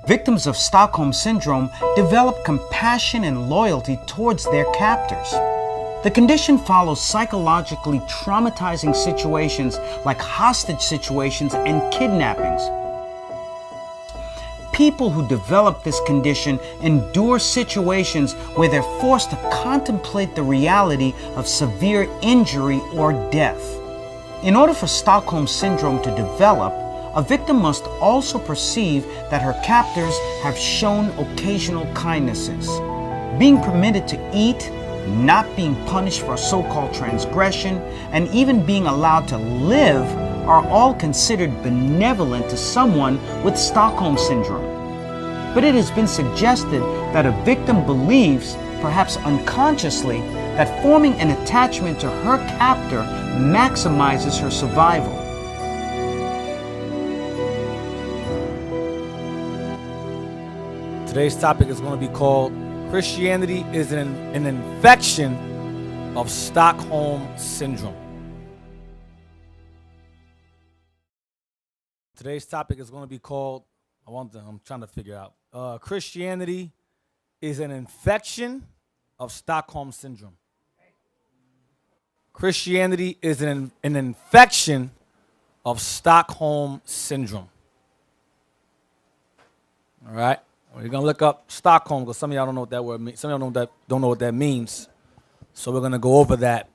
Victims of Stockholm Syndrome develop compassion and loyalty towards their captors. The condition follows psychologically traumatizing situations like hostage situations and kidnappings. People who develop this condition endure situations where they're forced to contemplate the reality of severe injury or death. In order for Stockholm Syndrome to develop, a victim must also perceive that her captors have shown occasional kindnesses. Being permitted to eat, not being punished for a so-called transgression, and even being allowed to live are all considered benevolent to someone with Stockholm Syndrome. But it has been suggested that a victim believes, perhaps unconsciously, that forming an attachment to her captor maximizes her survival. Today's topic is going to be called Christianity is an infection of Stockholm Syndrome. Today's topic is going to be called, I'm trying to figure out, Christianity is an infection of Stockholm Syndrome. Christianity is an infection of Stockholm Syndrome. All right? We're going to look up Stockholm because some of y'all don't know what that word means. Some of y'all don't know what that means. So we're going to go over that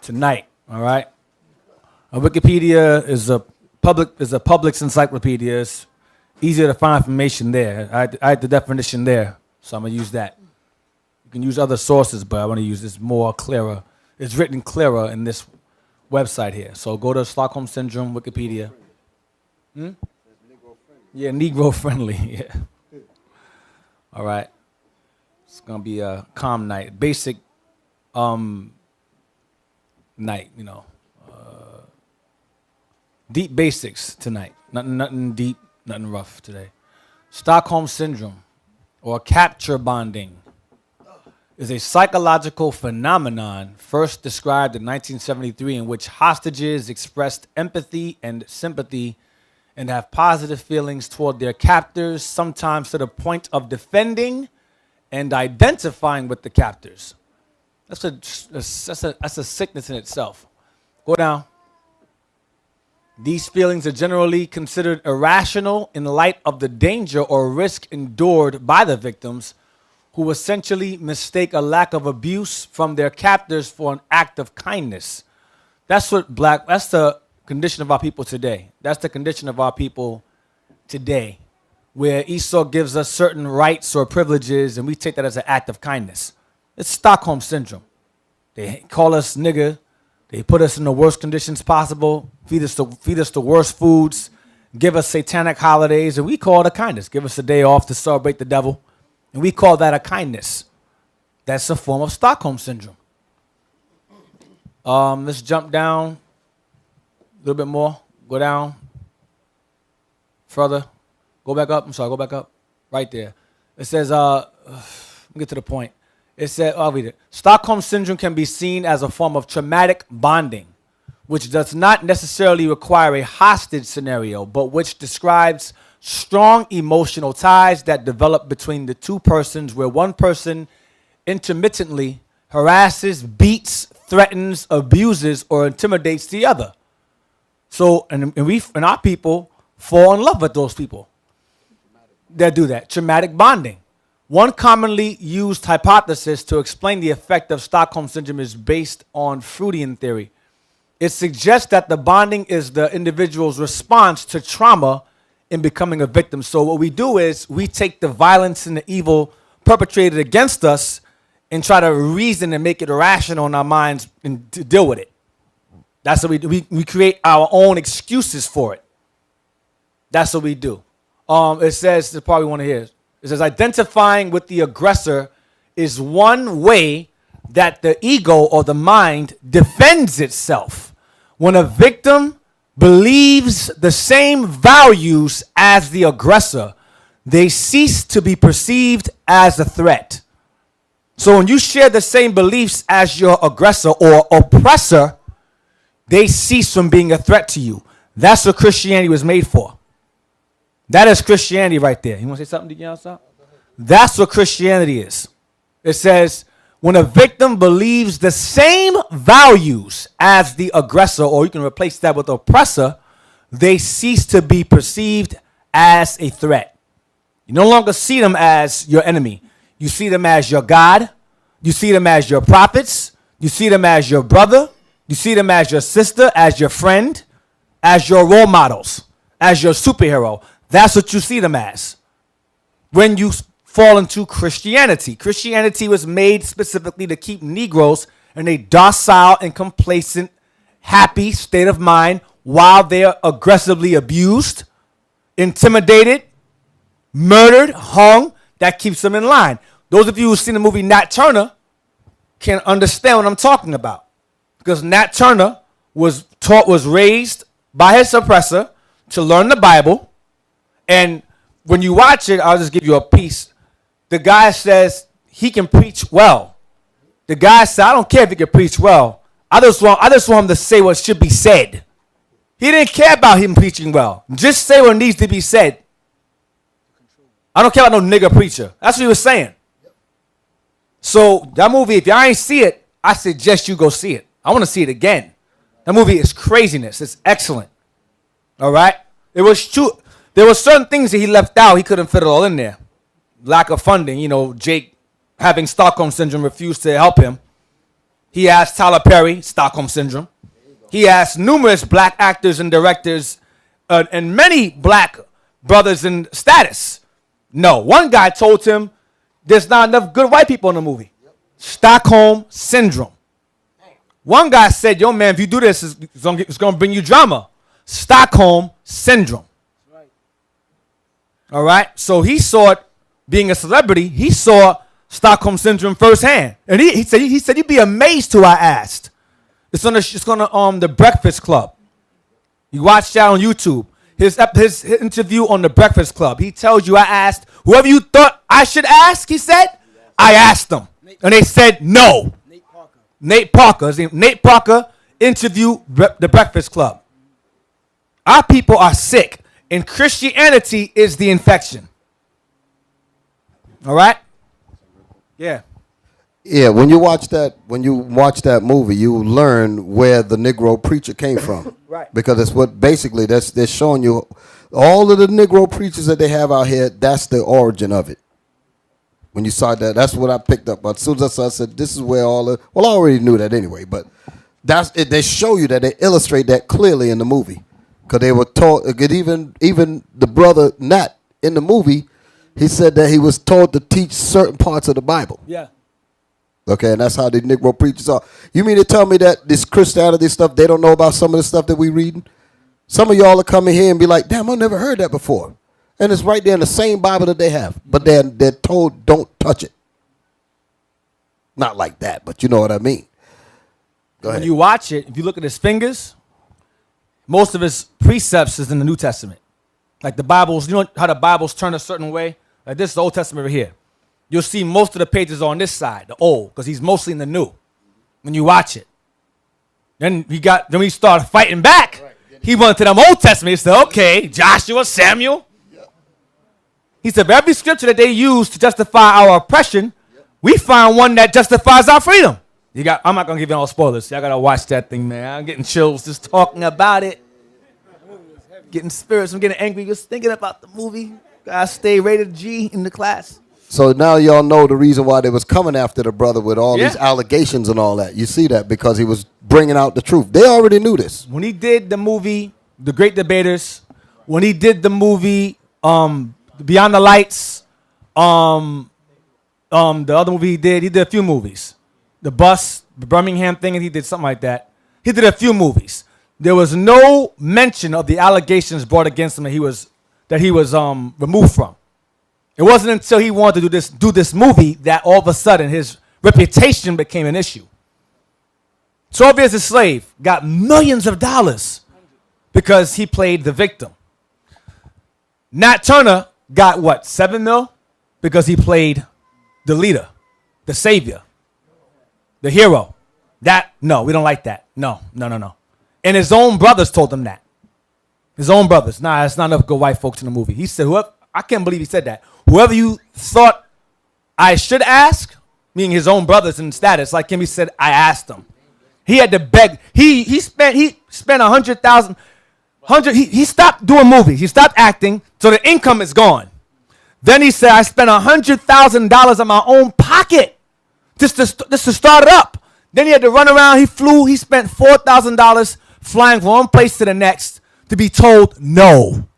tonight. All right? Wikipedia is a public encyclopedia. It's easier to find information there. I had the definition there, so I'm going to use that. You can use other sources, but I want to use this more clearer. It's written clearer in this website here. So go to Stockholm Syndrome, Wikipedia. Yeah, Negro friendly, yeah. All right. It's going to be a calm night. Basic night, you know. Deep basics tonight. Nothing deep, nothing rough today. Stockholm Syndrome, or capture bonding, is a psychological phenomenon first described in 1973 in which hostages expressed empathy and sympathy and have positive feelings toward their captors, sometimes to the point of defending and identifying with the captors. That's a sickness in itself. Go down. These feelings are generally considered irrational in light of the danger or risk endured by the victims, who essentially mistake a lack of abuse from their captors for an act of kindness. That's the condition of our people today. That's the condition of our people today, where Esau gives us certain rights or privileges, and we take that as an act of kindness. It's Stockholm Syndrome. They call us nigger. They put us in the worst conditions possible, feed us the worst foods, give us satanic holidays, and we call it a kindness. Give us a day off to celebrate the devil, and we call that a kindness. That's a form of Stockholm Syndrome. Let's jump down a little bit more. Go down. Further. Go back up. Go back up. Right there. It says, let me get to the point. It said, I'll read it. Stockholm Syndrome can be seen as a form of traumatic bonding, which does not necessarily require a hostage scenario, but which describes strong emotional ties that develop between the two persons, where one person intermittently harasses, beats, threatens, abuses, or intimidates the other. So, and our people fall in love with those people that do that. Traumatic bonding. One commonly used hypothesis to explain the effect of Stockholm Syndrome is based on Freudian theory. It suggests that the bonding is the individual's response to trauma in becoming a victim. So what we do is we take the violence and the evil perpetrated against us and try to reason and make it rational in our minds and to deal with it. That's what we do. We create our own excuses for it. That's what we do. It says, this is probably one of his. It says, identifying with the aggressor is one way that the ego or the mind defends itself. When a victim believes the same values as the aggressor, they cease to be perceived as a threat. So when you share the same beliefs as your aggressor or oppressor, they cease from being a threat to you. That's what Christianity was made for. That is Christianity right there. You want to say something, Deacon Alsop? That's what Christianity is. It says, when a victim believes the same values as the aggressor, or you can replace that with oppressor, they cease to be perceived as a threat. You no longer see them as your enemy. You see them as your God. You see them as your prophets. You see them as your brother. You see them as your sister, as your friend, as your role models, as your superhero. That's what you see them as. When you fall into Christianity. Christianity was made specifically to keep Negroes in a docile and complacent, happy state of mind while they are aggressively abused, intimidated, murdered, hung. That keeps them in line. Those of you who've seen the movie Nat Turner can understand what I'm talking about. Because Nat Turner was raised by his oppressor to learn the Bible. And when you watch it, I'll just give you a piece. The guy says he can preach well. The guy said, I don't care if he can preach well. I just want him to say what should be said. He didn't care about him preaching well. Just say what needs to be said. I don't care about no nigger preacher. That's what he was saying. So that movie, if y'all ain't see it, I suggest you go see it. I want to see it again. That movie is craziness. It's excellent. All right? It was true. There were certain things that he left out. He couldn't fit it all in there. Lack of funding. You know, Jake, having Stockholm Syndrome, refused to help him. He asked Tyler Perry, Stockholm Syndrome. He asked numerous black actors and directors and many black brothers in status. No. One guy told him there's not enough good white people in the movie. Stockholm Syndrome. One guy said, yo, man, if you do this, it's going to bring you drama. Stockholm Syndrome. All right? So he saw it. Being a celebrity, he saw Stockholm Syndrome firsthand. And he said, you'd be amazed who I asked. It's on the Breakfast Club. You watch that on YouTube. His interview on the Breakfast Club. He tells you, I asked whoever you thought I should ask, he said, I asked them. And they said no. Nate Parker. Nate Parker interviewed the Breakfast Club. Our people are sick, and Christianity is the infection. All right? Yeah. Yeah, when you watch that movie, you learn where the Negro preacher came from. Right. Because it's what basically they're showing you all of the Negro preachers that they have out here, that's the origin of it. When you saw that, that's what I picked up. But as soon as I saw it, I said, this is where I already knew that anyway, but that's it. They show you that, they illustrate that clearly in the movie. Because they were taught, even the brother Nat in the movie, he said that he was told to teach certain parts of the Bible. Yeah. Okay, and that's how the Negro preachers are. You mean to tell me that this Christianity stuff, they don't know about some of the stuff that we reading? Some of y'all are coming here and be like, damn, I never heard that before. And it's right there in the same Bible that they have. But they're told don't touch it. Not like that, but you know what I mean. Go ahead. When you watch it, if you look at his fingers, most of his precepts is in the New Testament. Like the Bibles, you know how the Bibles turn a certain way? Like this is the Old Testament right here. You'll see most of the pages on this side, the old, because he's mostly in the new. When you watch it. Then we started fighting back. Right. He went to them Old Testament. He said, okay, Joshua, Samuel. Yep. He said, for every scripture that they use to justify our oppression, we find one that justifies our freedom. I'm not going to give you all spoilers. Y'all got to watch that thing, man. I'm getting chills just talking about it. Getting spirits. I'm getting angry just thinking about the movie. Gotta stay rated G in the class. So now y'all know the reason why they was coming after the brother with all these allegations and all that. You see that because he was bringing out the truth. They already knew this. When he did the movie, The Great Debaters, when he did the movie Beyond the Lights, the other movie he did a few movies. The Bus, the Birmingham thing, and he did something like that. He did a few movies. There was no mention of the allegations brought against him that he was removed from. It wasn't until he wanted to do this movie that all of a sudden his reputation became an issue. 12 Years a Slave got millions of dollars because he played the victim. Nat Turner got what, 7 mil? Because he played the leader, the savior, the hero. No, we don't like that. No. And his own brothers told him that. His own brothers. Nah, it's not enough good white folks in the movie. He said, whoever, I can't believe he said that. Whoever you thought I should ask, meaning his own brothers in status, like him, he said, I asked them. He had to beg. He spent 100,000. He stopped doing movies. He stopped acting, so the income is gone. Then he said, I spent $100,000 of my own pocket just to start it up. Then he had to run around. He flew. He spent $4,000 flying from one place to the next to be told no.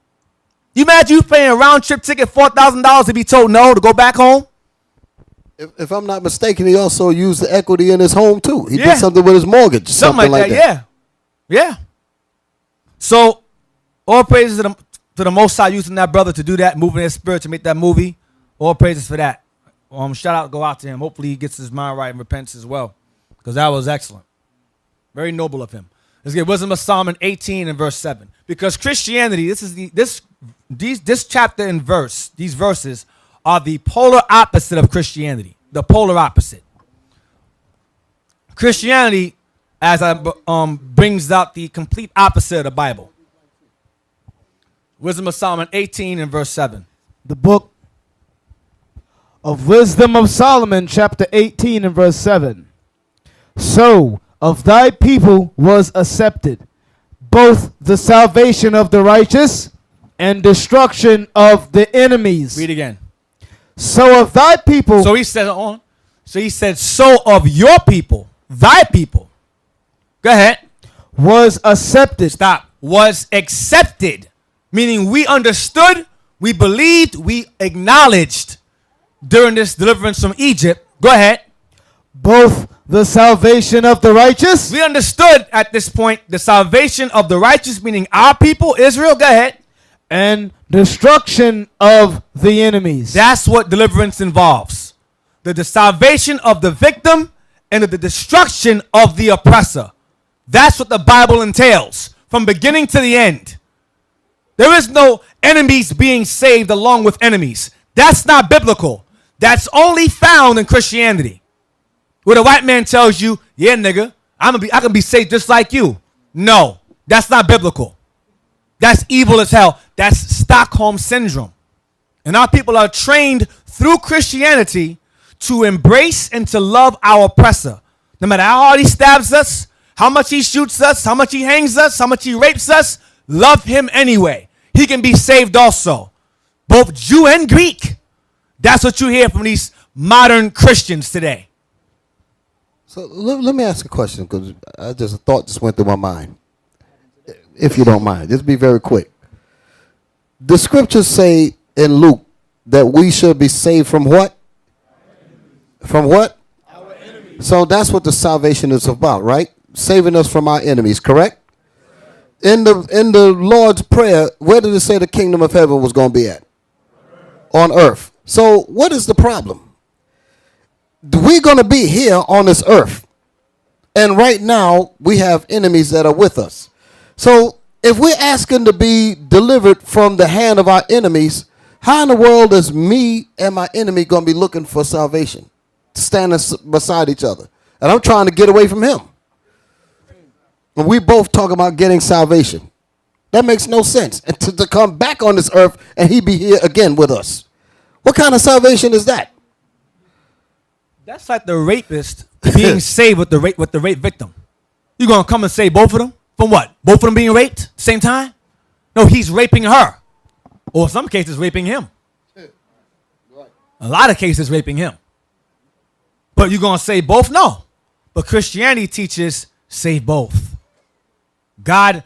You imagine you paying a round trip ticket, $4,000 to be told no to go back home? If I'm not mistaken, he also used the equity in his home too. He did something with his mortgage. Something like that. Yeah. So all praises to the Most High using that brother to do that, moving his spirit to make that movie. All praises for that. Shout out, go out to him. Hopefully he gets his mind right and repents as well, because that was excellent. Very noble of him. Let's get Wisdom of Solomon 18 and verse 7. Because Christianity, this chapter and verse, these verses are the polar opposite of Christianity. The polar opposite. Christianity, as brings out the complete opposite of the Bible. Wisdom of Solomon 18 and verse 7. The book of Wisdom of Solomon, chapter 18 and verse 7. So of thy people was accepted both the salvation of the righteous and destruction of the enemies. Read again. So of thy people. So he said so of your people, thy people. Go ahead. Was accepted. Stop. Was accepted. Meaning we understood, we believed, we acknowledged during this deliverance from Egypt. Go ahead. Both the salvation of the righteous. We understood at this point the salvation of the righteous, meaning our people, Israel. Go ahead. And destruction of the enemies. That's what deliverance involves. The salvation of the victim and the destruction of the oppressor. That's what the Bible entails from beginning to the end. There is no enemies being saved along with enemies. That's not biblical. That's only found in Christianity. Where the white man tells you, yeah, nigga, I can be saved just like you. No, that's not biblical. That's evil as hell. That's Stockholm syndrome. And our people are trained through Christianity to embrace and to love our oppressor. No matter how hard he stabs us, how much he shoots us, how much he hangs us, how much he rapes us, love him anyway. He can be saved also. Both Jew and Greek. That's what you hear from these modern Christians today. So let me ask a question, because a thought just went through my mind. If you don't mind, just be very quick. The scriptures say in Luke that we should be saved from what? From what? Our enemies. So that's what the salvation is about, right? Saving us from our enemies, correct? In the Lord's Prayer, where did it say the kingdom of heaven was going to be at? On earth. So what is the problem? We're going to be here on this earth. And right now, we have enemies that are with us. So if we're asking to be delivered from the hand of our enemies, how in the world is me and my enemy going to be looking for salvation? Standing beside each other. And I'm trying to get away from him. And we both talk about getting salvation. That makes no sense. And to come back on this earth and he be here again with us. What kind of salvation is that? That's like the rapist being saved with the rape victim. You gonna come and save both of them? From what? Both of them being raped at the same time? No, he's raping her. Or in some cases, raping him. A lot of cases, raping him. But you gonna save both? No. But Christianity teaches save both. God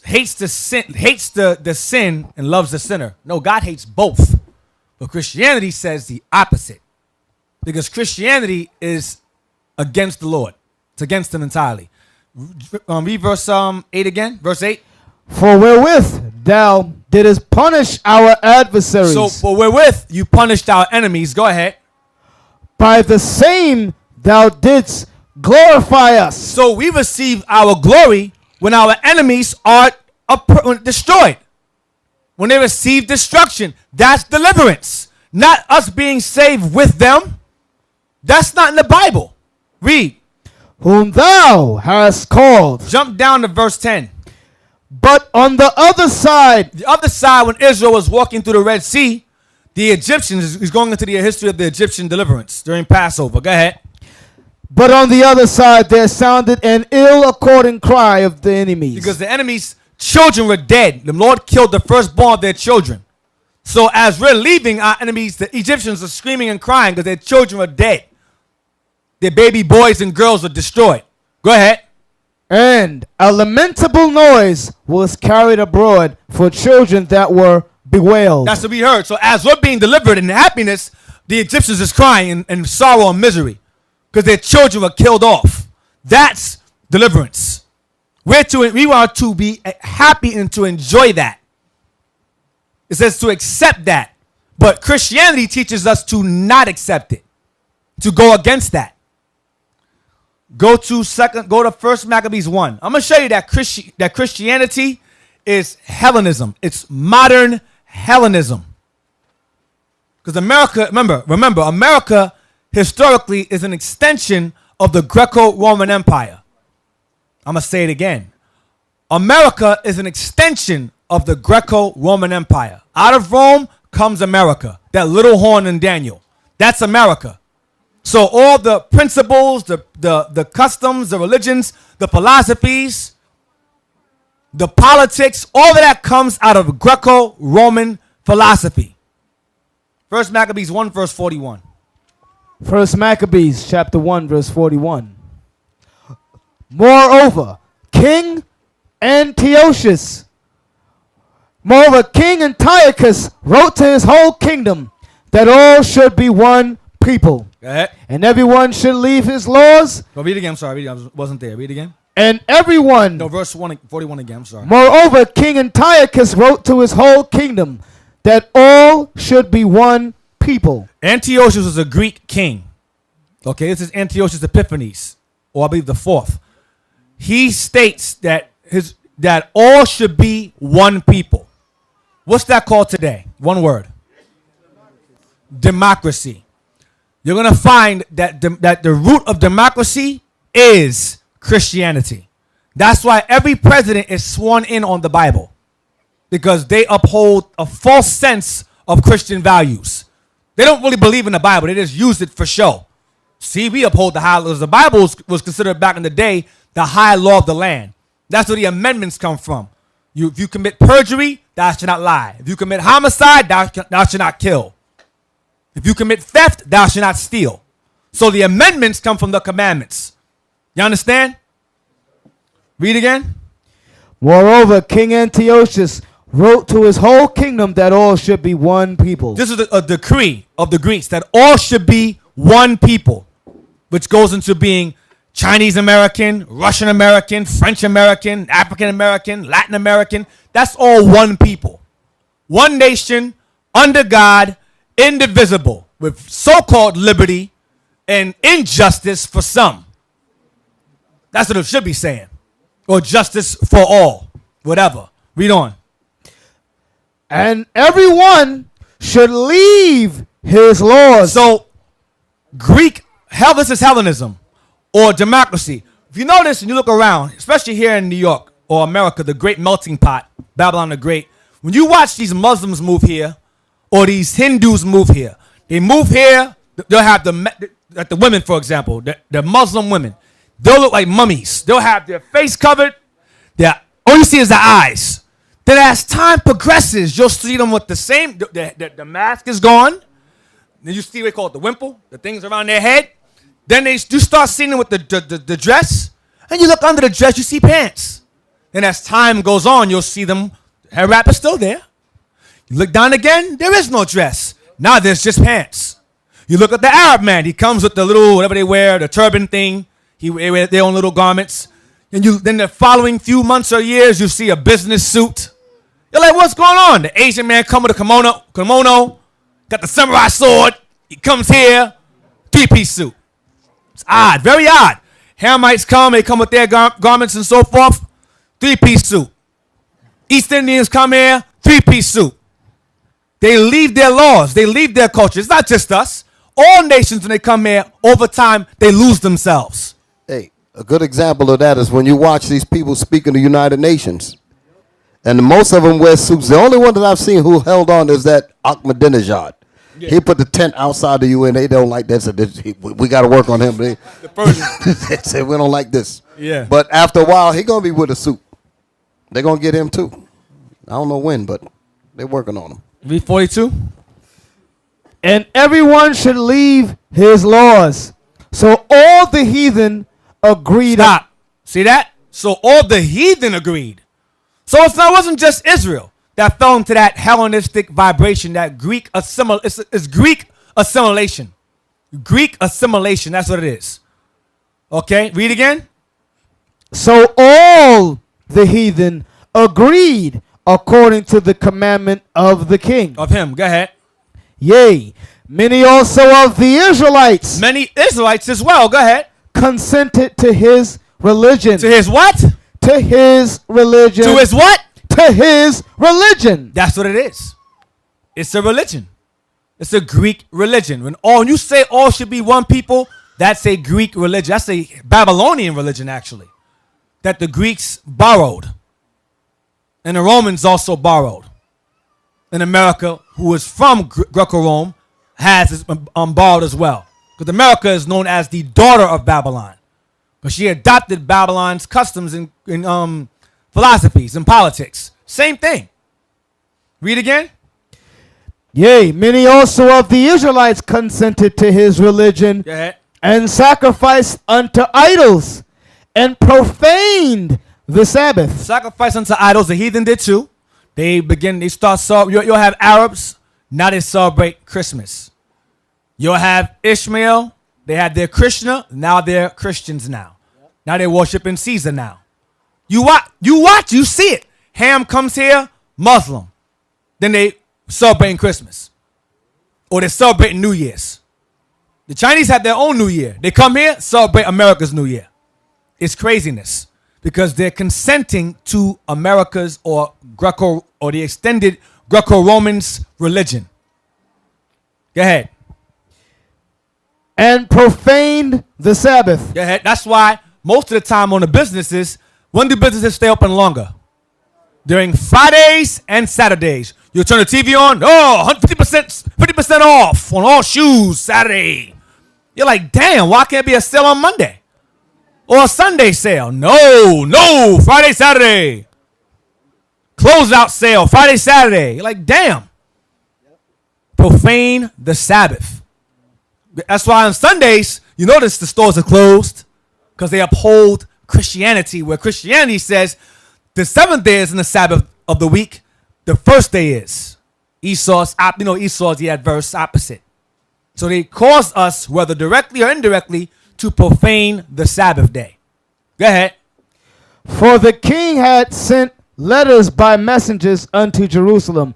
hates the sin and loves the sinner. No, God hates both. But Christianity says the opposite. Because Christianity is against the Lord. It's against him entirely. Read verse 8 again. Verse 8. For wherewith thou didst punish our adversaries. So for wherewith you punished our enemies. Go ahead. By the same thou didst glorify us. So we receive our glory when our enemies are destroyed. When they receive destruction. That's deliverance. Not us being saved with them. That's not in the Bible. Read. Whom thou hast called. Jump down to verse 10. But on the other side, when Israel was walking through the Red Sea, the Egyptians, is going into the history of the Egyptian deliverance during Passover. Go ahead. but on the other side there sounded an ill-according cry of the enemies. Because the enemies' children were dead. The Lord killed the firstborn of their children. So as we're leaving, our enemies, the Egyptians, are screaming and crying because their children are dead. Their baby boys and girls are destroyed. Go ahead. And a lamentable noise was carried abroad for children that were bewailed. That's what we heard. So as we're being delivered in happiness, the Egyptians is crying in sorrow and misery because their children were killed off. That's deliverance. We are to be happy and to enjoy that. It says to accept that. But Christianity teaches us to not accept it, to go against that. Go to 1 Maccabees 1. I'm going to show you that Christianity is Hellenism. It's modern Hellenism. Because America, remember, America historically is an extension of the Greco-Roman Empire. I'm going to say it again. America is an extension of the Greco-Roman Empire. Out of Rome comes America. That little horn in Daniel. That's America. So all the principles, the customs, the religions, the philosophies, the politics, all of that comes out of Greco-Roman philosophy. 1 Maccabees 1 verse 41. 1 Maccabees chapter 1 verse 41. Moreover, King Antiochus wrote to his whole kingdom that all should be one people. Go ahead. And everyone should leave his laws. Go read again. I'm sorry. I wasn't there. Read again. And everyone. No, verse 41 again. I'm sorry. Moreover, King Antiochus wrote to his whole kingdom that all should be one people. Antiochus was a Greek king. Okay, this is Antiochus Epiphanes, or I believe the fourth. He states that all should be one people. What's that called today? One word. Democracy. You're going to find that the root of democracy is Christianity. That's why every president is sworn in on the Bible, because they uphold a false sense of Christian values. They don't really believe in the Bible. They just use it for show. See, we uphold the high laws. The Bible was considered back in the day the high law of the land. That's where the amendments come from. If you commit perjury, thou shalt not lie. If you commit homicide, thou shalt not kill. If you commit theft, thou shalt not steal. So the amendments come from the commandments. You understand? Read again. Moreover, King Antiochus wrote to his whole kingdom that all should be one people. This is a decree of the Greeks that all should be one people, which goes into being Chinese American, Russian American, French American, African American, Latin American. That's all one people. One nation, under God, indivisible, with so-called liberty and injustice for some. That's what it should be saying. Or justice for all. Whatever. Read on. And everyone should leave his laws. So, this is Hellenism or democracy. If you notice and you look around, especially here in New York or America, the great melting pot, Babylon the Great, when you watch these Muslims move here or these Hindus move here, they move here, they'll have the women, for example, the Muslim women, they'll look like mummies. They'll have their face covered. All you see is their eyes. Then as time progresses, you'll see them with the same, the mask is gone. Then you see what they call it, the wimple, the things around their head. Then you start seeing them with the dress. And you look under the dress, you see pants. Then as time goes on, you'll see them, hair wrap is still there. You look down again, there is no dress. Now there's just pants. You look at the Arab man, he comes with the little, whatever they wear, the turban thing. They wear their own little garments. And then the following few months or years, you see a business suit. You're like, what's going on? The Asian man come with a kimono, got the samurai sword. He comes here, three-piece suit. It's odd, very odd. Hamites come, they come with their garments and so forth, three-piece suit. East Indians come here, three-piece suit. They leave their laws, they leave their culture. It's not just us. All nations, when they come here, over time, they lose themselves. Hey, a good example of that is when you watch these people speak in the United Nations. And most of them wear suits. The only one that I've seen who held on is that Ahmadinejad. Yeah. He put the tent outside the UN. They don't like that. So we got to work on him. The Persians. They said we don't like this. Yeah. But after a while, he going to be with a suit. They're going to get him too. I don't know when, but they're working on him. Read 42. And everyone should leave his laws. So all the heathen agreed. Stop. See that? So all the heathen agreed. So it wasn't just Israel that fell into that Hellenistic vibration, that Greek assimilation. It's Greek assimilation. Greek assimilation, that's what it is. Okay, read again. So all the heathen agreed according to the commandment of the king. Of him, go ahead. Yea, many also of the Israelites. Many Israelites as well, go ahead. Consented to his religion. To his what? To his religion. To his what? To his religion. That's what it is. It's a religion. It's a Greek religion. When you say all should be one people, that's a Greek religion. That's a Babylonian religion, actually, that the Greeks borrowed. And the Romans also borrowed. And America, who is from Greco-Rome, has borrowed as well. Because America is known as the daughter of Babylon. But she adopted Babylon's customs and philosophies and politics. Same thing. Read again. Yea, many also of the Israelites consented to his religion. Go ahead. And sacrificed unto idols and profaned the Sabbath. Sacrifice unto idols. The heathen did too. They start you'll have Arabs. Now they celebrate Christmas. You'll have Ishmael. They had their Krishna. Now they're Christians now. Now they're worshiping Caesar now. You watch, you see it. Ham comes here, Muslim. Then they celebrating Christmas. Or they're celebrating New Year's. The Chinese have their own New Year. They come here, celebrate America's New Year. It's craziness because they're consenting to America's or the extended Greco-Romans religion. Go ahead. And profaned the Sabbath. Go ahead. That's why most of the time on the businesses, when do businesses stay open longer? During Fridays and Saturdays. You turn the TV on, 50% off on all shoes Saturday. You're like, damn, why can't it be a sale on Monday? Or a Sunday sale? No, Friday, Saturday. Closeout sale, Friday, Saturday. You're like, damn. Profane the Sabbath. That's why on Sundays, you notice the stores are closed because they uphold Christianity, where Christianity says the seventh day is in the Sabbath of the week. The first day is. Esau's the adverse opposite. So they cause us, whether directly or indirectly, to profane the Sabbath day. Go ahead. For the king had sent letters by messengers unto Jerusalem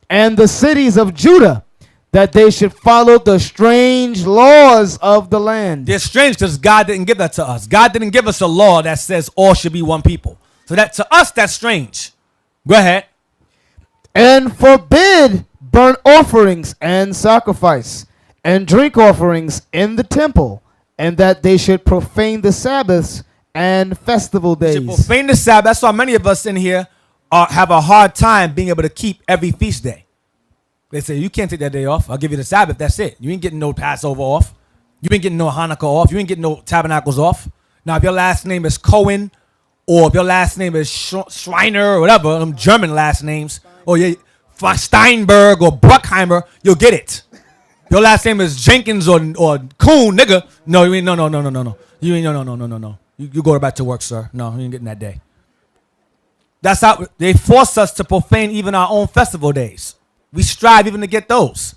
and the cities of Judah, that they should follow the strange laws of the land. They're strange because God didn't give that to us. God didn't give us a law that says all should be one people. So that to us, that's strange. Go ahead. And forbid burnt offerings and sacrifice and drink offerings in the temple, and that they should profane the Sabbaths and festival days. They should profane the Sabbath. That's why many of us in here have a hard time being able to keep every feast day. They say, you can't take that day off. I'll give you the Sabbath. That's it. You ain't getting no Passover off. You ain't getting no Hanukkah off. You ain't getting no Tabernacles off. Now, if your last name is Cohen, or if your last name is Schreiner or whatever, them German last names, or Steinberg or Bruckheimer, you'll get it. Your last name is Jenkins or Kuhn, nigga. No, you ain't. No. You ain't. No. You go back to work, sir. No, you ain't getting that day. That's how they force us to profane even our own festival days. We strive even to get those.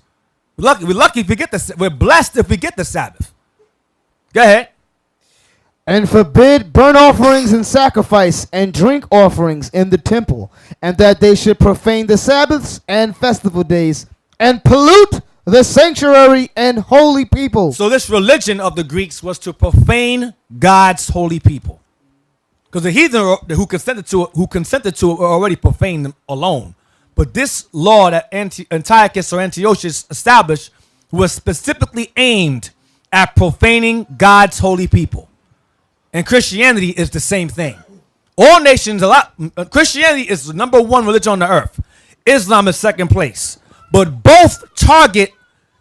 We're lucky if we get the. We're blessed if we get the Sabbath. Go ahead. And forbid burnt offerings and sacrifice and drink offerings in the temple, and that they should profane the Sabbaths and festival days, and pollute the sanctuary and holy people. So this religion of the Greeks was to profane God's holy people, because the heathen who consented to it were already profaned them alone. But this law that Antiochus or Antiochus established was specifically aimed at profaning God's holy people. And Christianity is the same thing. All nations, Christianity is the number one religion on the earth. Islam is second place. But both target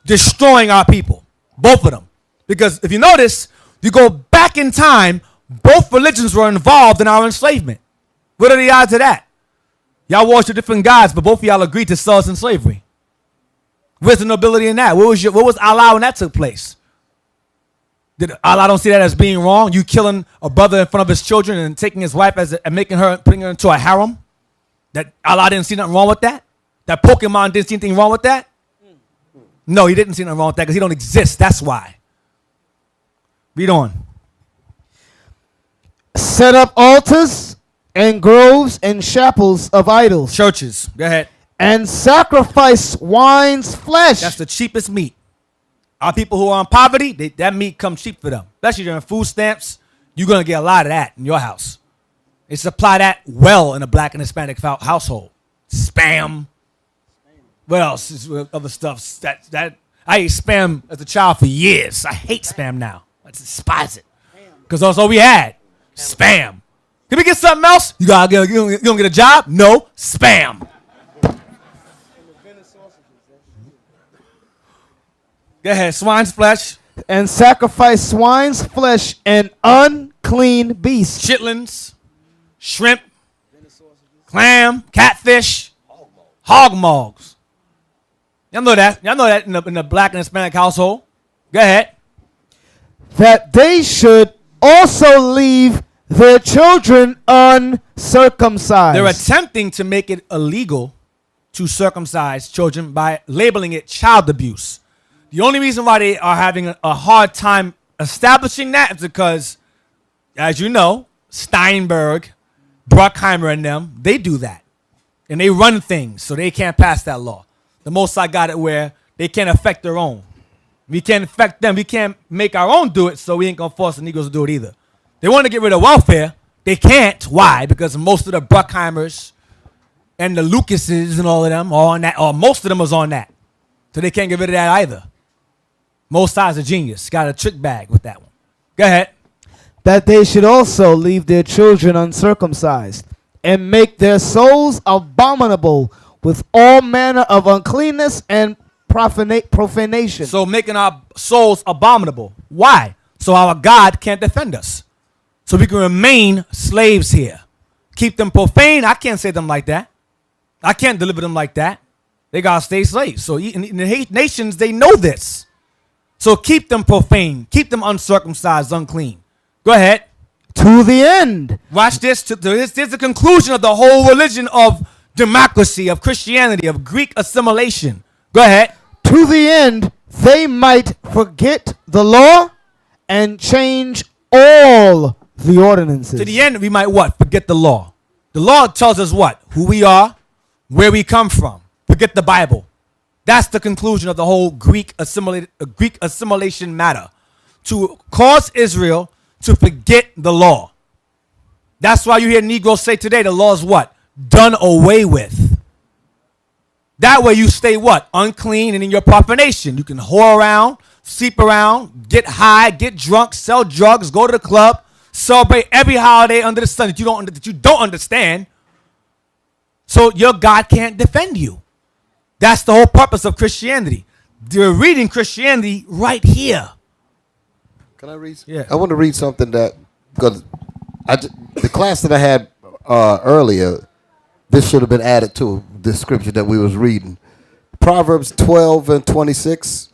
destroying our people. Both of them. Because if you notice, you go back in time, both religions were involved in our enslavement. What are the odds of that? Y'all worship different gods, but both of y'all agreed to sell us in slavery. Where's the nobility in that? What was Allah when that took place? Did Allah don't see that as being wrong? You killing a brother in front of his children and taking his wife and putting her into a harem? That Allah didn't see nothing wrong with that? That Pokemon didn't see anything wrong with that? No, he didn't see nothing wrong with that because he don't exist. That's why. Read on. Set up altars and groves and chapels of idols. Churches. Go ahead. And sacrifice swine's flesh. That's the cheapest meat. Our people who are in poverty, that meat comes cheap for them. Especially during food stamps, you're going to get a lot of that in your house. They supply that well in a black and Hispanic household. Spam. What else is other stuff? That I ate spam as a child for years. I hate spam now. I despise it. Because that's all we had. Spam. Can we get something else? You don't get a job? No. Spam. Go ahead. Swine's flesh. And sacrifice swine's flesh and unclean beasts. Chitlins. Shrimp. Clam. Catfish. Hog maws. Y'all know that. Y'all know that in the black and Hispanic household. Go ahead. That they should also leave their children uncircumcised. They're attempting to make it illegal to circumcise children by labeling it child abuse. The only reason why they are having a hard time establishing that is because, as you know, Steinberg, Bruckheimer, and them, they do that. And they run things, so they can't pass that law. The Most High got it where they can't affect their own. We can't affect them. We can't make our own do it, so we ain't going to force the Negroes to do it either. They want to get rid of welfare. They can't. Why? Because most of the Bruckheimers and the Lucases and all of them are on that, or most of them is on that. So they can't get rid of that either. Most High's a genius. Got a trick bag with that one. Go ahead. That they should also leave their children uncircumcised and make their souls abominable with all manner of uncleanness and profanation. So making our souls abominable. Why? So our God can't defend us. So we can remain slaves here. Keep them profane. I can't say them like that. I can't deliver them like that. They got to stay slaves. So in the nations, they know this. So keep them profane. Keep them uncircumcised, unclean. Go ahead. To the end. Watch this. This is the conclusion of the whole religion of democracy, of Christianity, of Greek assimilation. Go ahead. To the end, they might forget the law and change all the ordinances. To the end, we might what? Forget the law. The law tells us what? Who we are, where we come from. Forget the Bible. That's the conclusion of the whole Greek assimilation matter. To cause Israel to forget the law. That's why you hear Negroes say today the law is what? Done away with. That way you stay what? Unclean and in your profanation. You can whore around, sleep around, get high, get drunk, sell drugs, go to the club, celebrate every holiday under the sun that you don't understand. So your God can't defend you. That's the whole purpose of Christianity. They're reading Christianity right here. Can I read? Yeah. I want to read something that, because the class that I had earlier, this should have been added to the scripture that we was reading. Proverbs 12 and 26.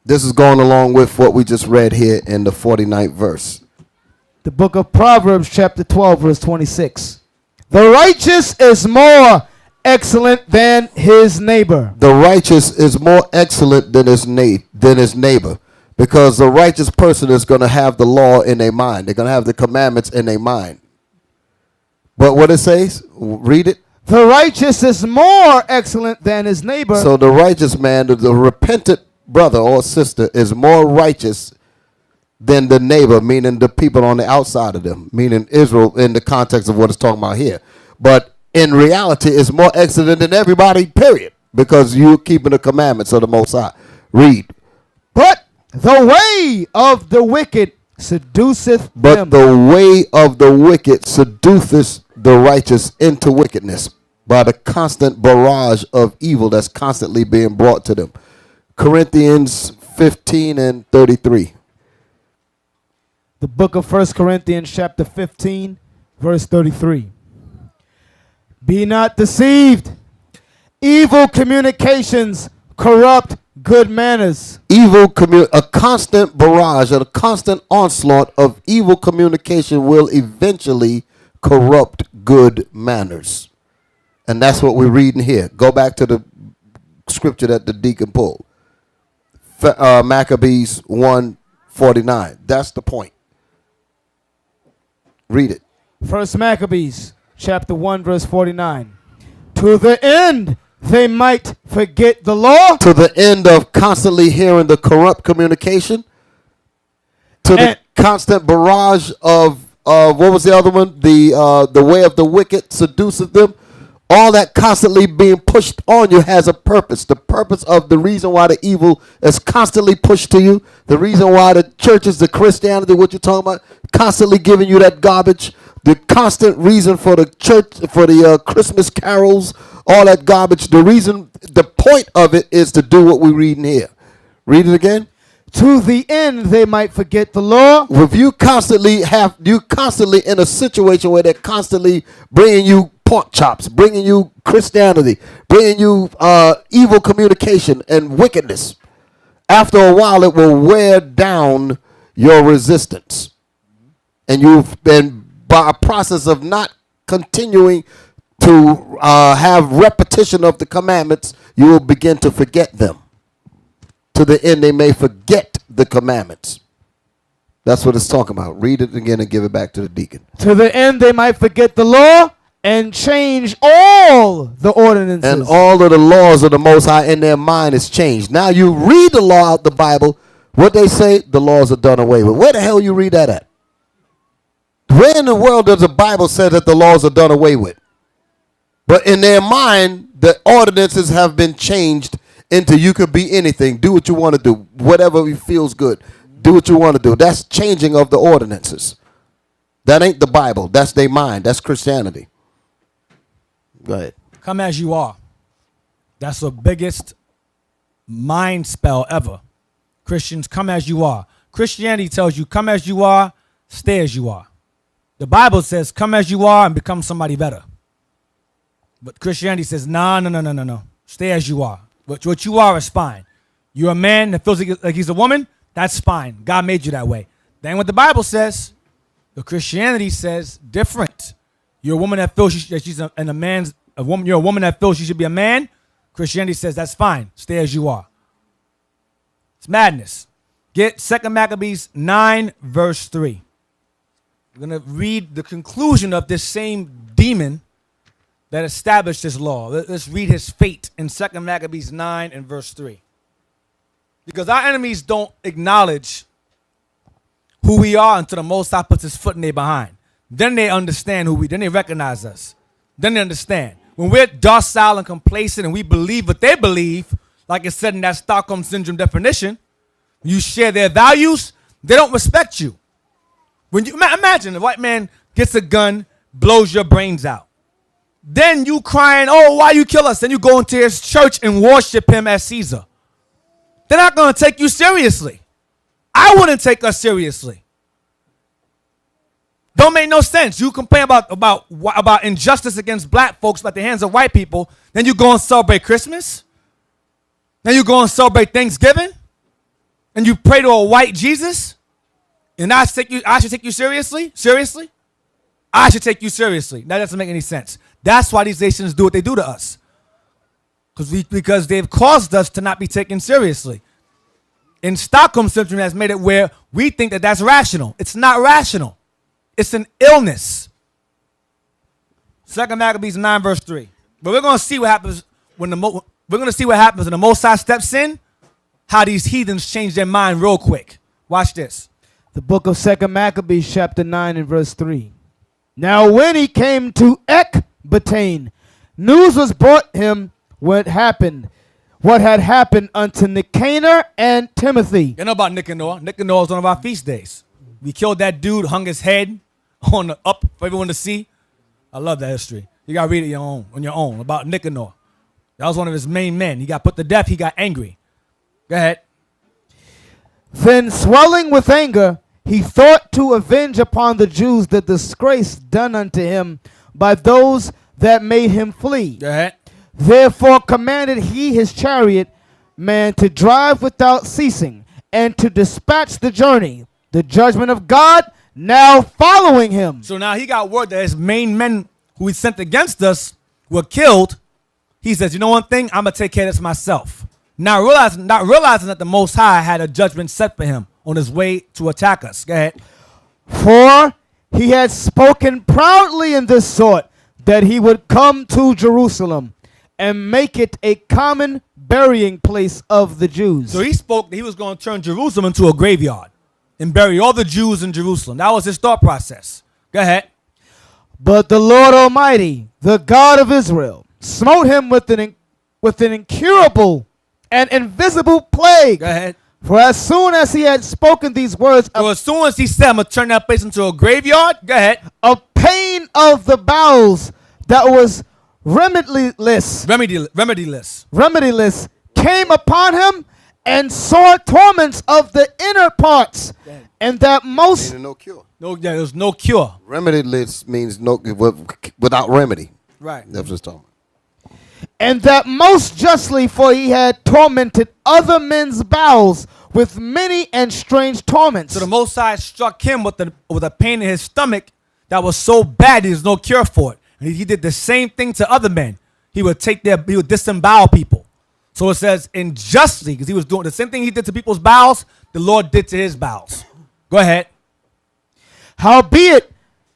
This is going along with what we just read here in the 49th verse. The book of Proverbs, chapter 12, verse 26. The righteous is more excellent than his neighbor. The righteous is more excellent than his neighbor, because the righteous person is going to have the law in their mind. They're going to have the commandments in their mind. But what it says, read it. The righteous is more excellent than his neighbor. So the righteous man, the repentant brother or sister, is more righteous than the neighbor, meaning the people on the outside of them, meaning Israel in the context of what it's talking about here. But in reality, it's more excellent than everybody, period, because you're keeping the commandments of the Most High. Read. But the way of the wicked seduceth But them. the way of the wicked seduceth the righteous into wickedness by the constant barrage of evil that's constantly being brought to them. Corinthians 15 and 33. The book of 1 Corinthians chapter 15, verse 33. Be not deceived. Evil communications corrupt good manners. A constant barrage, a constant onslaught of evil communication will eventually corrupt good manners. And that's what we're reading here. Go back to the scripture that the deacon pulled. Maccabees 1:49. That's the point. Read it. First Maccabees chapter 1, verse 49. To the end they might forget the law. To the end of constantly hearing the corrupt communication. To the constant barrage of what was the other one? The way of the wicked seduceth them. All that constantly being pushed on you has a purpose. The purpose of the reason why the evil is constantly pushed to you. The reason why the churches, the Christianity, what you're talking about, constantly giving you that garbage. The constant reason for the church, for the Christmas carols, all that garbage. The point of it is to do what we're reading here. Read it again. To the end they might forget the law. If you constantly in a situation where they're constantly bringing you pork chops, bringing you Christianity, bringing you evil communication and wickedness, after a while it will wear down your resistance. And you've been, by a process of not continuing to have repetition of the commandments, you will begin to forget them. To the end they may forget the commandments. That's what it's talking about. Read it again and give it back to the deacon. To the end they might forget the law and change all the ordinances. And all of the laws of the Most High in their mind is changed. Now you read the law out the Bible. What they say, the laws are done away with. Where the hell you read that at? Where in the world does the Bible say that the laws are done away with? But in their mind, the ordinances have been changed into you could be anything. Do what you want to do. Whatever feels good. Do what you want to do. That's changing of the ordinances. That ain't the Bible. That's their mind. That's Christianity. Go ahead. Come as you are. That's the biggest mind spell ever. Christians, come as you are. Christianity tells you, come as you are, stay as you are. The Bible says, come as you are and become somebody better. But Christianity says, no. Stay as you are. What you are is fine. You're a man that feels like he's a woman. That's fine. God made you that way. Then what the Bible says, the Christianity says different. You're a woman that feels she's a woman. You're a woman that feels she should be a man. Christianity says that's fine. Stay as you are. It's madness. Get 2 Maccabees 9 verse 3. We're going to read the conclusion of this same demon that established this law. Let's read his fate in 2 Maccabees 9 and verse 3. Because our enemies don't acknowledge who we are until the Most High puts his foot in their behind. Then they understand then they recognize us. Then they understand. When we're docile and complacent and we believe what they believe, like it said in that Stockholm Syndrome definition, you share their values, they don't respect you. When you imagine a white man gets a gun, blows your brains out. Then you crying, oh, why you kill us? Then you go into his church and worship him as Caesar. They're not going to take you seriously. I wouldn't take us seriously. Don't make no sense. You complain about injustice against black folks at the hands of white people, then you go and celebrate Christmas. Then you go and celebrate Thanksgiving, and you pray to a white Jesus, and I should take you seriously? Seriously? I should take you seriously. That doesn't make any sense. That's why these nations do what they do to us. Because they've caused us to not be taken seriously. And Stockholm Syndrome has made it where we think that that's rational. It's not rational. It's an illness. 2 Maccabees 9 verse 3. But we're going to see what happens when the Most High steps in, how these heathens change their mind real quick. Watch this. The book of 2 Maccabees chapter 9 and verse 3. Now when he came to Ecbatane, news was brought him what had happened unto Nicanor and Timothy. You know about Nicanor. Nicanor is one of our feast days. We killed that dude, hung his head on the up for everyone to see. I love that history. You gotta read it on your own about Nicanor. That was one of his main men. He got put to death. He got angry. Go ahead. Then swelling with anger, he thought to avenge upon the Jews the disgrace done unto him by those that made him flee. Go ahead. Therefore commanded he his chariot man to drive without ceasing, and to dispatch the journey, the judgment of God now following him. So now he got word that his main men who he sent against us were killed. He says, you know one thing? I'm going to take care of this myself. Not realizing that the Most High had a judgment set for him on his way to attack us. Go ahead. For he had spoken proudly in this sort, that he would come to Jerusalem and make it a common burying place of the Jews. So he spoke that he was going to turn Jerusalem into a graveyard and bury all the Jews in Jerusalem. That was his thought process. Go ahead. But the Lord Almighty, the God of Israel, smote him with an incurable and invisible plague. Go ahead. For as soon as he had spoken these words, So as soon as he said, I'm going to turn that place into a graveyard, go ahead. a pain of the bowels that was remediless came upon him, and sore torments of the inner parts, and that most Meaning no cure. There was no cure. Remediless means no without remedy. Right. That's what it's talking about. and that most justly, for he had tormented other men's bowels with many and strange torments. So the Most High struck him with a pain in his stomach that was so bad there's no cure for it. And he did the same thing to other men. He would disembowel people. So it says unjustly, because he was doing the same thing he did to people's bowels, the Lord did to his bowels. Go ahead. Howbeit,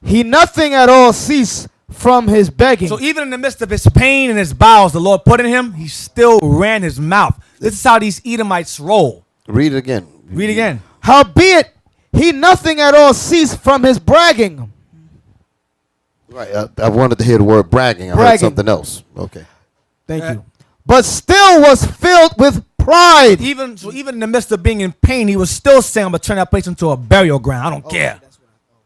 he nothing at all ceased from his begging. So even in the midst of his pain and his bowels the Lord put in him, he still ran his mouth. This is how these Edomites roll. Read it again. Read again. Howbeit, he nothing at all ceased from his bragging. Right. I wanted to hear the word bragging. I heard Bragging. something else. Okay. Thank you. But still was filled with pride. Even in the midst of being in pain, he was still saying, I'm going to turn that place into a burial ground. I don't care.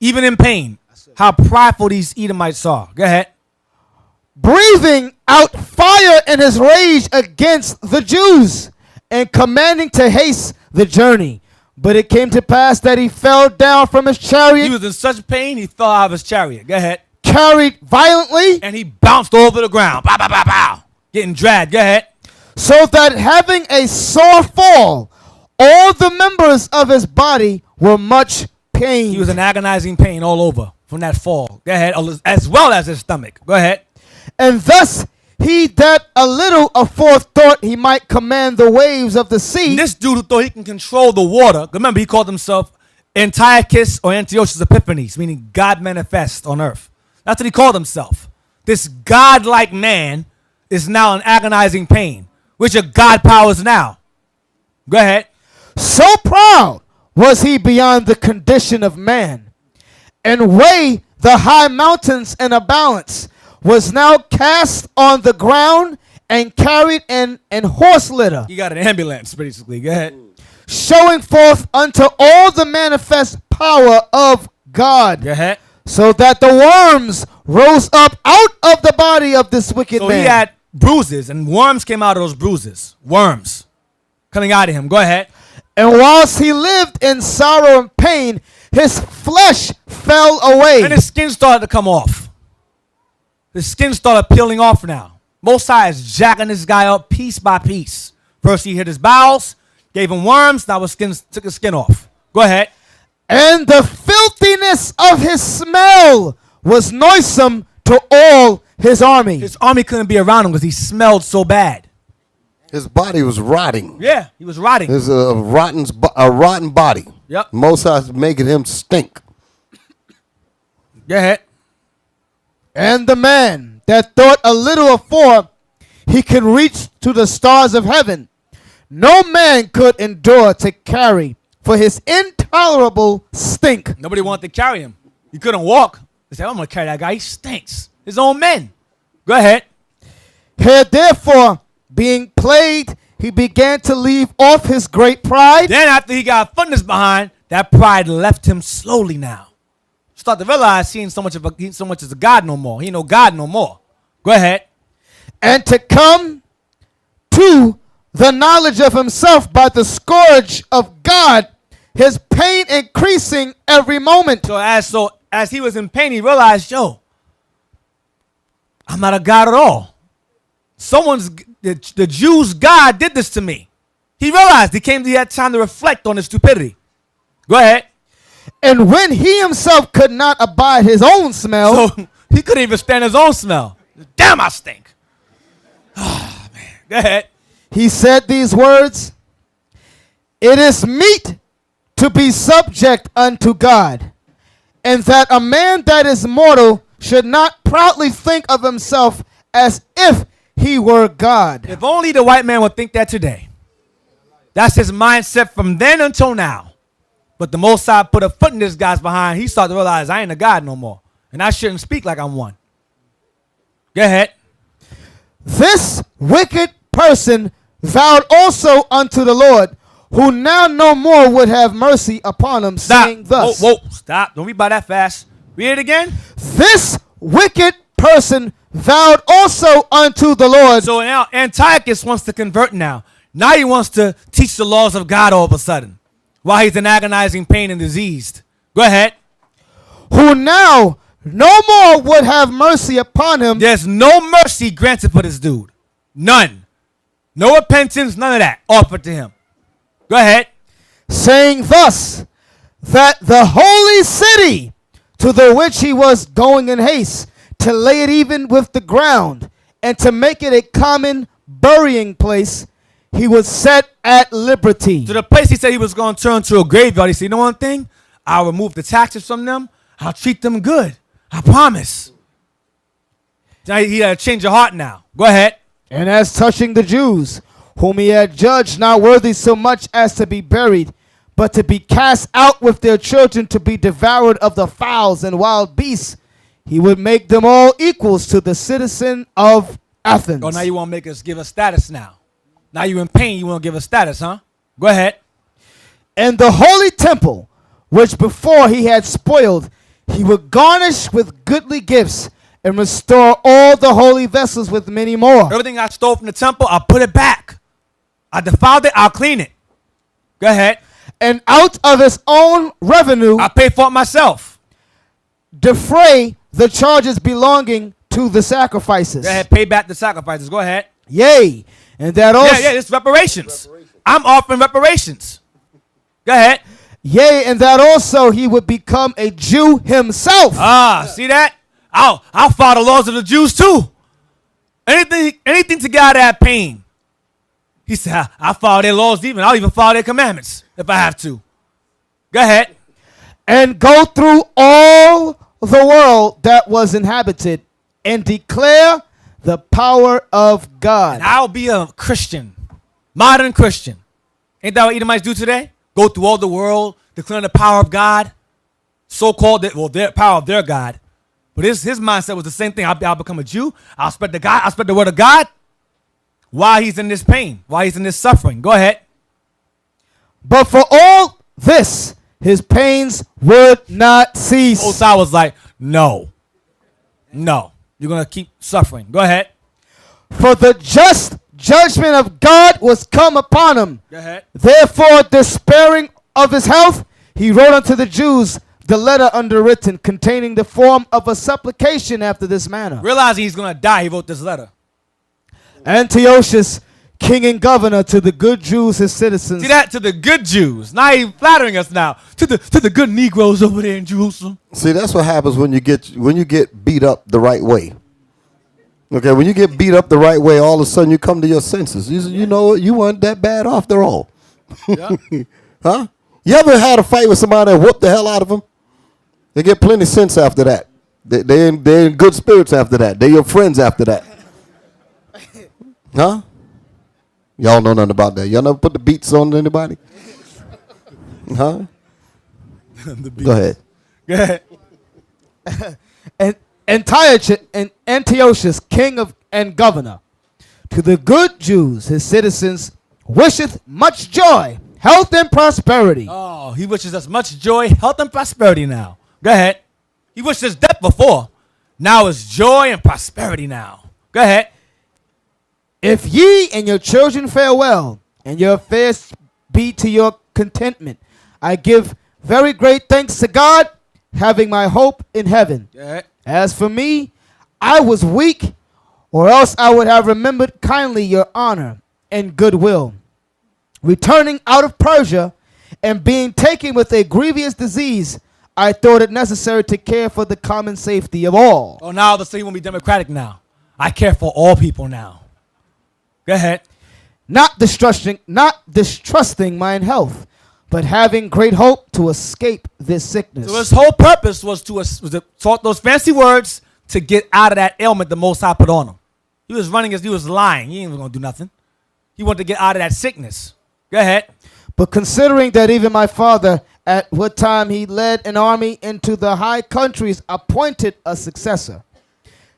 Even in pain. How prideful these Edomites are. Go ahead. Breathing out fire in his rage against the Jews, and commanding to haste the journey. But it came to pass that he fell down from his chariot. He was in such pain, he fell out of his chariot. Go ahead. Carried violently, And he bounced over the ground. Bow, bow, bow, bow. Getting dragged. Go ahead. so that having a sore fall, all the members of his body were much pained. He was in agonizing pain all over from that fall. Go ahead. As well as his stomach. Go ahead. And thus he that a little afore thought he might command the waves of the sea. This dude who thought he can control the water. Remember, he called himself Antiochus or Antiochus Epiphanes, meaning God manifest on earth. That's what he called himself. This godlike man is now in agonizing pain. Which are God powers now? Go ahead. So proud was he beyond the condition of man, and weigh the high mountains in a balance, was now cast on the ground and carried in horse litter, You got an ambulance, basically. Go ahead. showing forth unto all the manifest power of God, Go ahead. so that the worms rose up out of the body of this wicked So man. he had bruises, and worms came out of those bruises. Worms coming out of him. Go ahead. And whilst he lived in sorrow and pain, his flesh fell away. And his skin started to come off. His skin started peeling off now. Most High is jacking this guy up piece by piece. First he hit his bowels, gave him worms, now his skin took his skin off. Go ahead. And the filthiness of his smell was noisome to all his army. His army couldn't be around him because he smelled so bad. His body was rotting. Yeah, he was rotting. There's a rotten body. Yep. Most High's making him stink. Go ahead. And the man that thought a little afore he could reach to the stars of heaven, no man could endure to carry for his intolerable stink. Nobody wanted to carry him. He couldn't walk. They said, I'm going to carry that guy. He stinks. His own men. Go ahead. Here therefore, being plagued, he began to leave off his great pride. Then after he got footness behind, that pride left him slowly now. Start to realize he ain't so much as a God no more. He ain't no God no more. Go ahead. And to come to the knowledge of himself by the scourge of God, his pain increasing every moment. So as he was in pain, he realized, yo, I'm not a God at all. The Jews' God did this to me. He realized he had time to reflect on his stupidity. Go ahead. And when he himself could not abide his own smell. So he couldn't even stand his own smell. Damn, I stink. Oh, man. Go ahead. He said these words, "It is meet to be subject unto God, and that a man that is mortal should not proudly think of himself as if he were God." If only the white man would think that today. That's his mindset from then until now. But the Most High put a foot in this guy's behind. He started to realize I ain't a God no more. And I shouldn't speak like I'm one. Go ahead. This wicked person vowed also unto the Lord, who now no more would have mercy upon him, saying thus. Whoa, stop. Don't read by that fast. Read it again. This wicked person vowed also unto the Lord. So now Antiochus wants to convert now. Now he wants to teach the laws of God all of a sudden, while he's in agonizing pain and diseased. Go ahead. Who now no more would have mercy upon him. There's no mercy granted for this dude. None. No repentance, none of that offered to him. Go ahead. Saying thus, that the holy city to the which he was going in haste, to lay it even with the ground, and to make it a common burying place, he was set at liberty. To the place he said he was going to turn to a graveyard. He said, you know one thing? I'll remove the taxes from them. I'll treat them good. I promise. Now he had to change your heart now. Go ahead. And as touching the Jews, whom he had judged not worthy so much as to be buried, but to be cast out with their children to be devoured of the fowls and wild beasts, he would make them all equals to the citizen of Athens. Oh, now you want to make us give us status now. Now you're in pain, you want to give us status, huh? Go ahead. And the holy temple, which before he had spoiled, he would garnish with goodly gifts, and restore all the holy vessels with many more. Everything I stole from the temple, I'll put it back. I defiled it, I'll clean it. Go ahead. And out of his own revenue, I'll pay for it myself. Defray the charges belonging to the sacrifices. Go ahead, pay back the sacrifices. Go ahead. Yea, and that also. Yeah, it's reparations. I'm offering reparations. Go ahead. Yea, and that also he would become a Jew himself. See that? I'll follow the laws of the Jews too. Anything to get out of that pain. He said, I'll follow their laws even. I'll even follow their commandments if I have to. Go ahead. And go through all the world that was inhabited and declare the power of God. And I'll be a Christian, modern Christian. Ain't that what Edomites do today? Go through all the world, declaring the power of God, so-called, their power of their God. But his mindset was the same thing. I'll become a Jew. I'll spread the word of God while he's in this pain, while he's in this suffering. Go ahead. But for all this, his pains would not cease. Osai was like, no, you're going to keep suffering. Go ahead. For the just judgment of God was come upon him. Go ahead. Therefore, despairing of his health, he wrote unto the Jews the letter underwritten, containing the form of a supplication after this manner. Realizing he's going to die, he wrote this letter. Antiochus, king and governor, to the good Jews, his citizens. See that? To the good Jews. Now he's flattering us now. To the good Negroes over there in Jerusalem. See, that's what happens when you get beat up the right way. Okay, when you get beat up the right way, all of a sudden you come to your senses. You know what? You weren't that bad after all. Yeah. Huh? You ever had a fight with somebody that whooped the hell out of them? They get plenty of sense after that. They're in good spirits after that. They're your friends after that. Huh? Y'all know nothing about that. Y'all never put the beats on anybody? Huh? Go ahead. Go ahead. And Antiochus, king and governor, to the good Jews, his citizens, wisheth much joy health and prosperity. Oh, he wishes us much joy, health, and prosperity now. Go ahead. He wished us death before. Now it's joy and prosperity now. Go ahead. If ye and your children fare well, and your affairs be to your contentment, I give very great thanks to God, having my hope in heaven. Go ahead. As for me, I was weak, or else I would have remembered kindly your honor and goodwill. Returning out of Persia, and being taken with a grievous disease, I thought it necessary to care for the common safety of all. Oh, now the city won't be democratic now. I care for all people now. Go ahead. Not distrusting mine health, but having great hope to escape this sickness. So his whole purpose was to talk those fancy words to get out of that ailment the Most High put on him. He was he was lying. He ain't even going to do nothing. He wanted to get out of that sickness. Go ahead. But considering that even my father, at what time he led an army into the high countries, appointed a successor,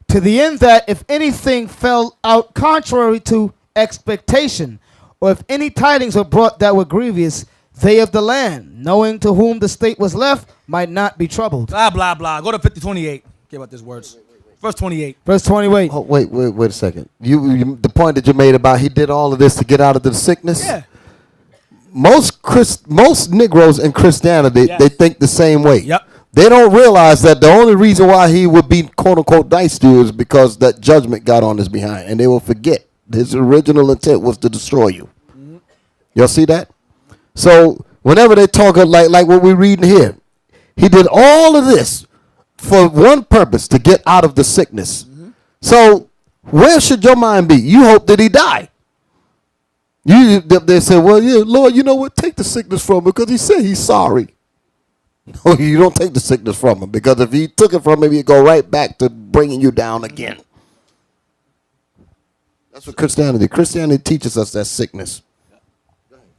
to the end that if anything fell out contrary to expectation, or if any tidings were brought that were grievous, they of the land, knowing to whom the state was left, might not be troubled. Blah, blah, blah. Go to 50:28. Care about these words. Verse 28. Verse 28. Oh, wait a second. The point that you made about he did all of this to get out of the sickness? Yeah. Most Negroes in Christianity, Yes. they think the same way. Yep. They don't realize that the only reason why he would be quote unquote nice to you is because that judgment got on his behind, and they will forget his original intent was to destroy you. Mm-hmm. Y'all see that? So whenever they talk like what we're reading here, he did all of this for one purpose, to get out of the sickness. Mm-hmm. So where should your mind be? You hope that he die. They say, well, yeah, Lord, you know what? Take the sickness from him because he said he's sorry. No, you don't take the sickness from him, because if he took it from him, he'd go right back to bringing you down again. That's what Christianity teaches us, that sickness.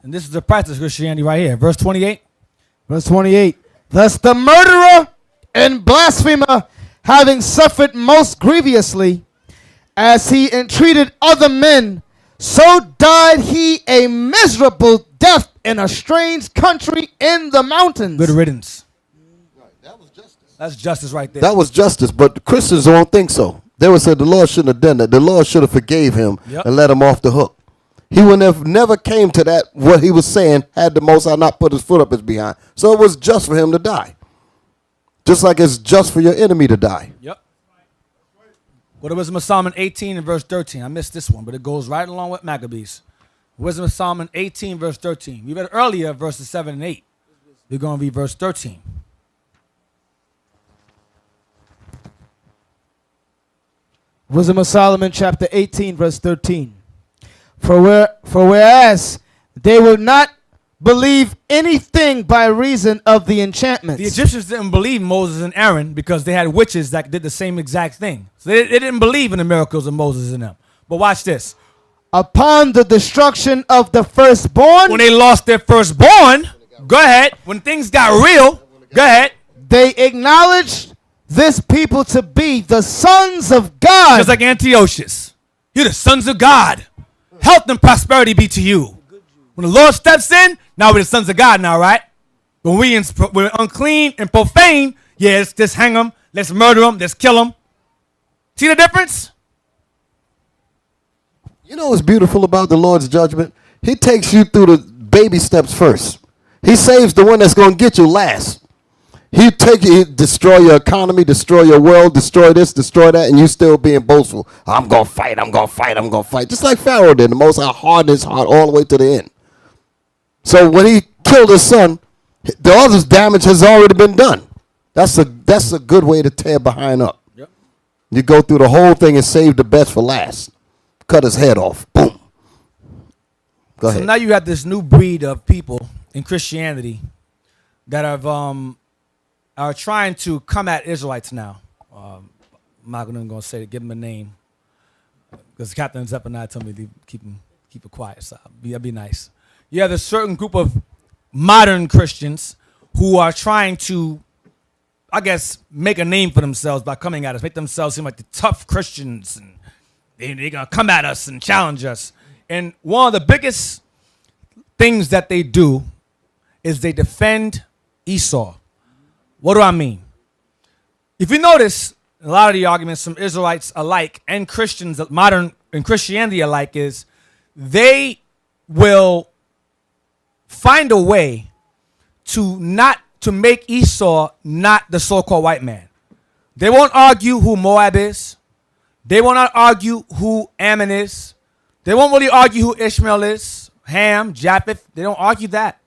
And this is the practice of Christianity right here. Verse 28. Verse 28. Thus the murderer and blasphemer, having suffered most grievously, as he entreated other men, so died he a miserable death in a strange country in the mountains. Good riddance. That was justice. That's justice right there. That was justice, but the Christians don't think so. They would say the Lord shouldn't have done that. The Lord should have forgave him and let him off the hook. He would have never came to that, what he was saying, had the Most High not put his foot up his behind. So it was just for him to die. Just like it's just for your enemy to die. Yep. Go to Wisdom of Solomon 18 and verse 13. I missed this one, but it goes right along with Maccabees. Wisdom of Solomon 18 verse 13. We read earlier verses 7 and 8. We're going to read verse 13. Wisdom of Solomon chapter 18 verse 13. For whereas they will not believe anything by reason of the enchantments. The Egyptians didn't believe Moses and Aaron because they had witches that did the same exact thing. So they didn't believe in the miracles of Moses and them. But watch this. Upon the destruction of the firstborn. When they lost their firstborn, go ahead. When things got real, go ahead. They acknowledged this people to be the sons of God. Just like Antiochus. You're the sons of God. Health and prosperity be to you. When the Lord steps in, now we're the sons of God now, right? When we're unclean and profane, yes, let's hang them, let's murder them, let's kill them. See the difference? You know what's beautiful about the Lord's judgment? He takes you through the baby steps first. He saves the one that's going to get you last. He destroy your economy, destroy your world, destroy this, destroy that, and you still being boastful. I'm going to fight, I'm going to fight, I'm going to fight. Just like Pharaoh did. The Most High hardened his heart all the way to the end. So when he killed his son, the other's damage has already been done. That's a good way to tear behind up. Yep. You go through the whole thing and save the best for last. Cut his head off. Boom. Go ahead. So now you have this new breed of people in Christianity that are trying to come at Israelites now. I'm not even going to say to give them a name because Captain Zephaniah told me to keep it quiet. So that'd be nice. You have a certain group of modern Christians who are trying to, I guess, make a name for themselves by coming at us, make themselves seem like the tough Christians, and they're going to come at us and challenge us. And one of the biggest things that they do is they defend Esau. What do I mean? If you notice, a lot of the arguments from Israelites alike and Christians, modern and Christianity alike, is they will find a way to make Esau not the so-called white man. They won't argue who Moab is. They will not argue who Ammon is. They won't really argue who Ishmael is, Ham, Japheth. They don't argue that.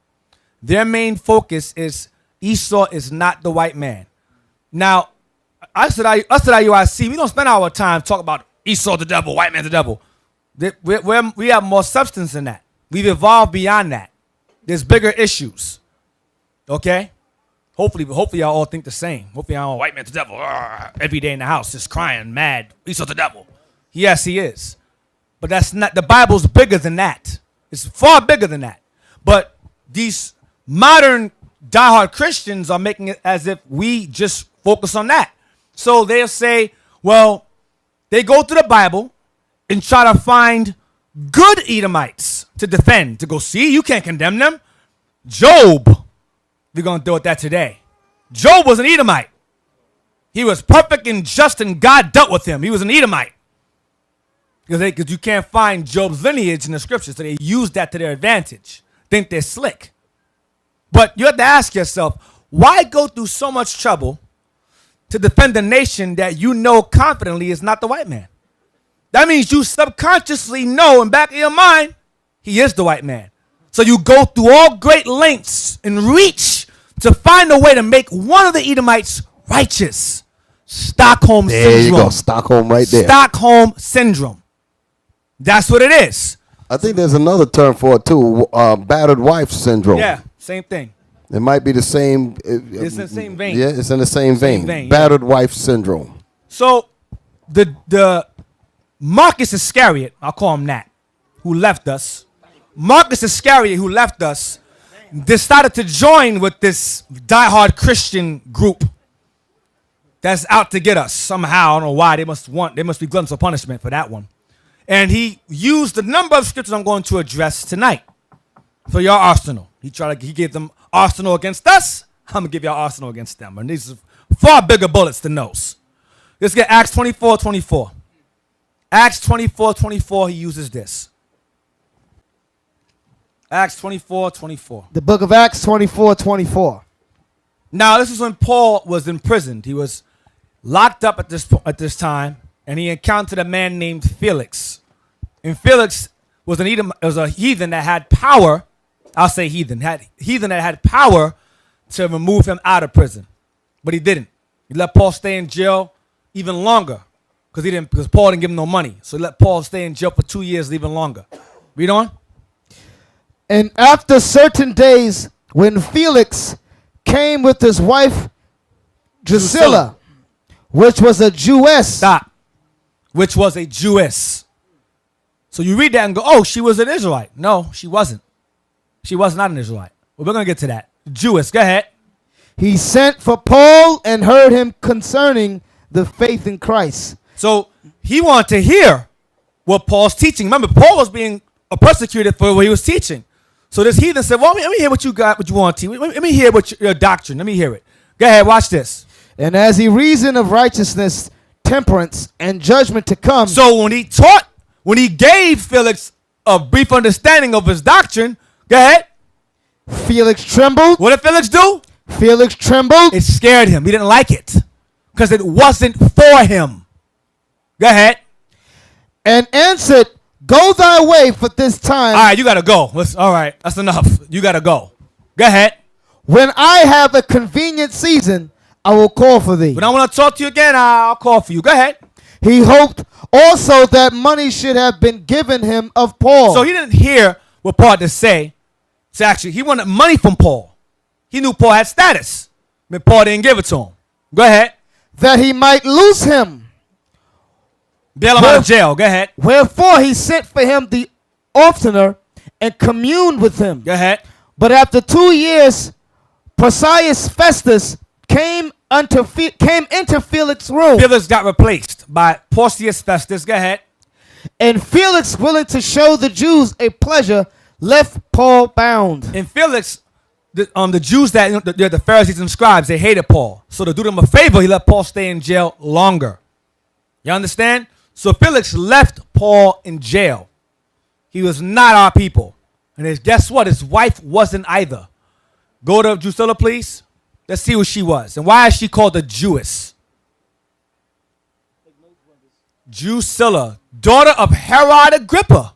Their main focus is Esau is not the white man. Now, us at IUIC, we don't spend our time talking about Esau the devil, white man the devil. We have more substance than that. We've evolved beyond that. There's bigger issues. Okay? Hopefully y'all all think the same. Hopefully y'all, white man the devil, every day in the house, just crying, mad, Esau the devil. Yes, he is. But that's not, the Bible's bigger than that. It's far bigger than that. But these modern diehard Christians are making it as if we just focus on that. So they'll say, well, they go through the Bible and try to find good Edomites to defend, to go, see, you can't condemn them. Job, we're going to deal with that today. Job was an Edomite. He was perfect and just, and God dealt with him. He was an Edomite. Because you can't find Job's lineage in the scriptures, so they use that to their advantage. Think they're slick. But you have to ask yourself, why go through so much trouble to defend a nation that you know confidently is not the white man? That means you subconsciously know in back of your mind, he is the white man. So you go through all great lengths and reach to find a way to make one of the Edomites righteous. Stockholm syndrome. There you go, Stockholm right there. Stockholm syndrome. That's what it is. I think there's another term for it too, battered wife syndrome. Yeah, same thing. It might be the same. It's in the same vein. Yeah, it's in the same vein. Yeah. Battered wife syndrome. So the Marcus Iscariot, I'll call him that, who left us. Marcus Iscariot, who left us, decided to join with this diehard Christian group that's out to get us somehow. I don't know why. They must be gluttons for punishment for that one. And he used the number of scriptures I'm going to address tonight for your arsenal. He gave them arsenal against us. I'm going to give y'all arsenal against them. And these are far bigger bullets than those. Let's get Acts 24:24. Acts 24:24, he uses this. Acts 24:24. The book of Acts 24:24. Now, this is when Paul was imprisoned. He was locked up at this time, and he encountered a man named Felix. And Felix was a heathen that had power. I'll say heathen that had power to remove him out of prison, but he didn't. He let Paul stay in jail even longer because Paul didn't give him no money. So he let Paul stay in jail for 2 years, even longer. Read on. And after certain days, when Felix came with his wife Drusilla, which was a Jewess. Stop. Which was a Jewess. So you read that and go, oh, she was an Israelite. No, she wasn't. She was not an Israelite. Well, we're going to get to that. Jewess, go ahead. He sent for Paul and heard him concerning the faith in Christ. So he wanted to hear what Paul's teaching. Remember, Paul was being persecuted for what he was teaching. So this heathen said, well, let me hear what you got, what you want to teach. Let me hear what your doctrine. Let me hear it. Go ahead, watch this. And as he reasoned of righteousness, temperance, and judgment to come. So when he gave Felix a brief understanding of his doctrine, go ahead. Felix trembled. What did Felix do? Felix trembled. It scared him. He didn't like it because it wasn't for him. Go ahead. And answered, go thy way for this time. All right, you got to go. All right, that's enough. You got to go. Go ahead. When I have a convenient season, I will call for thee. When I want to talk to you again, I'll call for you. Go ahead. He hoped also that money should have been given him of Paul. So he didn't hear what Paul had to say. So actually, he wanted money from Paul. He knew Paul had status, but Paul didn't give it to him. Go ahead. That he might loose him. Bail him out of jail. Go ahead. Wherefore he sent for him the oftener and communed with him. Go ahead. But after 2 years, Porcius Festus came into Felix's room. Felix got replaced by Porcius Festus. Go ahead. And Felix, willing to show the Jews a pleasure, left Paul bound. And Felix, the Jews the Pharisees and scribes, they hated Paul. So to do them a favor, he let Paul stay in jail longer. You understand? So Felix left Paul in jail. He was not our people. And guess what? His wife wasn't either. Go to Drusilla, please. Let's see who she was. And why is she called a Jewess? Drusilla, daughter of Herod Agrippa.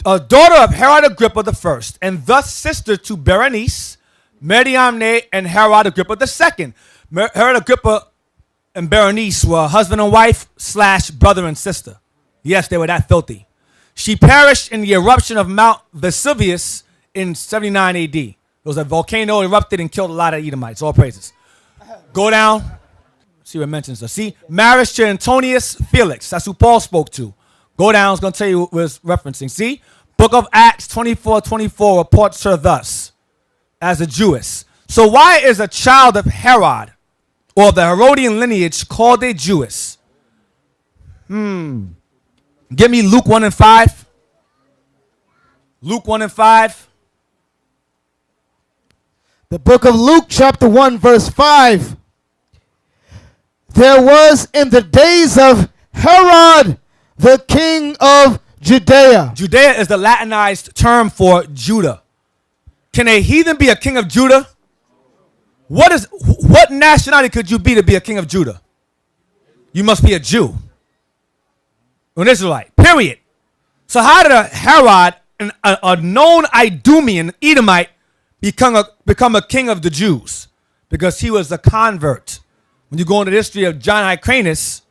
A daughter of Herod Agrippa the first, and thus sister to Berenice, Mariamne, and Herod Agrippa the second. Herod Agrippa and Berenice were husband and wife / brother and sister. Yes, they were that filthy. She perished in the eruption of Mount Vesuvius in 79 AD. It was a volcano erupted and killed a lot of Edomites. All praises. Go down. See what it mentions her. See, marriage to Antonius Felix. That's who Paul spoke to. Go down. It's going to tell you what it's referencing. See, Book of Acts 24:24 reports her thus as a Jewess. So why is a child of Herod or the Herodian lineage called a Jewess? Give me Luke 1 and 5. Luke 1 and 5. The book of Luke, chapter 1, verse 5. There was in the days of Herod, the king of Judea. Judea is the Latinized term for Judah. Can a heathen be a king of Judah? What nationality could you be to be a king of Judah? You must be a Jew. An Israelite, period. So how did a Herod, a known Idumean, Edomite, become a king of the Jews? Because he was a convert. When you go into the history of John Hyrcanus,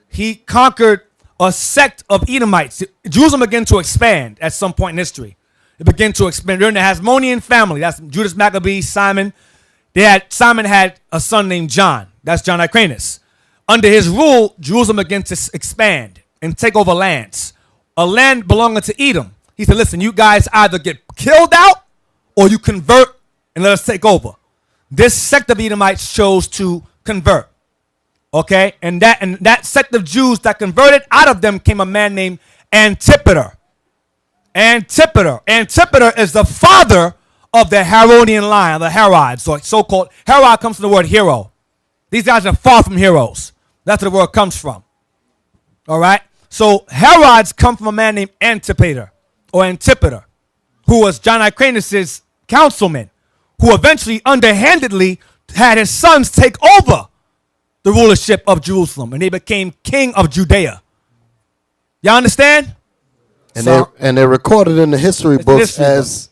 he conquered a sect of Edomites. Jerusalem began to expand at some point in history. It began to expand. They're in the Hasmonean family. That's Judas Maccabees, Simon. Simon had a son named John. That's John Hyrcanus. Under his rule, Jerusalem began to expand and take over lands. A land belonging to Edom. He said, listen, you guys either get killed out or you convert and let us take over. This sect of Edomites chose to convert. Okay? And that sect of Jews that converted, out of them came a man named Antipater. Antipater is the father of the Herodian line, the Herods, or so-called. Herod comes from the word hero. These guys are far from heroes. That's where the word comes from. All right? So Herods come from a man named Antipater, who was John Hyrcanus' councilman, who eventually underhandedly had his sons take over the rulership of Jerusalem, and they became king of Judea. Y'all understand? And they're recorded in the history books as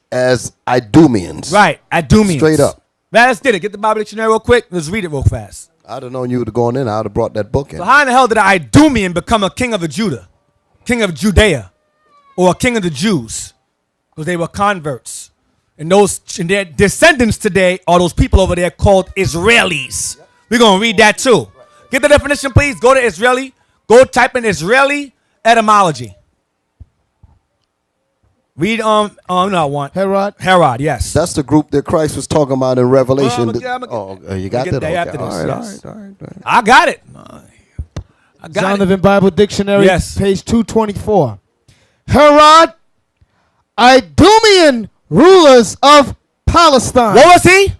Idumeans. Right, Idumeans. Straight up. Man, let's get it. Get the Bible dictionary real quick. Let's read it real fast. I'd have known you would have gone in. I would have brought that book in. So how in the hell did an Idumean become a king of Judah? King of Judea? Or a king of the Jews? Because they were converts. And their descendants today are those people over there called Israelis. Yep. We're going to read that too. Get the definition, please. Go to Israeli. Go type in Israeli etymology. Read, Herod, yes. That's the group that Christ was talking about in Revelation. You got that? Okay. After this, all yes. right. I got it. Zondervan Bible Dictionary, yes. Page 224. Herod, Idumean rulers of Palestine. What was he?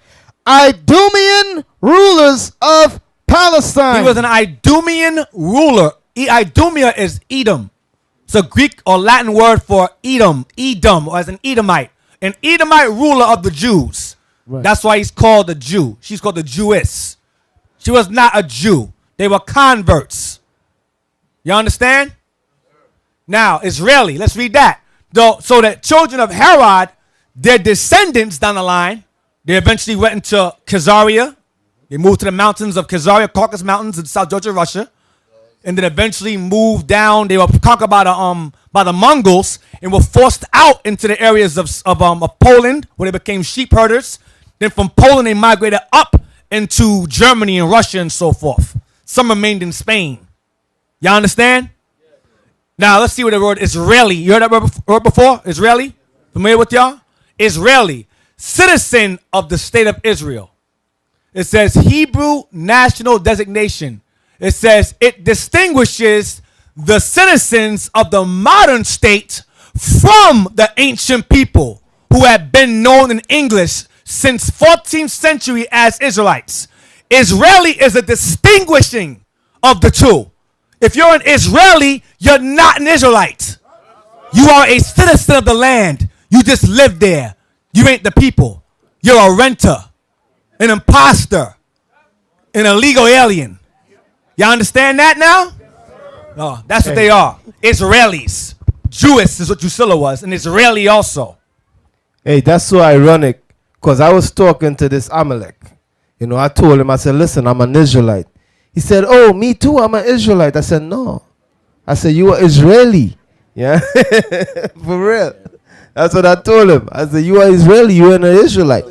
Idumean rulers of Palestine. He was an Idumean ruler. Idumea is Edom. It's a Greek or Latin word for Edom, or as an Edomite ruler of the Jews. Right. That's why he's called a Jew. She's called a Jewess. She was not a Jew. They were converts. You understand? Now, Israeli, let's read that. So the children of Herod, their descendants down the line, they eventually went into Khazaria. They moved to the mountains of Khazaria, Caucasus Mountains in South Georgia, Russia. And then eventually moved down. They were conquered by the Mongols and were forced out into the areas of Poland, where they became sheep herders. Then from Poland, they migrated up into Germany and Russia and so forth. Some remained in Spain. Y'all understand? Now, let's see what the word Israeli. You heard that word before? Israeli? Familiar with y'all? Israeli. Citizen of the state of Israel. It says Hebrew national designation. It says it distinguishes the citizens of the modern state from the ancient people who had been known in English since 14th century as Israelites. Israeli is a distinguishing of the two. If you're an Israeli, you're not an Israelite. You are a citizen of the land. You just live there. You ain't the people. You're a renter, an imposter, an illegal alien. Y'all understand that now? No, that's what they are. Israelis. Jewish is what Drusilla was, an Israeli also. Hey, that's so ironic, because I was talking to this Amalek. You know, I told him, I said, listen, I'm an Israelite. He said, oh, me too, I'm an Israelite. I said, no. I said, you are Israeli. Yeah, for real. That's what I told him. I said, you are Israeli, you are an Israelite.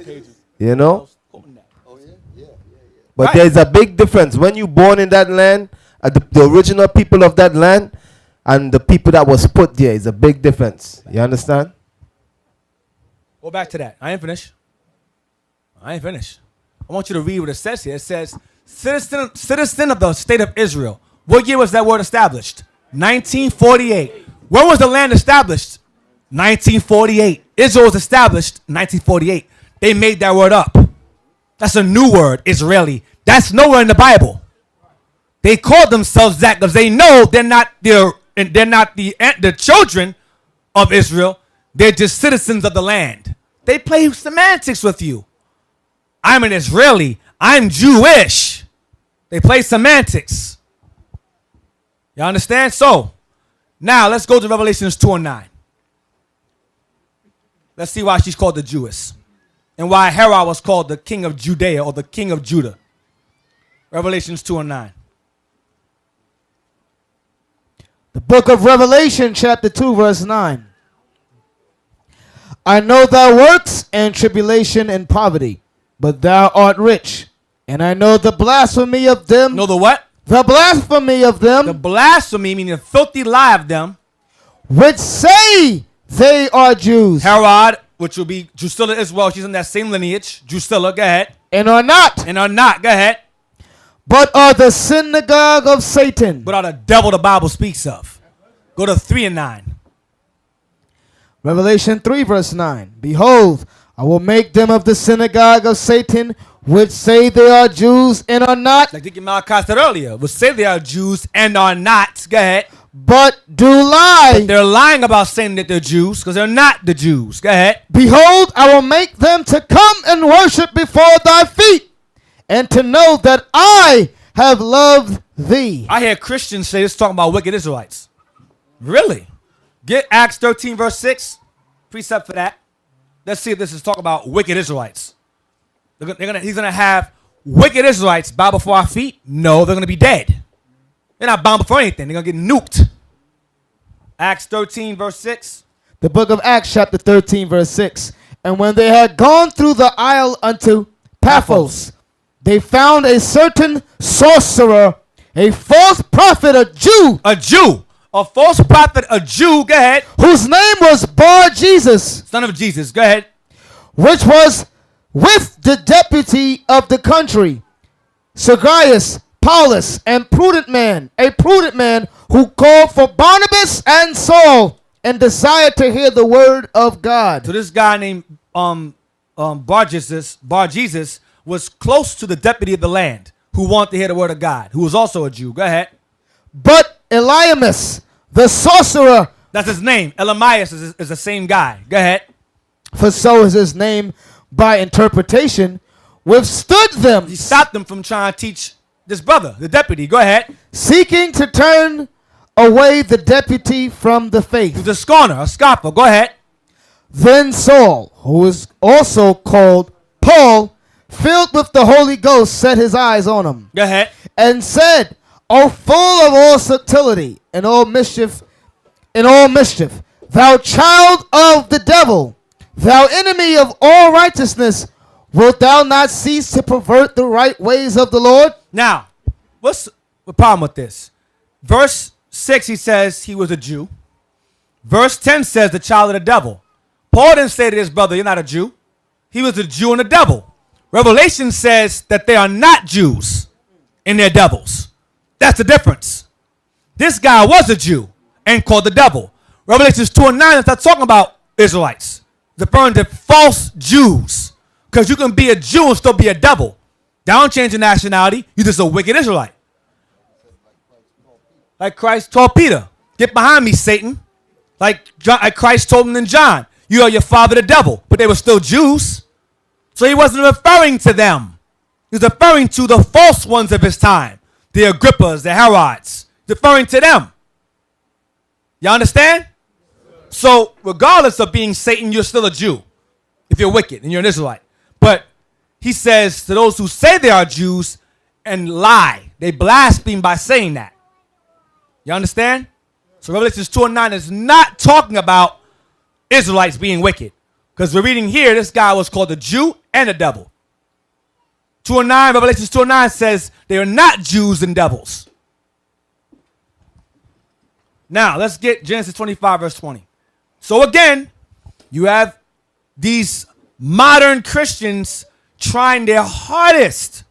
You know? But there's a big difference. When you're born in that land, the original people of that land, and the people that was put there is a big difference. You understand? Go back to that. I ain't finished. I want you to read what it says here. It says, citizen of the state of Israel. What year was that word established? 1948. When was the land established? 1948. Israel was established 1948. They made that word up. That's a new word, Israeli. That's nowhere in the Bible. They call themselves that because they know they're not the children of Israel. They're just citizens of the land. They play semantics with you. I'm an Israeli. I'm Jewish. They play semantics. You understand? So, now let's go to Revelations 2:9. Let's see why she's called the Jewess. And why Herod was called the king of Judea or the king of Judah. Revelations 2:9. The book of Revelation, chapter 2, verse 9. I know thy works and tribulation and poverty, but thou art rich. And I know the blasphemy of them. Know the what? The blasphemy of them. The blasphemy, meaning the filthy lie of them. Which say they are Jews. Herod, which will be Drusilla as well. She's in that same lineage. Drusilla, go ahead. And are not. And are not, go ahead. But are the synagogue of Satan. But are the devil the Bible speaks of. Go to 3 and 9. Revelation 3 verse 9. Behold, I will make them of the synagogue of Satan, which say they are Jews and are not. Like Deacon Malachi said earlier, which say they are Jews and are not. Go ahead. But do lie. But they're lying about saying that they're Jews because they're not the Jews. Go ahead. Behold, I will make them to come and worship before thy feet, and to know that I have loved thee. I hear Christians say this talking about wicked Israelites. Really? Get Acts 13 verse 6. Precept for that. Let's see if this is talking about wicked Israelites. He's going to have wicked Israelites bow before our feet? No, they're going to be dead. They're not bound before anything. They're going to get nuked. Acts 13 verse 6. The book of Acts chapter 13 verse 6. And when they had gone through the isle unto Paphos, they found a certain sorcerer, a false prophet, a Jew. A Jew. A false prophet, a Jew. Go ahead. Whose name was Bar Jesus. Son of Jesus. Go ahead. Which was with the deputy of the country, Sergius Paulus, and a prudent man who called for Barnabas and Saul, and desired to hear the word of God. So this guy named Bar Jesus was close to the deputy of the land who wanted to hear the word of God, who was also a Jew. Go ahead. But Eliamus, the sorcerer, that's his name. Elamias is the same guy. Go ahead. For so is his name by interpretation, withstood them. He stopped them from trying to teach this brother, the deputy. Go ahead. Seeking to turn away the deputy from the faith. He was a scorner, a scoffer. Go ahead. Then Saul, who is also called Paul, filled with the Holy Ghost, set his eyes on him. Go ahead. And said, O full of all subtlety and all mischief, thou child of the devil, thou enemy of all righteousness, wilt thou not cease to pervert the right ways of the Lord? Now, what's the problem with this? Verse 6, he says he was a Jew. Verse 10 says the child of the devil. Paul didn't say to his brother, you're not a Jew. He was a Jew and a devil. Revelation says that they are not Jews and they're devils. That's the difference. This guy was a Jew and called the devil. Revelations 2 and 9 is not talking about Israelites. It's referring to false Jews. Because you can be a Jew and still be a devil. That don't change your nationality. You're just a wicked Israelite. Like Christ told Peter, get behind me, Satan. Like Christ told him in John, you are your father the devil. But they were still Jews. So he wasn't referring to them. He was referring to the false ones of his time. The Agrippas, the Herods. He's referring to them. You understand? So regardless of being Satan, you're still a Jew. If you're wicked and you're an Israelite. But he says to those who say they are Jews and lie. They blaspheme by saying that. You understand? So Revelation 2 and 9 is not talking about Israelites being wicked. Because we're reading here, this guy was called a Jew and a devil. 2 and 9, Revelation 2 and 9 says they are not Jews and devils. Now, let's get Genesis 25, verse 20. So again, you have these modern Christians trying their hardest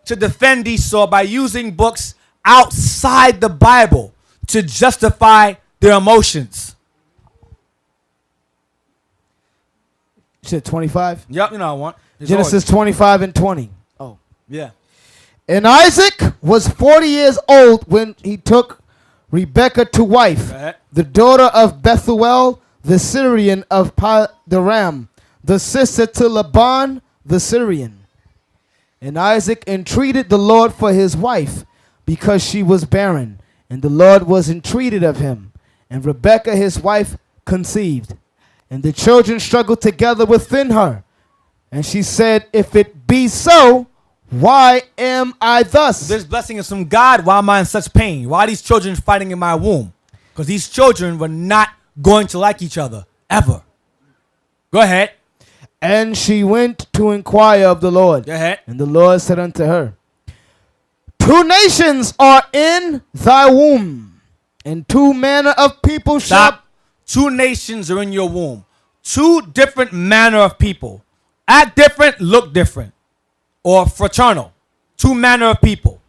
to defend Esau by using books outside the Bible to justify their emotions. You said 25? Yep, you know I want. It's Genesis 25 and 20. Oh. Yeah. And Isaac was 40 years old when he took Rebekah to wife, the daughter of Bethuel, the Syrian of Padan, the sister to Laban, the Syrian. And Isaac entreated the Lord for his wife, because she was barren, and the Lord was entreated of him. And Rebekah his wife conceived, and the children struggled together within her. And she said, if it be so, why am I thus? This blessing is from God. Why am I in such pain? Why are these children fighting in my womb? Because these children were not going to like each other, ever. Go ahead. And she went to inquire of the Lord. Go ahead. And the Lord said unto her, 2 nations are in thy womb, and 2 manner of people shall... 2 nations are in your womb. 2 different manner of people. Act different, look different. Or fraternal. 2 manner of people.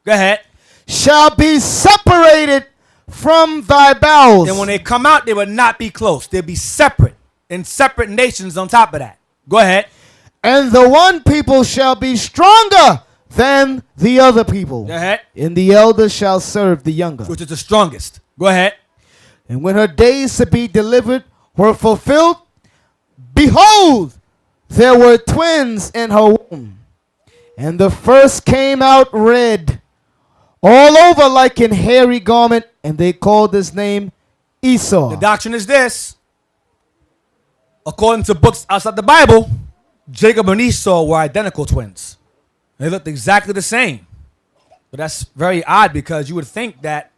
Go ahead. Shall be separated from thy bowels. And when they come out, they will not be close. They'll be separate. And separate nations on top of that. Go ahead. And the one people shall be stronger than the other people. Go ahead. And the elder shall serve the younger. Which is the strongest. Go ahead. And when her days to be delivered were fulfilled, behold, there were twins in her womb. And the first came out red, all over like an hairy garment, and they called his name Esau. The doctrine is this. According to books outside the Bible, Jacob and Esau were identical twins. They looked exactly the same. But that's very odd, because you would think that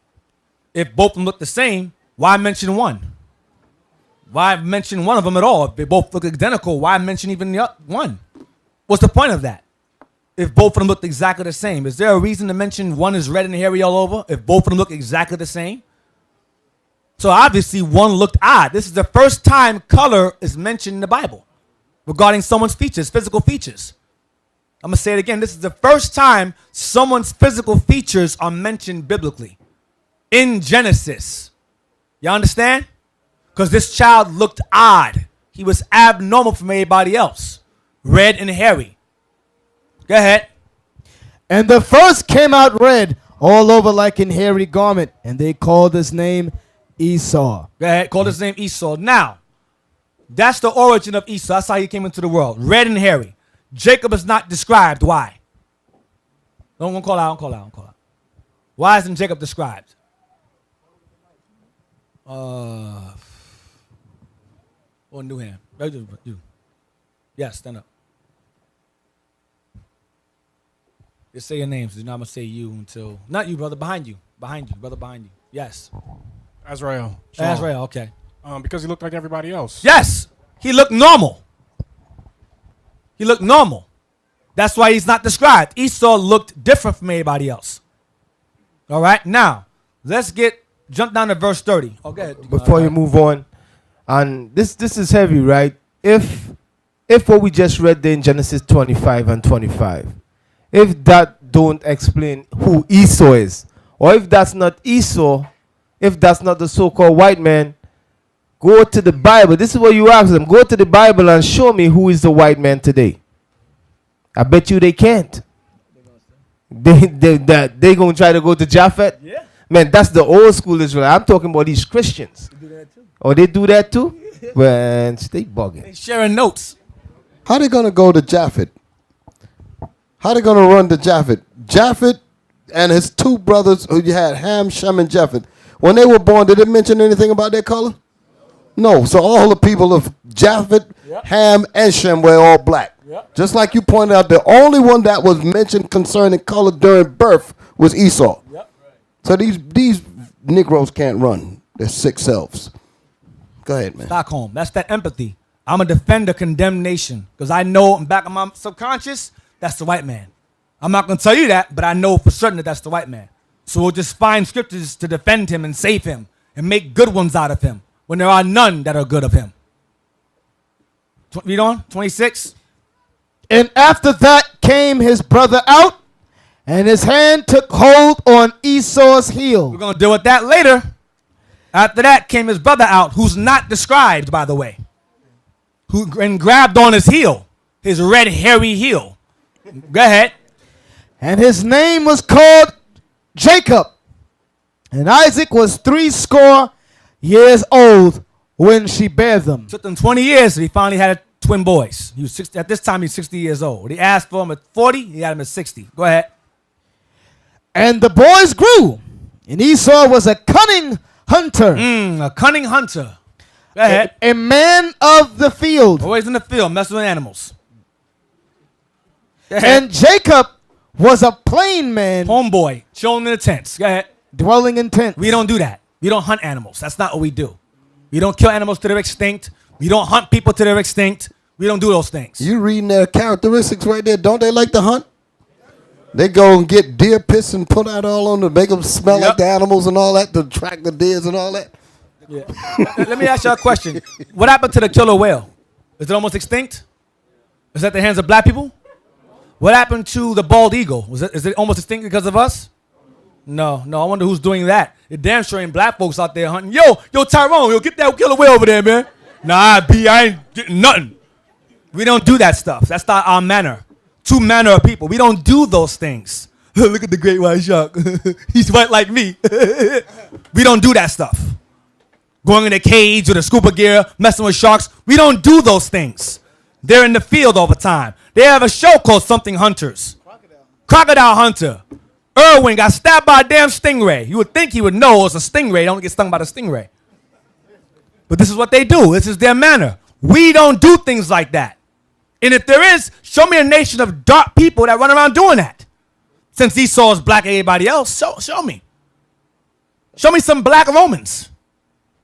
if both of them look the same, why mention one? Why mention one of them at all? If they both look identical, why mention even the other one? What's the point of that? If both of them looked exactly the same, is there a reason to mention one is red and hairy all over if both of them look exactly the same? So obviously one looked odd. This is the first time color is mentioned in the Bible regarding someone's features, physical features. I'm going to say it again. This is the first time someone's physical features are mentioned biblically in Genesis. You understand? Because this child looked odd. He was abnormal from everybody else. Red and hairy. Go ahead. And the first came out red, all over like an hairy garment, and they called his name Esau. Go ahead. Called his name Esau. Now, that's the origin of Esau. That's how he came into the world. Red and hairy. Jacob is not described. Why? Don't call out. Don't call out. Don't call out. Why isn't Jacob described? Oh, new hand. You. Yes, stand up. Just say your names. I'm going to say you until... Not you, brother. Behind you. Behind you. Brother behind you. Yes. Azrael. Azrael, okay. Because he looked like everybody else. Yes. He looked normal. He looked normal. That's why he's not described. Esau looked different from everybody else. All right. Now, let's jump down to verse 30. Okay. Before you move on, and this is heavy, right? If what we just read there in Genesis 25 and 25, if that don't explain who Esau is, or if that's not Esau, if that's not the so-called white man, Go to the Bible. This is what you ask them. Go to the Bible and show me who is the white man today. I bet you they can't. They going to try to go to Japhet? Yeah. Man, that's the old school Israel. I'm talking about these Christians. They do that too. Oh, they do that too? Well, they bugging. They sharing notes. How they gonna go to Japhet? How they gonna run to Japhet? Japhet and his two brothers, who you had Ham, Shem, and Japheth. When they were born, did it mention anything about their color? No. So all the people of Japheth, Ham, and Shem were all black. Just like you pointed out, the only one that was mentioned concerning color during birth was Esau. So these Negroes can't run. They're sick selves. Go ahead, man. Stockholm. That's that empathy. I'm a defender condemned nation because I know in the back of my subconscious that's the white man. I'm not going to tell you that, but I know for certain that that's the white man. So we'll just find scriptures to defend him and save him and make good ones out of him when there are none that are good of him. Read on, 26. And after that came his brother out, and his hand took hold on Esau's heel. We're going to deal with that later. After that came his brother out, who's not described, by the way, and grabbed on his heel, his red, hairy heel. Go ahead. And his name was called Jacob. And Isaac was 80 years old when she bare them. Took them 20 years, and he finally had twin boys. He was 60, at this time, he's 60 years old. He asked for him at 40, he had him at 60. Go ahead. And the boys grew, and Esau was a cunning hunter. A cunning hunter. Go ahead. A man of the field. Always in the field, messing with animals. Go ahead. And Jacob was a plain man, Homeboy, chilling in the tents. Go ahead. dwelling in tents. We don't do that. We don't hunt animals. That's not what we do. We don't kill animals to their extinct. We don't hunt people to their extinct. We don't do those things. You reading their characteristics right there. Don't they like to hunt? They go and get deer piss and put out all on them, make them smell like the animals and all that, to attract the deers and all that. Yeah. Let me ask you a question. What happened to the killer whale? Is it almost extinct? Is that the hands of black people? What happened to the bald eagle? Is it almost extinct because of us? No. I wonder who's doing that. It damn sure ain't black folks out there hunting. Yo, Tyrone, get that killer whale over there, man. Nah, B, I ain't getting nothing. We don't do that stuff. That's not our manner. Two manner of people. We don't do those things. Look at the great white shark. He's white like me. We don't do that stuff. Going in a cage with a scuba gear, messing with sharks. We don't do those things. They're in the field all the time. They have a show called Something Hunters. Crocodile Hunter. Irwin got stabbed by a damn stingray. You would think he would know it's a stingray. Don't get stung by the stingray. But this is what they do. This is their manner. We don't do things like that. And if there is, show me a nation of dark people that run around doing that. Since Esau is black and everybody else, show me. Show me some black Romans.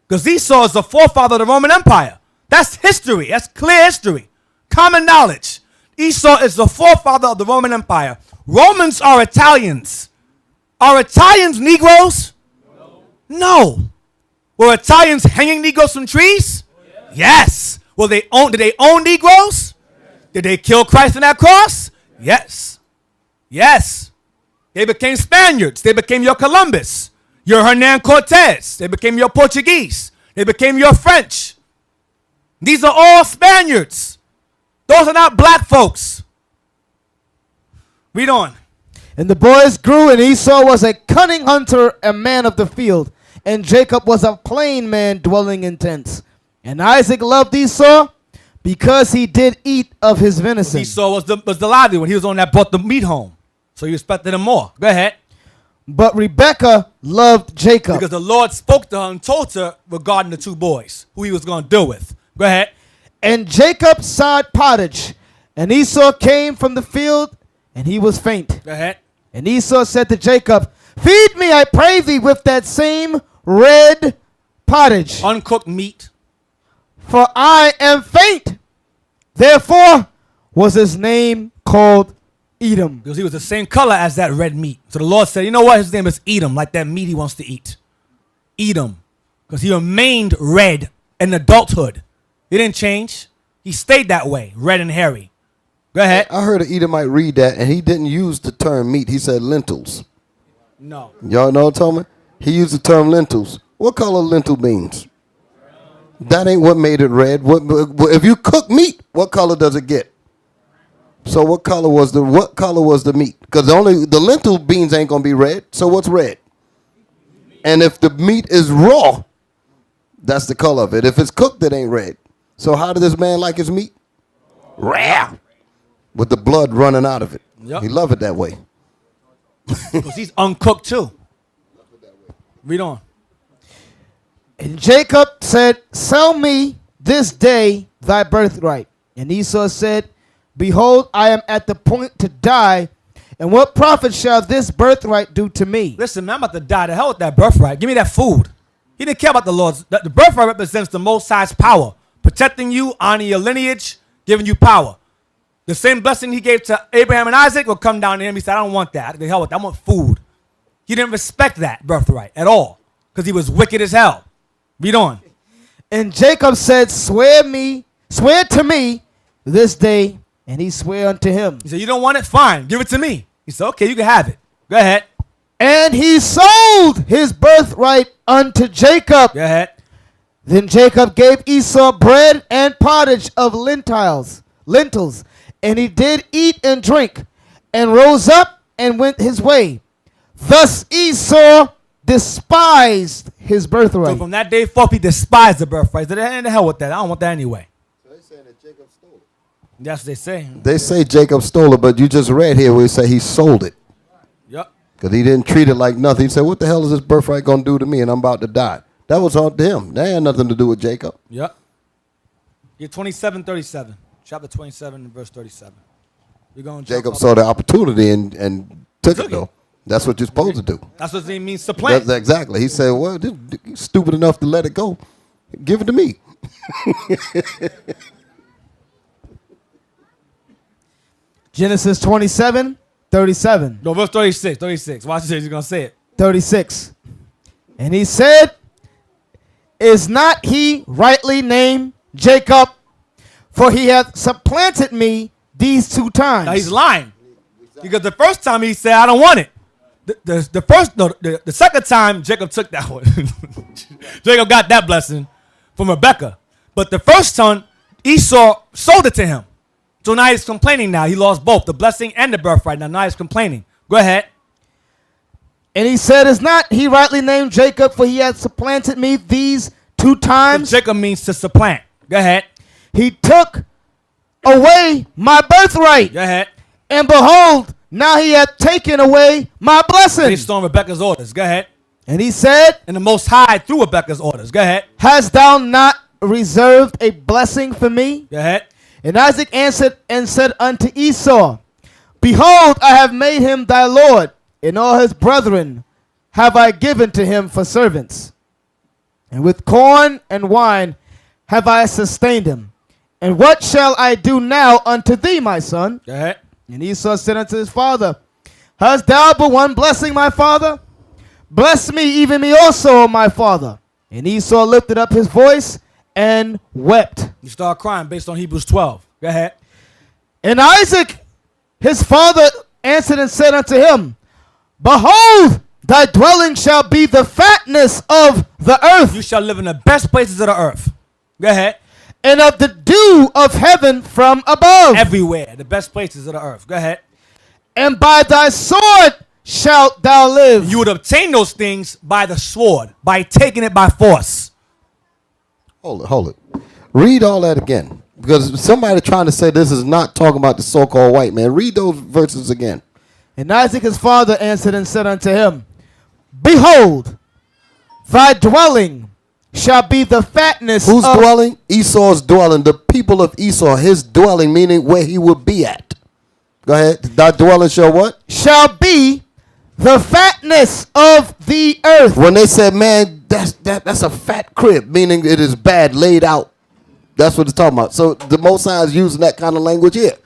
Because Esau is the forefather of the Roman Empire. That's history. That's clear history. Common knowledge. Esau is the forefather of the Roman Empire. Romans are Italians. Are Italians Negroes? No. Were Italians hanging Negroes from trees? Yes. Did they own Negroes? Did they kill Christ on that cross? Yes. They became Spaniards. They became your Columbus, your Hernan Cortez. They became your Portuguese. They became your French. These are all Spaniards. Those are not black folks. Read on. And the boys grew, and Esau was a cunning hunter, a man of the field. And Jacob was a plain man dwelling in tents. And Isaac loved Esau because he did eat of his venison. Esau was the lively one. He was the one that brought the meat home. So you respected him more. Go ahead. But Rebekah loved Jacob. Because the Lord spoke to her and told her regarding the two boys, who he was going to deal with. Go ahead. And Jacob sowed pottage, and Esau came from the field, and he was faint. Go ahead. And Esau said to Jacob, feed me, I pray thee, with that same red pottage, Uncooked meat. for I am faint. Therefore was his name called Edom. Because he was the same color as that red meat. So the Lord said, you know what? His name is Edom, like that meat he wants to eat. Edom. Because he remained red in adulthood. He didn't change. He stayed that way, red and hairy. Go ahead. I heard an Edomite read that, and he didn't use the term meat. He said lentils. No. Y'all know what I'm talking about? He used the term lentils. What color lentil beans? That ain't what made it red. If you cook meat, what color does it get? So what color was the meat? Because the lentil beans ain't gonna be red. So what's red? And if the meat is raw, that's the color of it. If it's cooked, it ain't red. So how did this man like his meat? Rare. With the blood running out of it. Yep. He loved it that way. Because he's uncooked too. Read on. And Jacob said, sell me this day thy birthright. And Esau said, behold, I am at the point to die, and what profit shall this birthright do to me? Listen, man, I'm about to die. The hell with that birthright. Give me that food. He didn't care about the Lord's. The birthright represents the Most High's power, protecting you, honoring your lineage, giving you power. The same blessing he gave to Abraham and Isaac will come down to him. He said, I don't want that. The hell with that. I want food. He didn't respect that birthright at all because he was wicked as hell. Read on. And Jacob said, swear to me this day. And he sware unto him. He said, you don't want it? Fine. Give it to me. He said, okay, you can have it. Go ahead. And he sold his birthright unto Jacob. Go ahead. Then Jacob gave Esau bread and pottage of lentils. And he did eat and drink, and rose up and went his way. Thus Esau despised his birthright. So from that day forth, he despised the birthright. He said, the hell with that. I don't want that anyway. So they saying that Jacob stole it. That's what they say. They say Jacob stole it, but you just read here where he say he sold it. Yep. Because he didn't treat it like nothing. He said, what the hell is this birthright going to do to me, and I'm about to die? That was on him. That had nothing to do with Jacob. Yep. You're 27:37. Chapter 27 and verse 37. You're going Jacob saw the opportunity and took it, though. That's what you're supposed to do. That's what it means to plant. That's exactly. He said, well, this stupid enough to let it go. Give it to me. Genesis 27:37. No, verse 36. Watch this. He's going to say it. 36. And he said, is not he rightly named Jacob? For he hath supplanted me these 2 times. Now he's lying. Because the first time he said, I don't want it. The second time, Jacob took that one. Jacob got that blessing from Rebekah. But the first son, Esau sold it to him. So now he's complaining now. He lost both, the blessing and the birthright. Now he's complaining. Go ahead. And he said, is not he rightly named Jacob? For he hath supplanted me these 2 times. So Jacob means to supplant. Go ahead. He took away my birthright. Go ahead. And behold, now he hath taken away my blessing. Based on Rebekah's orders. Go ahead. And he said, and the Most High through Rebekah's orders. Go ahead. hast thou not reserved a blessing for me? Go ahead. And Isaac answered and said unto Esau, behold, I have made him thy lord, and all his brethren have I given to him for servants. And with corn and wine have I sustained him. And what shall I do now unto thee, my son? Go ahead. And Esau said unto his father, hast thou but one blessing, my father? Bless me, even me also, O my father. And Esau lifted up his voice and wept. You start crying based on Hebrews 12. Go ahead. And Isaac, his father, answered and said unto him, behold, thy dwelling shall be the fatness of the earth. You shall live in the best places of the earth. Go ahead. And of the dew of heaven from above. Everywhere. The best places of the earth. Go ahead. And by thy sword shalt thou live. You would obtain those things by the sword, by taking it by force. Hold it. Read all that again. Because somebody trying to say this is not talking about the so-called white man. Read those verses again. And Isaac his father answered and said unto him, behold, thy dwelling shall be the fatness. Whose dwelling? Esau's dwelling. The people of Esau, his dwelling, meaning where he would be at. Go ahead. Thy dwelling shall what? Shall be the fatness of the earth. When they said, man, that's a fat crib, meaning it is bad, laid out. That's what it's talking about. So the Most High is using that kind of language here,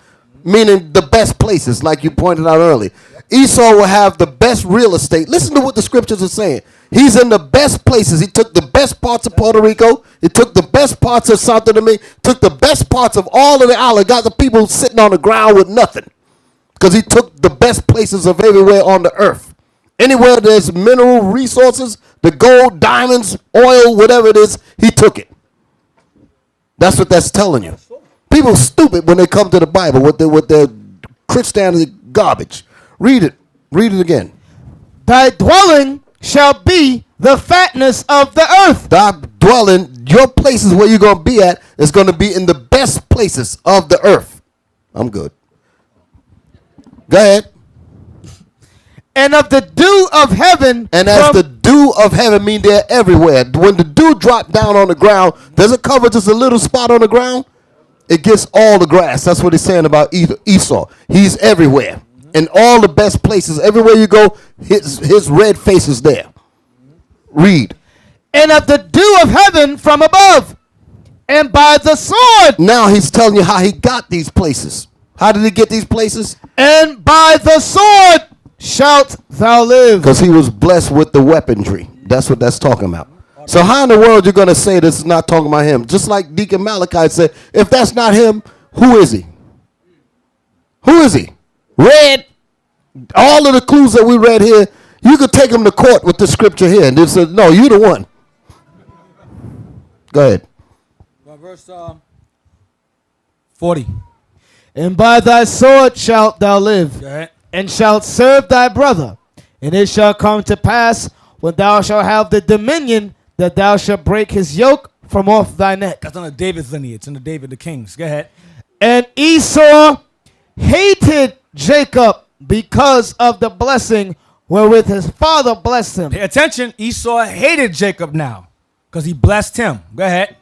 meaning the best places, like you pointed out earlier. Esau will have the best real estate. Listen to what the scriptures are saying. He's in the best places. He took the best parts of Puerto Rico. He took the best parts of Santo Domingo. Took the best parts of all of the island. Got the people sitting on the ground with nothing. Because he took the best places of everywhere on the earth. Anywhere there's mineral resources, the gold, diamonds, oil, whatever it is, he took it. That's what that's telling you. People are stupid when they come to the Bible with their Christianity garbage. Read it. Read it again. Thy dwelling shall be the fatness of the earth. Thy dwelling, your places where you're going to be at is going to be in the best places of the earth. I'm good. Go ahead. And of the dew of heaven. And as the dew of heaven mean they're everywhere. When the dew drop down on the ground, does it cover just a little spot on the ground? It gets all the grass. That's what he's saying about Esau. He's everywhere. In all the best places. Everywhere you go, his red face is there. Read. And of the dew of heaven from above. And by the sword. Now he's telling you how he got these places. How did he get these places? And by the sword shalt thou live. Because he was blessed with the weaponry. That's what that's talking about. So how in the world you're going to say this is not talking about him? Just like Deacon Malachi said, if that's not him, who is he? Who is he? Read all of the clues that we read here. You could take him to court with the scripture here and they said, no, you the one. Go ahead. Verse 40. And by thy sword shalt thou live. Go ahead. And shalt serve thy brother. And it shall come to pass when thou shalt have the dominion that thou shalt break his yoke from off thy neck. That's under David's lineage. It's under David the kings. Go ahead. And Esau hated Jacob because of the blessing wherewith his father blessed him. Pay attention. Esau hated Jacob now because he blessed him. Go ahead.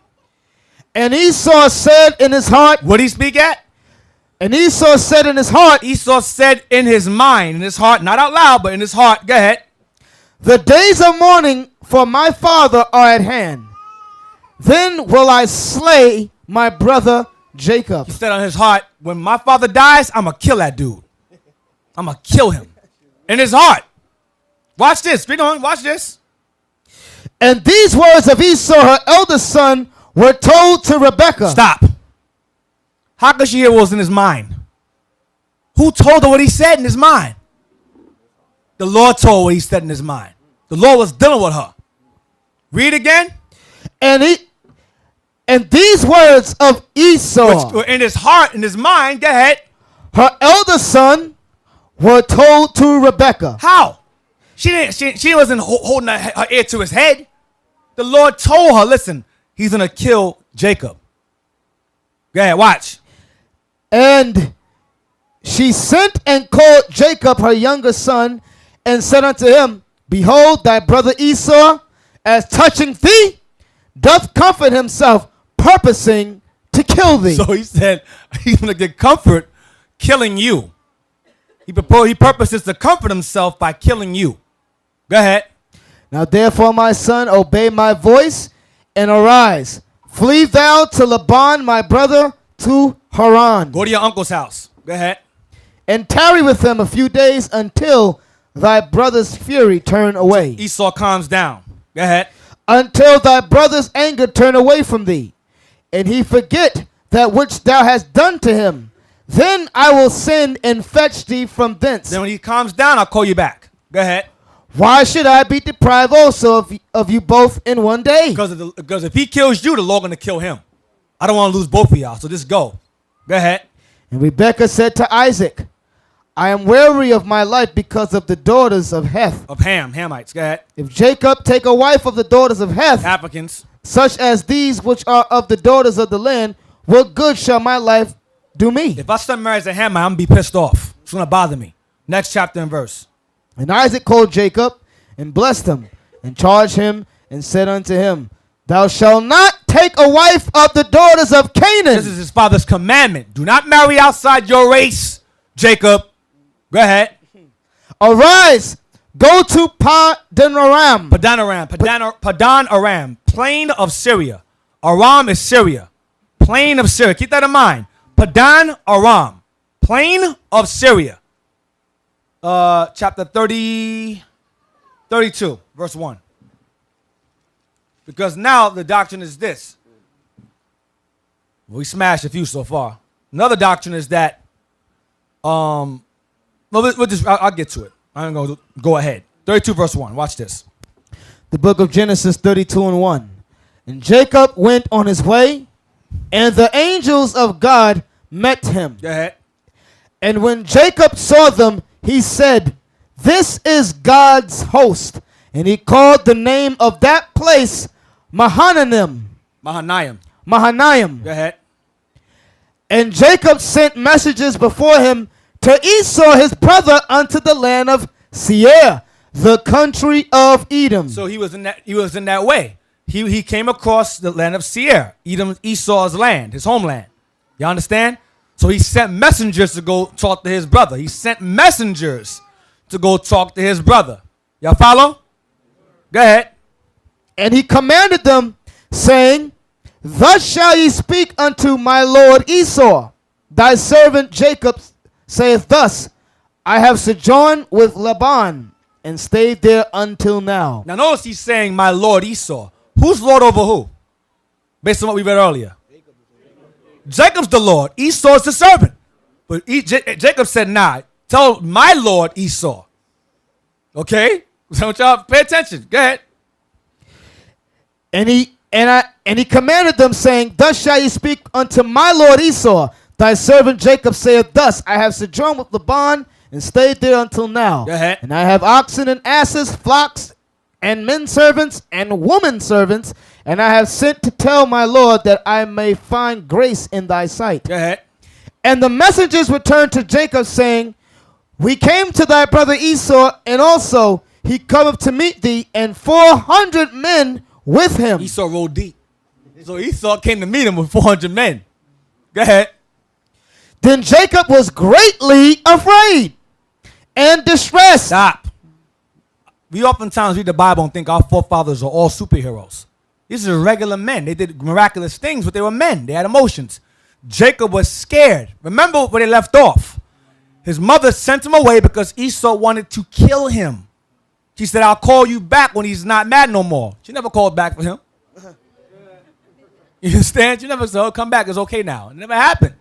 And Esau said in his heart. What did he speak at? And Esau said in his heart. Esau said in his mind, in his heart, not out loud, but in his heart. Go ahead. The days of mourning for my father are at hand. Then will I slay my brother Jacob. He said on his heart, when my father dies, I'm going to kill that dude. I'm going to kill him. In his heart. Watch this. Read on. Watch this. And these words of Esau, her eldest son, were told to Rebekah. Stop. How could she hear what was in his mind? Who told her what he said in his mind? The Lord told what he said in his mind. The Lord was dealing with her. Read again. And these words of Esau, which were in his heart, in his mind, go ahead. Her eldest son, were told to Rebekah. How? She wasn't holding her ear to his head. The Lord told her, listen, he's going to kill Jacob. Go ahead, watch. And she sent and called Jacob, her younger son, and said unto him, behold, thy brother Esau, as touching thee, doth comfort himself, purposing to kill thee. So he said, he's going to get comfort killing you. He purposes to comfort himself by killing you. Go ahead. Now therefore, my son, obey my voice, and arise. Flee thou to Laban, my brother, to Haran. Go to your uncle's house. Go ahead. And tarry with him a few days until thy brother's fury turn away. Esau calms down. Go ahead. Until thy brother's anger turn away from thee, and he forget that which thou hast done to him. Then I will send and fetch thee from thence. Then when he calms down, I'll call you back. Go ahead. Why should I be deprived also of you both in one day? Because if he kills you, the Lord going to kill him. I don't want to lose both of y'all, so just go. Go ahead. And Rebekah said to Isaac, I am weary of my life because of the daughters of Heth. Of Hamites. Go ahead. If Jacob take a wife of the daughters of Heth, Africans, such as these which are of the daughters of the land, what good shall my life do me? If I son marries a Hamite, I'm going to be pissed off. It's going to bother me. Next chapter and verse. And Isaac called Jacob and blessed him and charged him and said unto him, thou shalt not take a wife of the daughters of Canaan. This is his father's commandment. Do not marry outside your race, Jacob. Go ahead. Arise, go to Padan Aram. Padan Aram, plain of Syria. Aram is Syria. Plain of Syria. Keep that in mind. Padan Aram, plain of Syria. Chapter 32, verse 1. Because now the doctrine is this. We smashed a few so far. Another doctrine is that, I'll get to it. I'm going to go ahead. 32 verse 1. Watch this. The book of Genesis 32 and 1. And Jacob went on his way, And the angels of God met him. Go ahead. And when Jacob saw them, he said, "This is God's host." And he called the name of that place Mahanaim. Mahanaim. Go ahead. And Jacob sent messages before him to Esau his brother unto the land of Seir, the country of Edom. So he was in that way. He came across the land of Seir, Edom, Esau's land, his homeland. You understand? So he sent messengers to go talk to his brother. He sent messengers to go talk to his brother. Y'all follow? Go ahead. And he commanded them, saying, "Thus shall ye speak unto my lord Esau. Thy servant Jacob saith thus, I have sojourned with Laban, and stayed there until now." Now notice he's saying, my lord Esau. Who's lord over who? Based on what we read earlier. Jacob's the lord. Esau's the servant. But Jacob said, nah, tell my lord Esau. Okay? So y'all pay attention. Go ahead. And he commanded them, saying, "Thus shall ye speak unto my lord Esau. Thy servant Jacob saith thus, I have sojourned with Laban, and stayed there until now. Go ahead. And I have oxen and asses, flocks, and men servants, and women servants, and I have sent to tell my lord that I may find grace in thy sight." Go ahead. And the messengers returned to Jacob, saying, "We came to thy brother Esau, and also he cometh to meet thee, and 400 men with him." Esau rode deep. So Esau came to meet him with 400 men. Go ahead. Then Jacob was greatly afraid and distressed. Stop. We oftentimes read the Bible and think our forefathers are all superheroes. These are regular men. They did miraculous things, but they were men. They had emotions. Jacob was scared. Remember where they left off. His mother sent him away because Esau wanted to kill him. She said, "I'll call you back when he's not mad no more." She never called back for him. You understand? She never said, "Oh, come back. It's okay now." It never happened.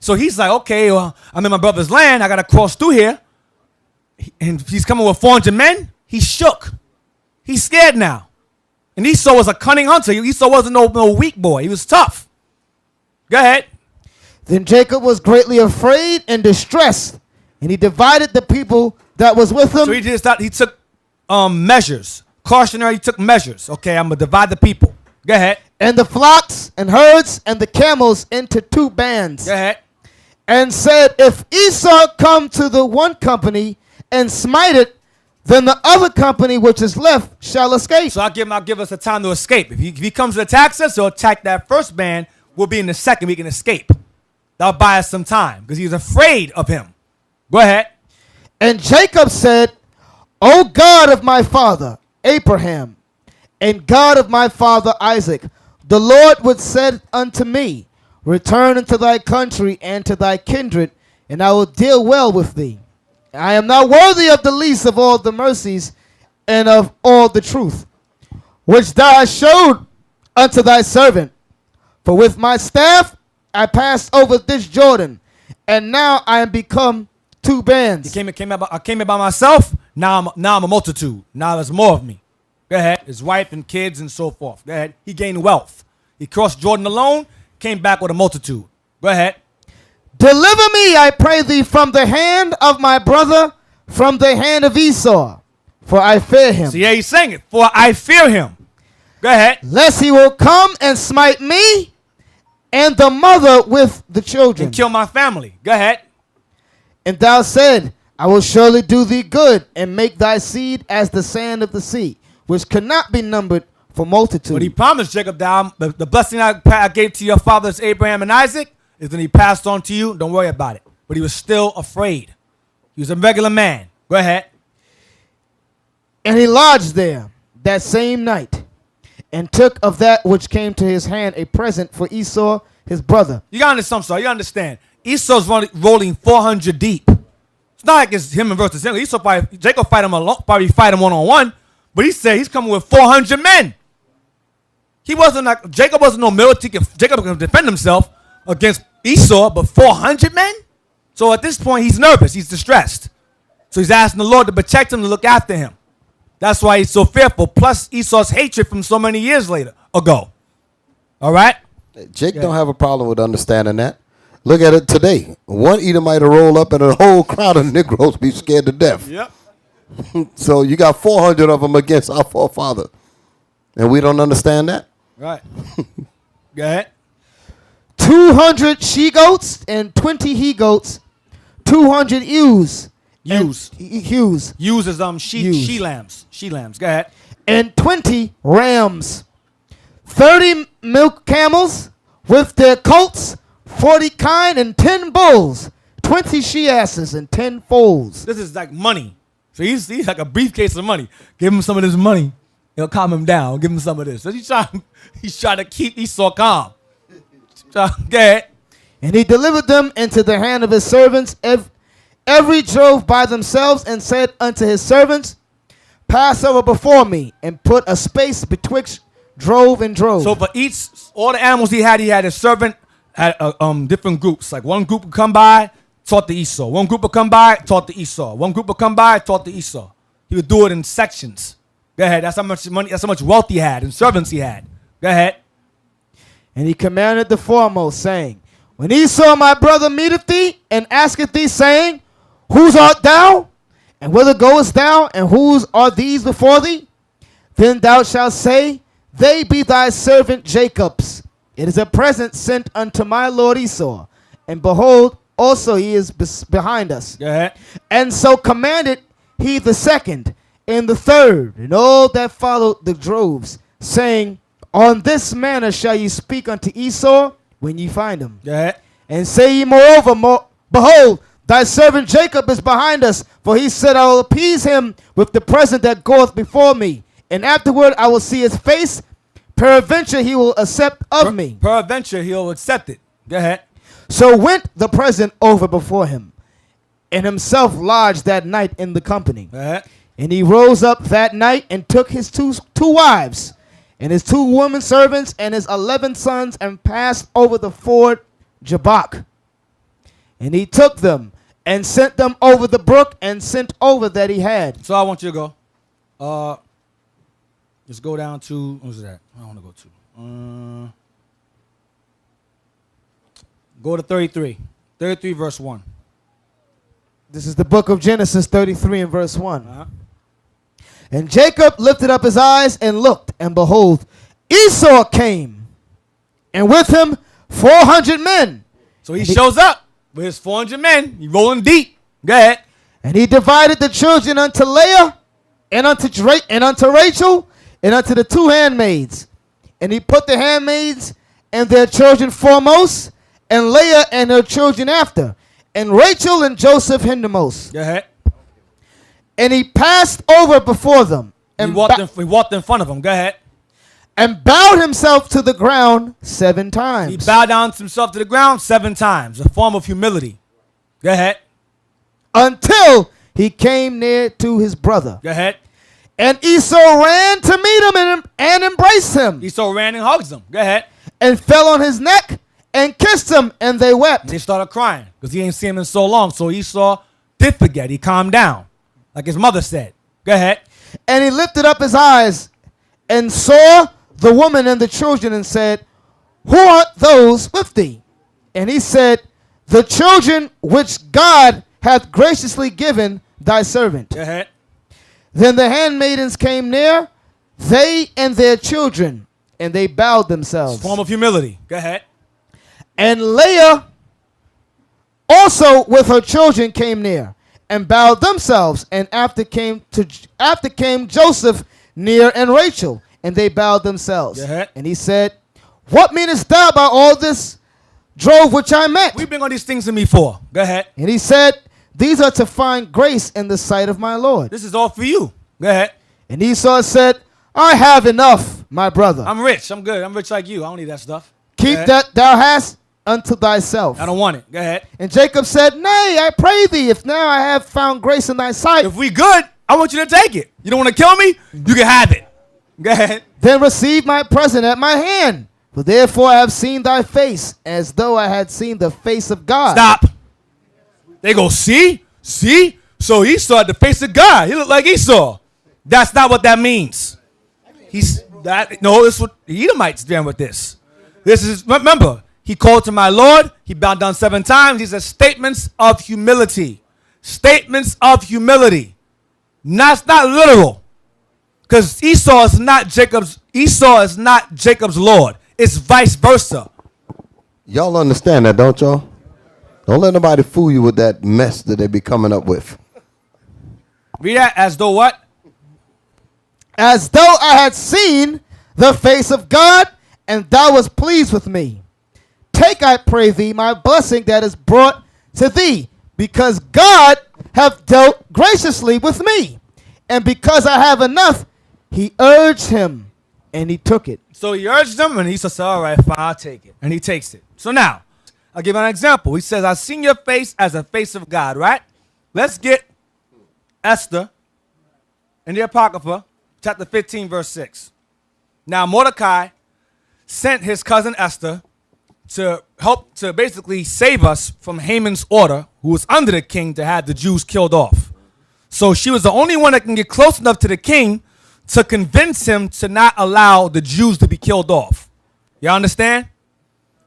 So he's like, okay, well, I'm in my brother's land. I got to cross through here. And he's coming with 400 men. He's shook. He's scared now. And Esau was a cunning hunter. Esau wasn't no weak boy. He was tough. Go ahead. Then Jacob was greatly afraid and distressed, and he divided the people that was with him. So he took measures. Cautionary, he took measures. Okay, I'm going to divide the people. Go ahead. And the flocks and herds and the camels into 2 bands. Go ahead. And said, "If Esau come to the one company and smite it, then the other company which is left shall escape." So I'll give us a time to escape. If he comes to attack us, he'll attack that first band. We'll be in the second. We can escape. That'll buy us some time because he's afraid of him. Go ahead. And Jacob said, "O God of my father Abraham, and God of my father Isaac, the Lord would said unto me, Return into thy country and to thy kindred, and I will deal well with thee. I am not worthy of the least of all the mercies and of all the truth, which thou hast showed unto thy servant. For with my staff I passed over this Jordan, and now I am become 2 bands." I came here by myself. Now I'm a multitude. Now there's more of me. Go ahead. His wife and kids and so forth. Go ahead. He gained wealth. He crossed Jordan alone, came back with a multitude. Go ahead. "Deliver me, I pray thee, from the hand of my brother, from the hand of Esau, for I fear him. So yeah, he's saying it. For I fear him. Go ahead. Lest he will come and smite me and the mother with the children. And kill my family. Go ahead. And thou said, I will surely do thee good and make thy seed as the sand of the sea, which cannot be numbered for multitude." But he promised Jacob that the blessing I gave to your fathers Abraham and Isaac is then he passed on to you. Don't worry about it. But he was still afraid. He was a regular man. Go ahead. And he lodged there that same night, and took of that which came to his hand a present for Esau his brother. You got understand. You understand. Esau's rolling 400 deep. It's not like it's him versus him. Jacob fight him alone, probably fight him one-on-one. But he said he's coming with 400 men. Jacob wasn't no military. Jacob can defend himself against Esau, but 400 men? So at this point, he's nervous. He's distressed. So he's asking the Lord to protect him, to look after him. That's why he's so fearful. Plus Esau's hatred from so many years ago. All right? Jake don't have a problem with understanding that. Look at it today. One Edomite will roll up and a whole crowd of Negroes be scared to death. Yep. So you got 400 of them against our forefather. And we don't understand that? Right. Go ahead. 200 she-goats and 20 he-goats, 200 ewes. Ewes. Ewes. Ewes is Ewes. she lambs. She lambs. Go ahead. And 20 rams. 30 milk camels with their colts, 40 kine and 10 bulls, 20 she-asses and 10 foals. This is like money. So he's like a briefcase of money. Give him some of this money. It'll calm him down. Give him some of this. So he's trying to keep Esau calm. Go ahead. And he delivered them into the hand of his servants. Every drove by themselves and said unto his servants, pass over before me, and put a space betwixt drove and drove. So for all the animals he had his servant had different groups. Like one group would come by, taught the Esau. One group would come by, taught the Esau. One group would come by, taught the Esau. He would do it in sections. Go ahead. That's how much money, that's how much wealth he had and servants he had. Go ahead. And he commanded the foremost, saying, when Esau my brother meeteth thee, and asketh thee, saying, whose art thou? And whither goest thou? And whose are these before thee? Then thou shalt say, they be thy servant Jacob's. It is a present sent unto my lord Esau. And behold, also he is behind us. Go ahead. And so commanded he the second, and the third, and all that followed the droves, saying, on this manner shall ye speak unto Esau when ye find him. Go ahead. And say ye moreover, behold, thy servant Jacob is behind us, for he said, I will appease him with the present that goeth before me, and afterward I will see his face. Peradventure he will accept of me. Peradventure he'll accept it. Go ahead. So went the present over before him, and himself lodged that night in the company. Go ahead. And he rose up that night and took his two wives, and his 2 women servants, and his 11 sons, and passed over the ford Jabbok. And he took them and sent them over the brook, and sent over that he had. So I want you to go. Let's go down to, what was that? I want to go to. Go to 33. 33 verse 1. This is the book of Genesis 33 and verse 1. Uh-huh. And Jacob lifted up his eyes and looked, and behold, Esau came, and with him 400 men. So he shows up with his 400 men. He rolling deep. Go ahead. And he divided the children unto Leah, and unto Rachel, and unto the 2 handmaids. And he put the handmaids and their children foremost, and Leah and her children after, and Rachel and Joseph hindermost. Go ahead. And he passed over before them, and He walked in front of them. Go ahead. and bowed himself to the ground 7 times. He bowed down himself to the ground 7 times, a form of humility. Go ahead. Until he came near to his brother. Go ahead. And Esau ran to meet him and embraced him, Esau ran and hugs him. Go ahead. and fell on his neck and kissed him, and they And wept. they started crying because he ain't seen him in so long. So Esau did forget. He calmed down, like his mother said. Go ahead. And he lifted up his eyes and saw the woman and the children, and said, who art those with thee? And he said, the children which God hath graciously given thy servant. Go ahead. Then the handmaidens came near, they and their children, and they bowed themselves. Form of humility. Go ahead. And Leah also with her children came near, and bowed themselves. And after came Joseph near, and Rachel, and they bowed themselves. Go ahead. And he said, what meanest thou by all this drove which I met? We bring all these things to me for. Go ahead. And he said, these are to find grace in the sight of my Lord. This is all for you. Go ahead. And Esau said, I have enough, my brother. I'm rich. I'm good. I'm rich like you. I don't need that stuff. Go Keep ahead. that thou hast unto thyself. I don't want it. Go ahead. And Jacob said, nay, I pray thee, if now I have found grace in thy sight, If we good, I want you to take it. You don't want to kill me? You can have it. Go ahead. then receive my present at my hand. For therefore I have seen thy face, as though I had seen the face of God. Stop. They go, see? See? So Esau had the face of God. He looked like Esau. That's not what that means. No, it's what the Edomites doing with this. This is, remember, he called to my Lord. He bowed down 7 times. These are statements of humility. Statements of humility. That's not literal. Because Esau is not Jacob's Lord. It's vice versa. Y'all understand that, don't y'all? Don't let nobody fool you with that mess that they be coming up with. Read that as though what? As though I had seen the face of God, and thou was pleased with me. Take, I pray thee, my blessing that is brought to thee, because God hath dealt graciously with me. And because I have enough, he urged him, and he took it. So he urged him, and he says, all right, fine, I'll take it. And he takes it. So now, I'll give an example. He says, I've seen your face as a face of God, right? Let's get Esther in the Apocrypha, chapter 15, verse 6. Now, Mordecai sent his cousin Esther to help to basically save us from Haman's order, who was under the king to have the Jews killed off. So she was the only one that can get close enough to the king to convince him to not allow the Jews to be killed off. Y'all understand?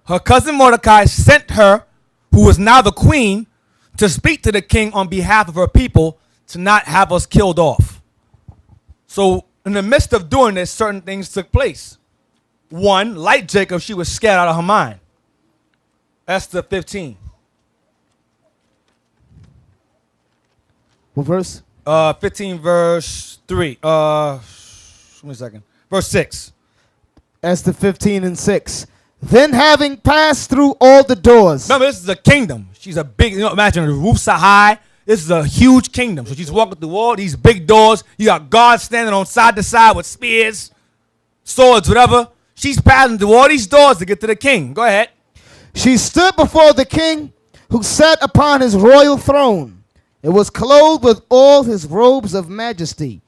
Her cousin Mordecai sent her, who was now the queen, to speak to the king on behalf of her people to not have us killed off. So in the midst of doing this, certain things took place. One, like Jacob, she was scared out of her mind. Esther 15. What verse? 15 verse 3. Give me a second. Verse 6. Esther 15 and 6. Then having passed through all the doors. Remember, this is a kingdom. She's a big, imagine the roofs are high. This is a huge kingdom. So she's walking through all these big doors. You got guards standing on side to side with spears, swords, whatever. She's passing through all these doors to get to the king. Go ahead. She stood before the king, who sat upon his royal throne. It was clothed with all his robes of majesty,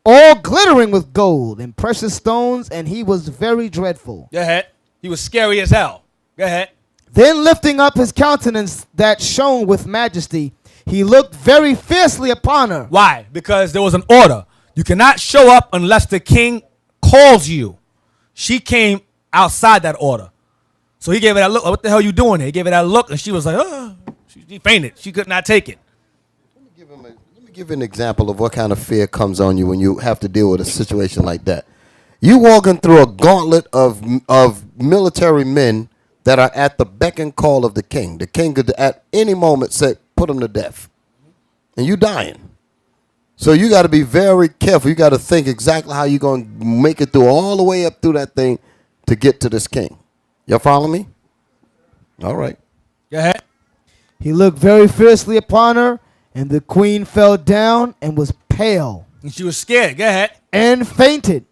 all glittering with gold and precious stones, and he was very dreadful. Go ahead. He was scary as hell. Go ahead. Then lifting up his countenance that shone with majesty, he looked very fiercely upon her. Why? Because there was an order. You cannot show up unless the king calls you. She came outside that order. So he gave her that look. What the hell are you doing here? He gave her that look, and she was like, oh, she fainted. She could not take it. Let me give you an example of what kind of fear comes on you when you have to deal with a situation like that. You walking through a gauntlet of military men that are at the beck and call of the king. The king could at any moment say, put him to death. And you dying. So you got to be very careful. You got to think exactly how you're going to make it through all the way up through that thing to get to this king. Y'all follow me? All right. Go ahead. He looked very fiercely upon her, and the queen fell down and was pale. And she was scared. Go ahead. And fainted,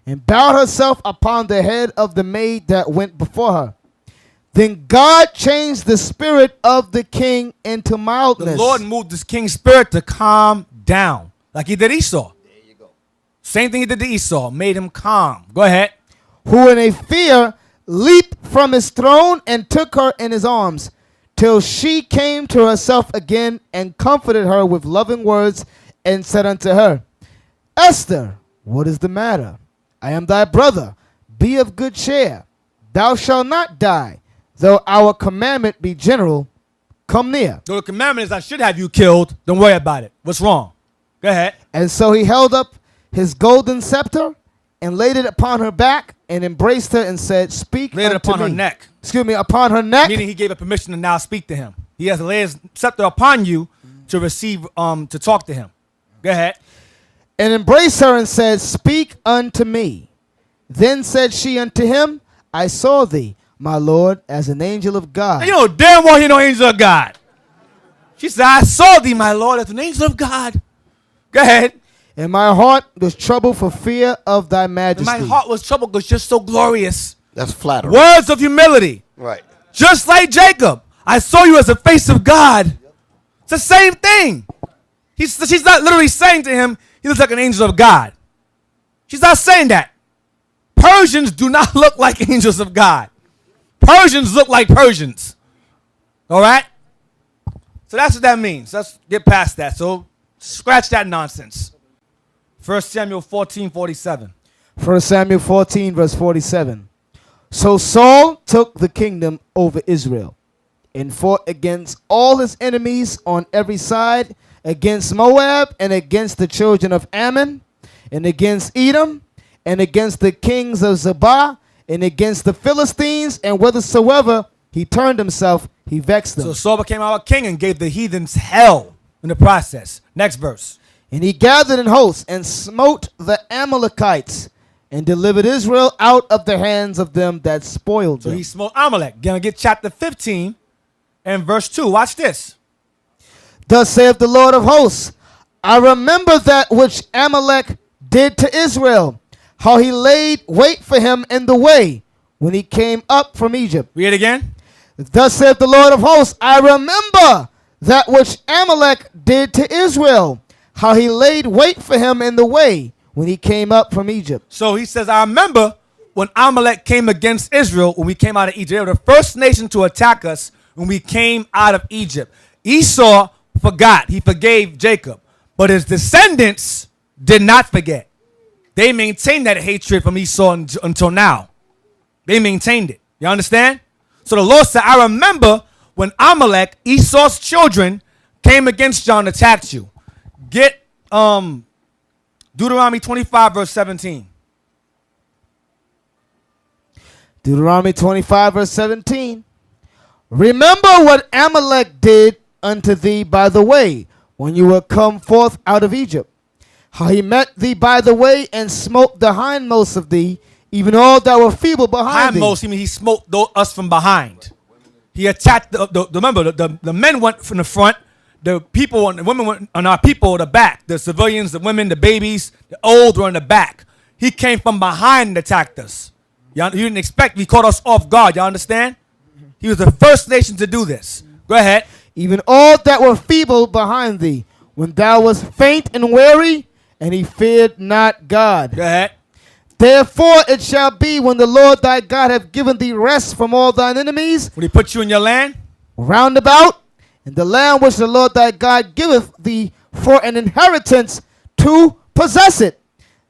and bowed herself upon the head of the maid that went before her. Then God changed the spirit of the king into mildness. The Lord moved this king's spirit to calm down, like he did Esau. There you go. Same thing he did to Esau, made him calm. Go ahead. Who in a fear leaped from his throne and took her in his arms, till she came to herself again, and comforted her with loving words, and said unto her, Esther, what is the matter? I am thy brother. Be of good cheer. Thou shalt not die, though our commandment be general. Come near. So the commandment is I should have you killed. Don't worry about it. What's wrong? Go ahead. And so he held up his golden scepter and laid it upon her back and embraced her and said, Speak Laid it unto upon me. her neck. Excuse me, upon her neck. Meaning he gave her permission to now speak to him. He has to lay his scepter upon you to receive, to talk to him. Go ahead. And embraced her and said, Speak unto me. Then said she unto him, I saw thee, my Lord, as an angel of God. You know damn well he no angel of God. She said, I saw thee, my Lord, as an angel of God. Go ahead. And my heart was troubled for fear of thy majesty. And my heart was troubled because you're so glorious. That's flattering. Words of humility. Right. Just like Jacob. I saw you as a face of God. It's the same thing. She's not literally saying to him, he looks like an angel of God. She's not saying that. Persians do not look like angels of God. Persians look like Persians. All right? So that's what that means. Let's get past that. So scratch that nonsense. 1 Samuel 14:47. 1 Samuel 14, verse 47. So Saul took the kingdom over Israel and fought against all his enemies on every side, against Moab and against the children of Ammon and against Edom and against the kings of Zebah and against the Philistines, and whithersoever he turned himself, he vexed them. So Saul became our king and gave the heathens hell in the process. Next verse. And he gathered in hosts and smote the Amalekites and delivered Israel out of the hands of them that spoiled So them. he smote Amalek. Gonna get chapter 15 and verse 2. Watch this. Thus saith the Lord of hosts, I remember that which Amalek did to Israel, how he laid wait for him in the way when he came up from Egypt. Read it again. Thus saith the Lord of hosts, I remember that which Amalek did to Israel, how he laid wait for him in the way when he came up from Egypt. So he says, I remember when Amalek came against Israel when we came out of Egypt. They were the first nation to attack us when we came out of Egypt. Esau forgot. He forgave Jacob. But his descendants did not forget. They maintained that hatred from Esau until now. They maintained it. You understand? So the Lord said, I remember when Amalek, Esau's children, came against you and attacked you. Get Deuteronomy 25, verse 17. Deuteronomy 25, verse 17. Remember what Amalek did unto thee by the way, when you were come forth out of Egypt, how he met thee by the way and smote the hindmost of thee, even all that were feeble behind Hindmost, thee. he smote us from behind. He attacked remember the men went from the front, the people, the women went on our people the back. The civilians, the women, the babies, the old were in the back. He came from behind and attacked us. You didn't expect. He caught us off guard. You understand? He was the first nation to do this. Go ahead. Even all that were feeble behind thee, when thou wast faint and weary, and he feared not God. Go ahead. Therefore it shall be when the Lord thy God hath given thee rest from all thine enemies When he put you in your land, round about, in the land which the Lord thy God giveth thee for an inheritance to possess it,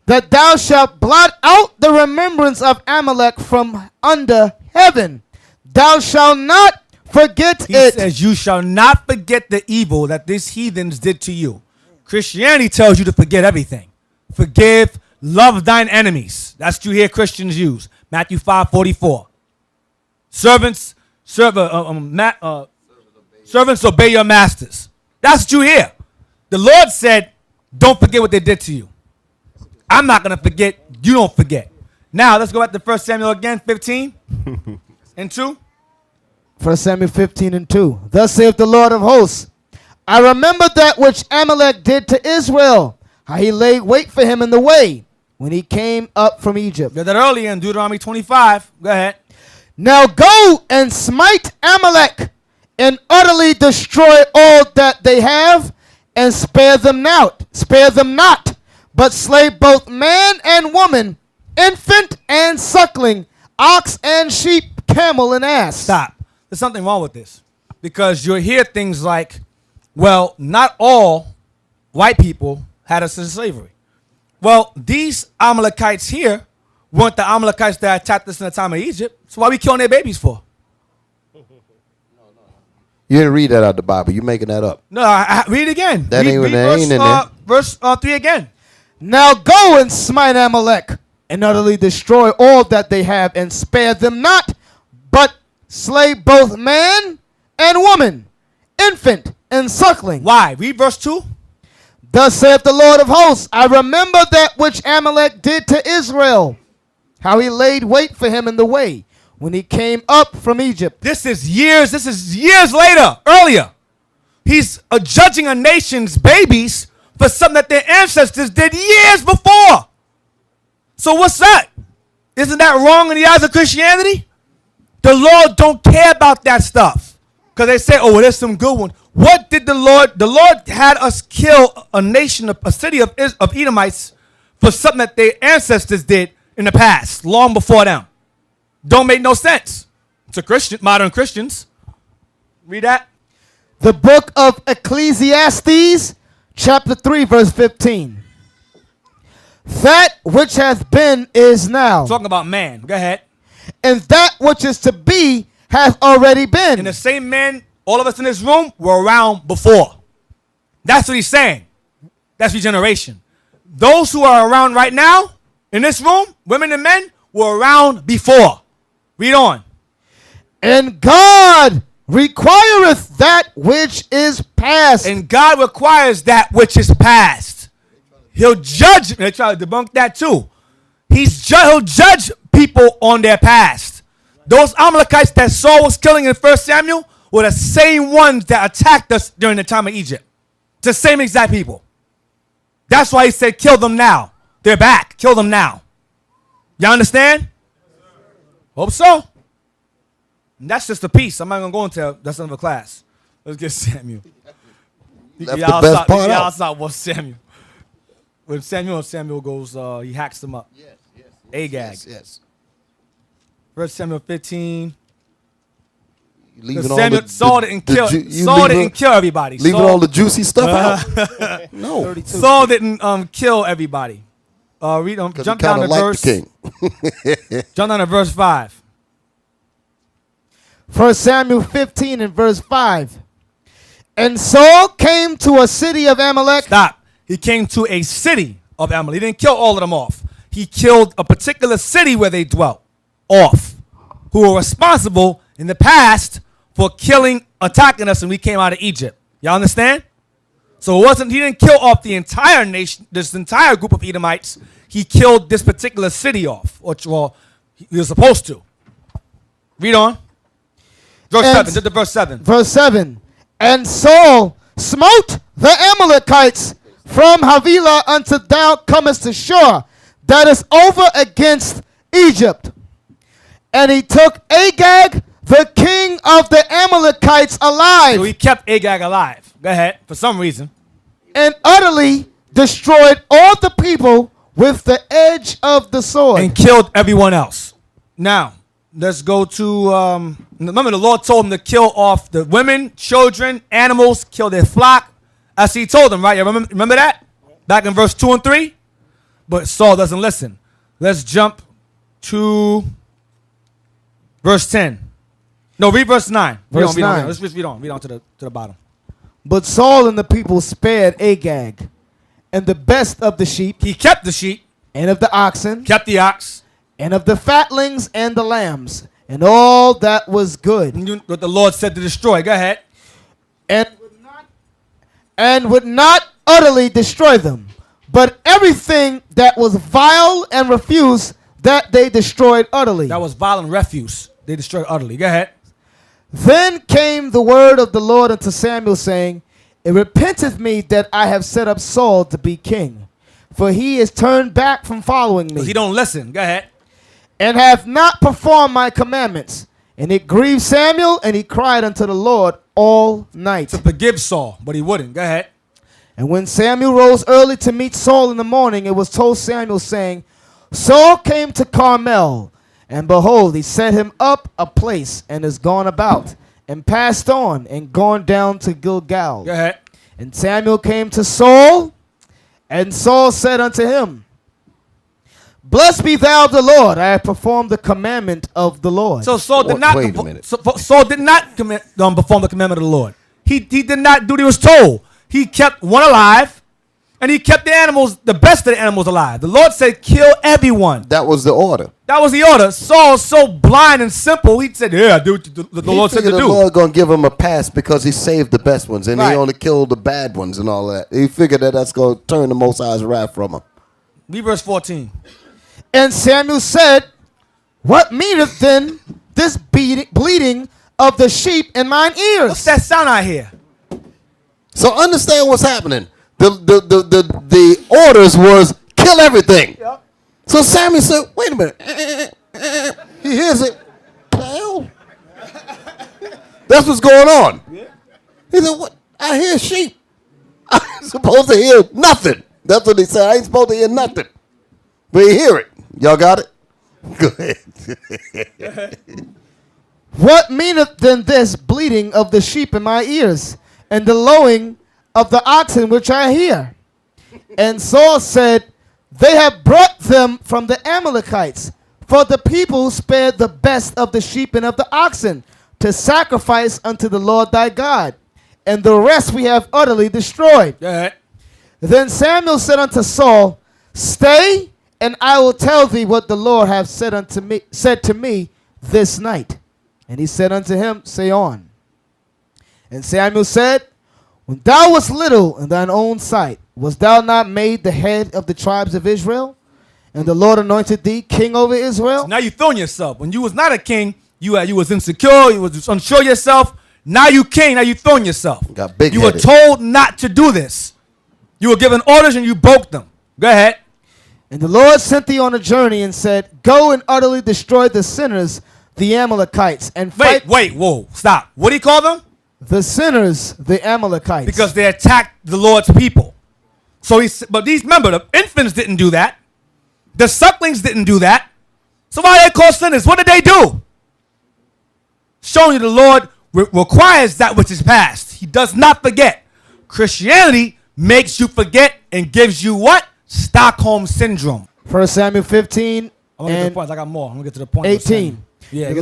that thou shalt blot out the remembrance of Amalek from under heaven. Thou shalt not forget he it. says, you shall not forget the evil that these heathens did to you. Christianity tells you to forget everything. Forgive, love thine enemies. That's what you hear Christians use. Matthew 5:44. Servants obey your masters. That's what you hear. The Lord said, don't forget what they did to you. I'm not going to forget. You don't forget. Now, let's go back to 1 Samuel again, 15 and 2. 1 Samuel 15 and 2. Thus saith the Lord of hosts, I remember that which Amalek did to Israel, how he laid wait for him in the way when he came up from Egypt. Read that earlier in Deuteronomy 25. Go ahead. Now go and smite Amalek and utterly destroy all that they have, and spare them not, but slay both man and woman, infant and suckling, ox and sheep, camel and ass. Stop. There's something wrong with this. Because you'll hear things like, well, not all white people had us in slavery. Well, these Amalekites here weren't the Amalekites that attacked us in the time of Egypt. So why we killing their babies for? You didn't read that out of the Bible. You're making that up. No, read it again. That read, ain't read that ain't in there. verse 3 again. Now go and smite Amalek and utterly destroy all that they have, and spare them not, but slay both man and woman, infant and suckling. Why? Read verse 2. Thus saith the Lord of hosts, I remember that which Amalek did to Israel, how he laid wait for him in the way when he came up from Egypt. This is years later, earlier. He's judging a nation's babies for something that their ancestors did years before. So what's that? Isn't that wrong in the eyes of Christianity? The Lord don't care about that stuff. Because they say, oh, well, there's some good ones. What did the Lord had us kill a nation, a city of Edomites for something that their ancestors did in the past, long before them. Don't make no sense to modern Christians. Read that. The book of Ecclesiastes, chapter 3, verse 15. That which hath been is now, Talking about man. Go ahead. and that which is to be hath already been. And the same man, all of us in this room, were around before. That's what he's saying. That's regeneration. Those who are around right now, in this room, women and men, were around before. Read on. And God requireth that which is past. And God requires that which is past. He'll judge. They try to debunk that too. He'll judge people on their past. Those Amalekites that Saul was killing in 1 Samuel were the same ones that attacked us during the time of Egypt. The same exact people. That's why he said, kill them now. They're back. Kill them now. Y'all understand? Hope so. And that's just a piece. I'm not going to go into that's another class. Let's get Samuel. Left the best part y'all out. stop with Samuel. When Samuel goes, he hacks them up. Yes. Agag. Yes. 1 Samuel 15. Leaving all Samuel, the, Saul didn't kill. Saul didn't kill everybody. Leaving Saul, all the juicy stuff out. No, 32. Saul didn't kill everybody. Read jump down to verse. Jump down to verse 5. 1 Samuel 15 and verse 5. And Saul came to a city of Amalek. Stop. He came to a city of Amalek. He didn't kill all of them off. He killed a particular city where they dwelt off, who were responsible in the past for attacking us when we came out of Egypt. Y'all understand? So he didn't kill off the entire nation, this entire group of Edomites. He killed this particular city off, or he was supposed to. Read on. Verse 7. Just to verse 7. Verse 7. And Saul smote the Amalekites from Havilah until thou comest to Shur, that is over against Egypt. And he took Agag, the king of the Amalekites, alive. So he kept Agag alive. Go ahead. For some reason. And utterly destroyed all the people with the edge of the sword. And killed everyone else. Now, let's go to, remember the Lord told him to kill off the women, children, animals, kill their flock. As he told them, right? You remember that? Back in verse 2 and 3? But Saul doesn't listen. Let's jump to verse 10. No, read verse 9. Verse 9. Let's just read on to the bottom. But Saul and the people spared Agag, and the best of the sheep, He kept the sheep, and of the oxen, kept the ox, and of the fatlings and the lambs, and all that was good, and what the Lord said to destroy. Go ahead. and would not utterly destroy them, but everything that was vile and refuse, that they destroyed utterly. That was violent refuse. They destroyed utterly. Go ahead. Then came the word of the Lord unto Samuel, saying, It repenteth me that I have set up Saul to be king, for he is turned back from following me, He don't listen. Go ahead. and hath not performed my commandments. And it grieved Samuel, and he cried unto the Lord all night. To forgive Saul, but he wouldn't. Go ahead. And when Samuel rose early to meet Saul in the morning, it was told Samuel, saying, Saul came to Carmel, and behold, he set him up a place, and is gone about, and passed on, and gone down to Gilgal. Go ahead. And Samuel came to Saul, and Saul said unto him, Blessed be thou of the Lord, I have performed the commandment of the Lord. So Saul did not. Wait a minute. Saul did not perform the commandment of the Lord. He did not do what he was told. He kept one alive, and he kept the animals, the best of the animals, alive. The Lord said, "Kill everyone." That was the order. That was the order. Saul, so blind and simple, he said, "Yeah, do what the Lord said to The do." Lord gonna give him a pass because he saved the best ones, and Right. he only killed the bad ones and all that. He figured that's gonna turn the Most High's wrath from him. Read verse 14. And Samuel said, What meaneth then this bleating of the sheep in mine ears? What's that sound I hear? So understand what's happening. The orders was kill everything. Yep. So Samuel said, "Wait a minute." He hears it. The hell? That's what's going on. He said, "What? I hear sheep. I ain't supposed to hear nothing." That's what he said. I ain't supposed to hear nothing, but he hear it. Y'all got it? Go ahead. What meaneth then this bleating of the sheep in my ears, and the lowing of the oxen which I hear? And Saul said, They have brought them from the Amalekites, For the people spared the best of the sheep and of the oxen to sacrifice unto the Lord thy God, and the rest we have utterly destroyed. Go ahead. Then Samuel said unto Saul, Stay, and I will tell thee what the Lord hath said to me this night. And he said unto him, Say on. And Samuel said, When thou wast little in thine own sight, wast thou not made the head of the tribes of Israel? And the Lord anointed thee king over Israel? Now you throwing yourself. When you was not a king, you was insecure, you was unsure yourself. Now you king, now you throwing yourself. Got big You were headed. told not to do this. You were given orders and you broke them. Go ahead. And the Lord sent thee on a journey and said, Go and utterly destroy the sinners, the Amalekites, and fight Whoa, stop. What do you call them? the sinners, the Amalekites. Because they attacked the Lord's people. So remember, the infants didn't do that. The sucklings didn't do that. So why are they called sinners? What did they do? Showing you the Lord requires that which is past. He does not forget. Christianity makes you forget and gives you what? Stockholm syndrome. 1 Samuel 15 I'm gonna get to the and point. I got more. I'm gonna get to the point. 18. Yeah, the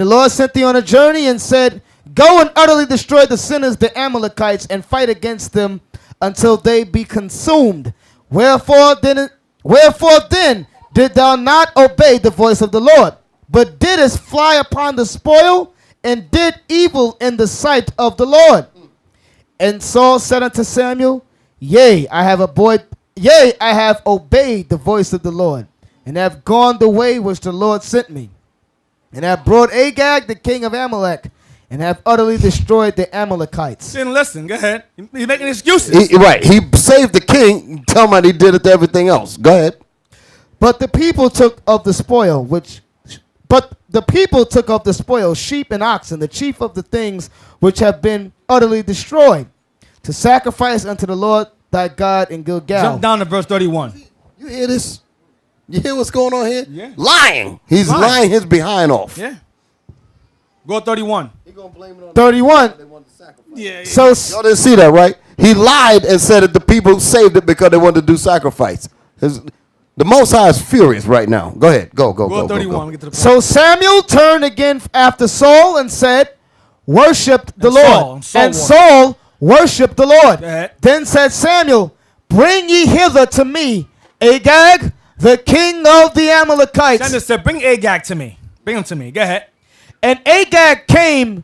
Lord sent thee on a journey and said, Go and utterly destroy the sinners, the Amalekites, and fight against them until they be consumed. Wherefore then did thou not obey the voice of the Lord, but didst fly upon the spoil, and did evil in the sight of the Lord? And Saul said unto Samuel, Yea, I have obeyed the voice of the Lord, and have gone the way which the Lord sent me, and have brought Agag the king of Amalek, and have utterly destroyed the Amalekites. Didn't listen. Go ahead. He's making excuses. Right. He saved the king. Tell me he did it to everything else. Go ahead. But the people took of the spoil, sheep and oxen, the chief of the things which have been utterly destroyed, to sacrifice unto the Lord thy God in Gilgal. Jump down to verse 31. You hear this? You hear what's going on here? Yeah. Lying. He's lying his behind off. Yeah. Go 31. He gonna blame it on 31. they wanted to sacrifice. Yeah. So Y'all didn't see that, right? He lied and said that the people saved it because they wanted to do sacrifice. The Most High is furious right now. Go ahead. Go. Go 31. Go. Let me get to the point. So Samuel turned again after Saul and said, Worship the And Lord. Saul And Saul worshiped the Lord. Go ahead. Then said Samuel, Bring ye hither to me Agag, the king of the Amalekites. Samuel said, Bring Agag to me. Bring him to me. Go ahead. And Agag came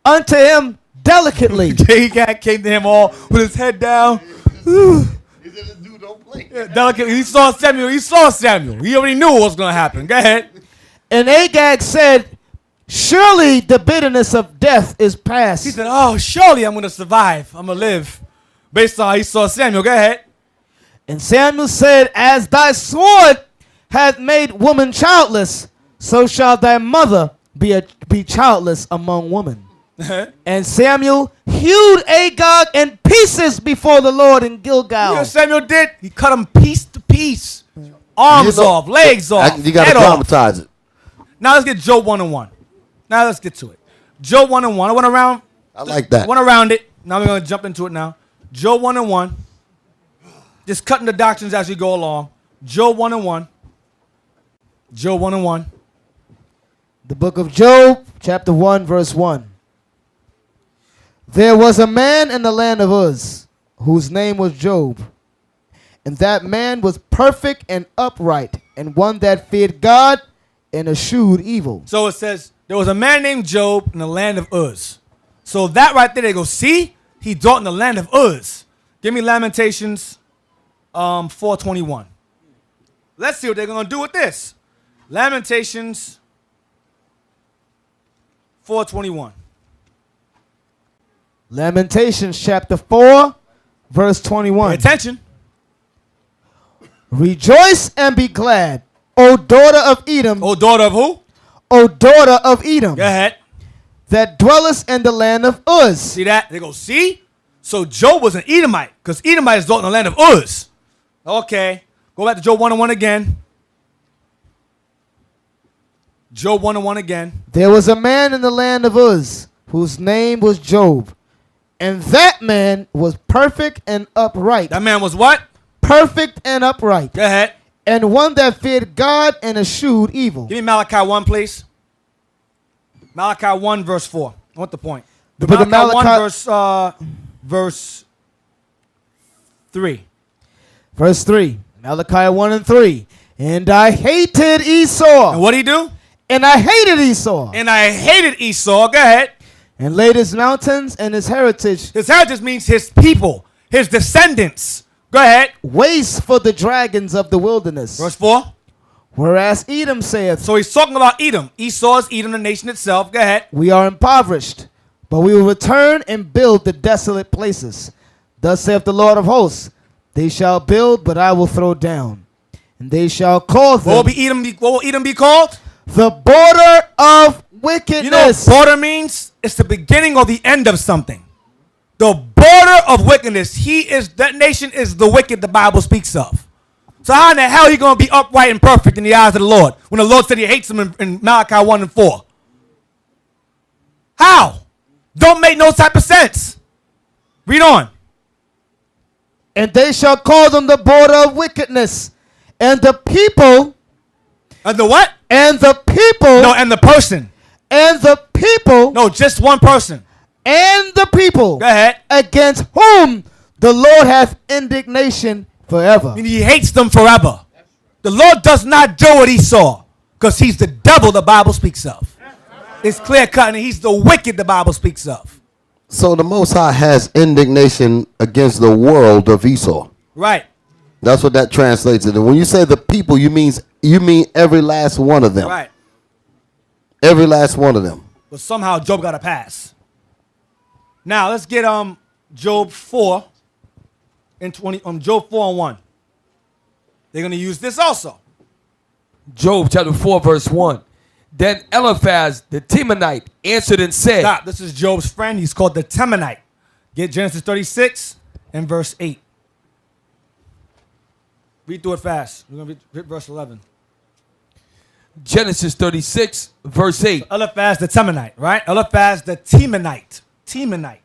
unto him delicately. Agag came to him all with his head down. He said, this dude don't play. Delicate. He saw Samuel. He already knew what was going to happen. Go ahead. And Agag said, Surely the bitterness of death is past. He said, Oh, surely I'm going to survive. I'm going to live. Based on how he saw Samuel. Go ahead. And Samuel said, As thy sword hath made woman childless, so shall thy mother be childless among women. And Samuel hewed Agag in pieces before the Lord in Gilgal. You know what Samuel did? He cut him piece to piece. Arms off, legs off, You got to head off. dramatize it. Now let's get Job 1-1. Now let's get to it. Job 1-1. I went around. I like that. Went around it. Now we're going to jump into it now. Job 1-1. Just cutting the doctrines as we go along. Job 1-1. Job 1-1. The book of Job, chapter 1, verse 1. There was a man in the land of Uz, whose name was Job. And that man was perfect and upright, and one that feared God and eschewed evil. So it says, there was a man named Job in the land of Uz. So that right there, they go, see? He dwelt in the land of Uz. Give me Lamentations 4:21. Let's see what they're going to do with this. Lamentations 4:21. Lamentations chapter 4, verse 21. Pay attention. Rejoice and be glad, O daughter of Edom, Oh, daughter of who? O daughter of Edom, Go ahead. that dwellest in the land of Uz. See that? They go, see? So Job was an Edomite, because Edomites dwelt in the land of Uz. Okay. Go back to Job 1-1 again. Job 1-1 again. There was a man in the land of Uz, whose name was Job. And that man was perfect and upright. That man was what? Perfect and upright. Go ahead. and one that feared God and eschewed evil. Give me Malachi 1, please. Malachi 1, verse 4. I want the point. The book of Malachi 1, verse 3. Verse 3. Malachi 1 and 3. And I hated Esau. And what did he do? And I hated Esau. And I hated Esau. Go ahead. And laid his mountains and his heritage His heritage means his people, his descendants. Go ahead. waste for the dragons of the wilderness. Verse 4. Whereas Edom saith, So he's talking about Edom. Esau is Edom, the nation itself. Go ahead. we are impoverished, but we will return and build the desolate places. Thus saith the Lord of hosts, they shall build, but I will throw down. And they shall call them What will Edom be called? the border of wickedness. You know what border means? It's the beginning or the end of something. The border of wickedness. That nation is the wicked the Bible speaks of. So how in the hell are you going to be upright and perfect in the eyes of the Lord when the Lord said he hates them in Malachi 1 and 4? How? Don't make no type of sense. Read on. And they shall call them the border of wickedness. And the people, And the what? and the people, No, and the person. and the people, No, just one person. and the people, Go ahead. against whom the Lord hath indignation forever. And he hates them forever. The Lord does not do what Esau because he's the devil the Bible speaks of. It's clear cut, and he's the wicked the Bible speaks of. So the Most High has indignation against the world of Esau. Right. That's what that translates into. When you say the people, you mean every last one of them. Right. Every last one of them. But somehow Job got a pass. Now let's get Job 4 and 20 Job 4 and 1. They're gonna use this also. Job chapter 4, verse 1. Then Eliphaz the Temanite answered and said, Stop. This is Job's friend. He's called the Temanite. Get Genesis 36 and verse 8. Read through it fast. We're gonna read verse 11. Genesis 36, verse 8. Eliphaz the Temanite, right? Eliphaz the Temanite. Temanite.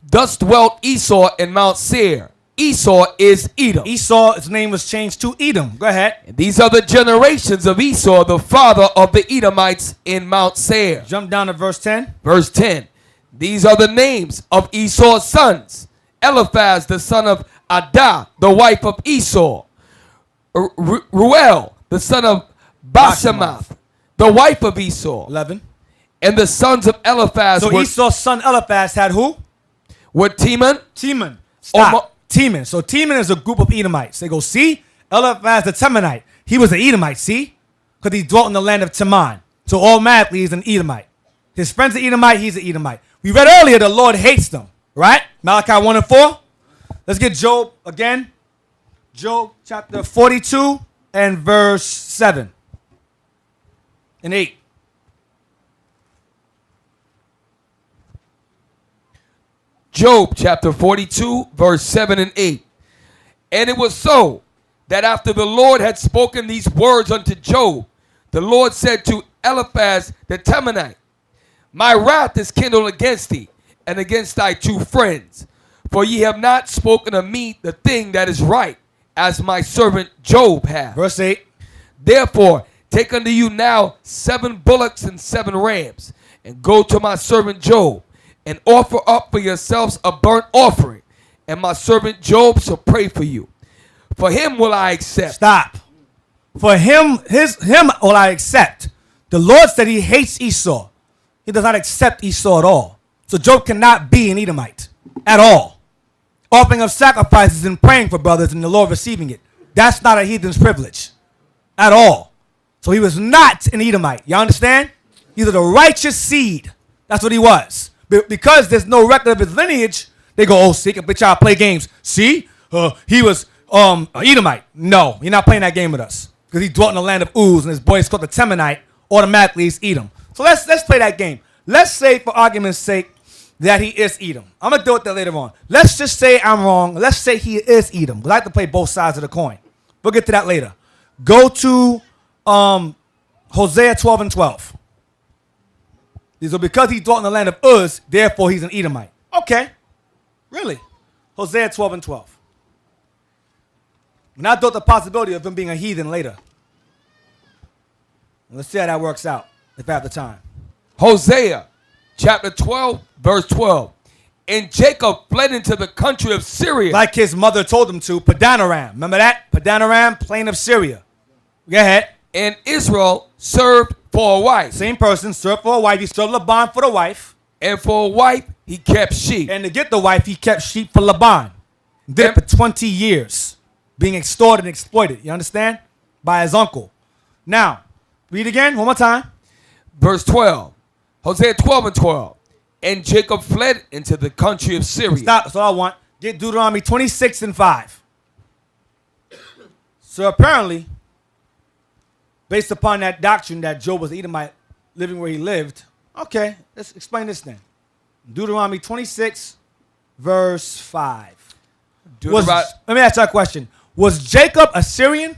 Thus dwelt Esau in Mount Seir. Esau is Edom. Esau, his name was changed to Edom. Go ahead. And these are the generations of Esau, the father of the Edomites in Mount Seir. Jump down to verse 10. Verse 10. These are the names of Esau's sons. Eliphaz, the son of Adah, the wife of Esau. Ruel, the son of Basemath, the wife of Esau. 11. And the sons of Eliphaz So were Esau's son Eliphaz had who? Teman. Teman. Stop. Teman. So Teman is a group of Edomites. They go, see? Eliphaz the Temanite. He was an Edomite, see? Because he dwelt in the land of Teman. So automatically he's an Edomite. His friend's an Edomite, he's an Edomite. We read earlier the Lord hates them, right? Malachi 1 and 4. Let's get Job again. Job chapter 42 and verse 7 and 8. Job chapter 42, verse 7 and 8. And it was so that after the Lord had spoken these words unto Job, the Lord said to Eliphaz the Temanite, my wrath is kindled against thee and against thy two friends, for ye have not spoken of me the thing that is right, as my servant Job hath. Verse 8. Therefore, take unto you now 7 bullocks and 7 rams, and go to my servant Job, and offer up for yourselves a burnt offering, and my servant Job shall pray for you. For him will I accept. Stop. For him will I accept. The Lord said he hates Esau. He does not accept Esau at all. So Job cannot be an Edomite at all. Offering of sacrifices and praying for brothers and the Lord receiving it. That's not a heathen's privilege at all. So he was not an Edomite. You understand? He's of the righteous seed. That's what he was. Because there's no record of his lineage, they go, oh, see, bitch, y'all play games. See, he was an Edomite. No, you're not playing that game with us. Because he dwelt in the land of Uz, and his boy is called the Temanite. Automatically, he's Edom. So let's play that game. Let's say, for argument's sake, that he is Edom. I'm going to deal with that later on. Let's just say I'm wrong. Let's say he is Edom. Because I like to play both sides of the coin. We'll get to that later. Go to Hosea 12 and 12. So because he dwelt in the land of Uz, therefore he's an Edomite. Okay. Really? Hosea 12 and 12. Not the possibility of him being a heathen later. Let's see how that works out if I have the time. Hosea chapter 12, verse 12. And Jacob fled into the country of Syria. Like his mother told him to, Padanaram. Remember that? Padanaram, plain of Syria. Go ahead. And Israel served for a wife. Same person, served for a wife. He served Laban for the wife. And for a wife, he kept sheep. And to get the wife, he kept sheep for Laban. Did it for 20 years. Being extorted and exploited. You understand? By his uncle. Now, read again, one more time. Verse 12. Hosea 12 and 12. And Jacob fled into the country of Syria. Stop, that's all I want. Get Deuteronomy 26 and 5. So apparently, based upon that doctrine that Job was Edomite living where he lived, okay, let's explain this then. Deuteronomy 26, verse 5. Let me ask you a question. Was Jacob a Syrian?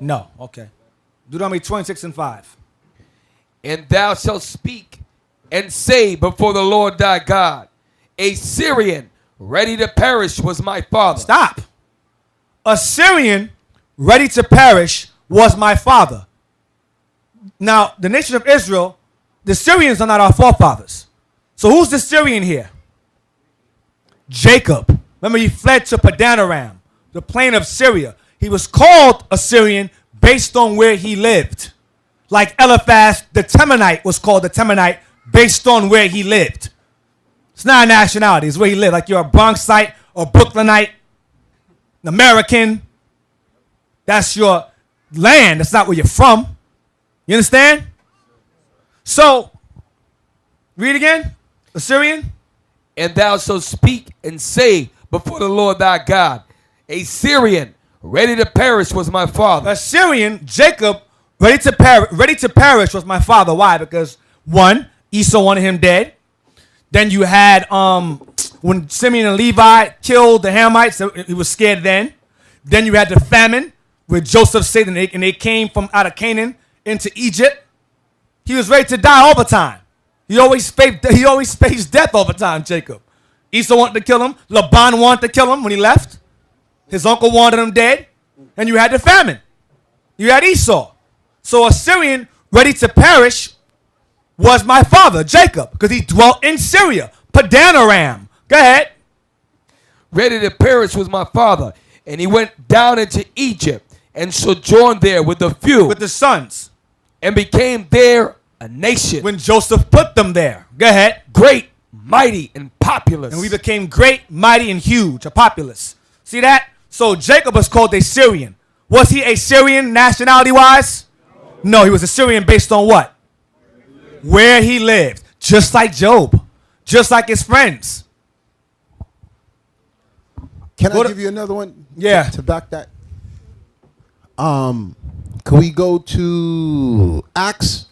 No. Okay. Deuteronomy 26 and 5. And thou shalt speak and say before the Lord thy God, a Syrian ready to perish was my father. Stop. A Syrian ready to perish was my father. Now, the nation of Israel, the Syrians are not our forefathers. So who's the Syrian here? Jacob. Remember, he fled to Padanaram, the plain of Syria. He was called a Syrian based on where he lived. Like Eliphaz, the Temanite was called the Temanite based on where he lived. It's not a nationality, it's where he lived. Like you're a Bronxite or Brooklynite, an American. That's your land. That's not where you're from. You understand? So, read again. Assyrian. And thou shalt speak and say before the Lord thy God, a Syrian ready to perish was my father. Assyrian, Jacob, ready to perish was my father. Why? Because one, Esau wanted him dead. Then you had when Simeon and Levi killed the Hamites, so he was scared then. Then you had the famine with Joseph said, and they came from out of Canaan into Egypt. He was ready to die all the time. He always faced death all the time, Jacob. Esau wanted to kill him. Laban wanted to kill him when he left. His uncle wanted him dead. And you had the famine. You had Esau. So Assyrian ready to perish was my father, Jacob, because he dwelt in Syria. Padanaram. Go ahead. Ready to perish was my father. And he went down into Egypt and sojourned there with a few. With the sons. And became there a nation. When Joseph put them there. Go ahead. Great, mighty, and populous. And we became great, mighty, and huge, a populace. See that? So Jacob was called a Syrian. Was he a Syrian nationality-wise? No, he was a Syrian based on what? Where he lived. Just like Job. Just like his friends. Can I give you another one? Yeah. To back that. Can we go to Acts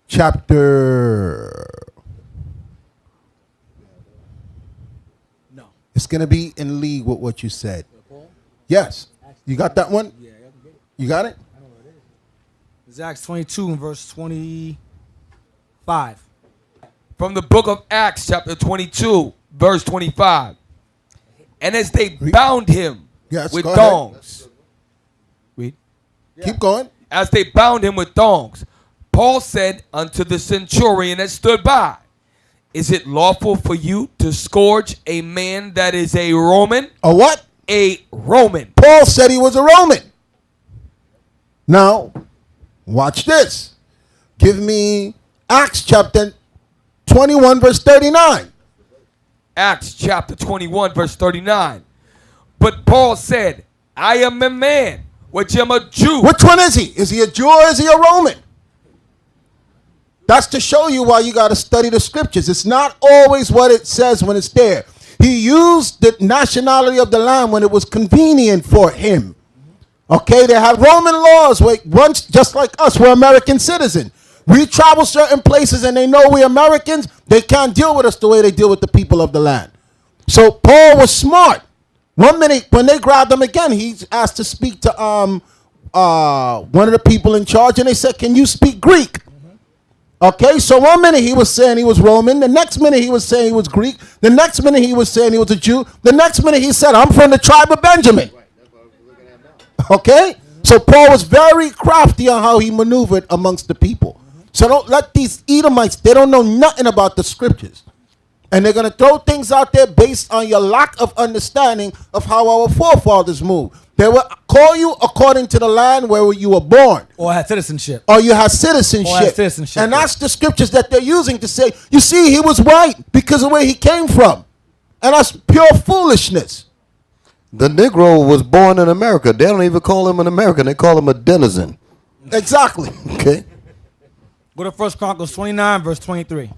chapter? No. It's going to be in league with what you said. Yes. You got that one? Yeah. You got it? I know what it is. It's Acts 22 and verse 25. From the book of Acts, chapter 22, verse 25. And as they bound him with thongs. Read. Keep going. As they bound him with thongs, Paul said unto the centurion that stood by, is it lawful for you to scourge a man that is a Roman? A what? A Roman. Paul said he was a Roman. Now, watch this. Give me Acts chapter 21, verse 39. Acts chapter 21, verse 39. But Paul said, I am a man, which am a Jew. Which one is he? Is he a Jew or is he a Roman? That's to show you why you got to study the scriptures. It's not always what it says when it's there. He used the nationality of the land when it was convenient for him. Okay, they had Roman laws where once, just like us, we're American citizens. We travel certain places and they know we're Americans. They can't deal with us the way they deal with the people of the land. So Paul was smart. 1 minute, when they grabbed him again, he's asked to speak to one of the people in charge, and they said, can you speak Greek? Okay, so one minute he was saying he was Roman, the next minute he was saying he was Greek, the next minute he was saying he was a Jew, the next minute he said, I'm from the tribe of Benjamin. Okay? So Paul was very crafty on how he maneuvered amongst the people. So don't let these Edomites, they don't know nothing about the scriptures. And they're going to throw things out there based on your lack of understanding of how our forefathers moved. They will call you according to the land where you were born. Or had citizenship. Or you have citizenship. Or had citizenship. And that's the scriptures that they're using to say, you see, he was white because of where he came from. And that's pure foolishness. The Negro was born in America. They don't even call him an American. They call him a denizen. Exactly. Okay. Go to 1 Chronicles 29, verse 23.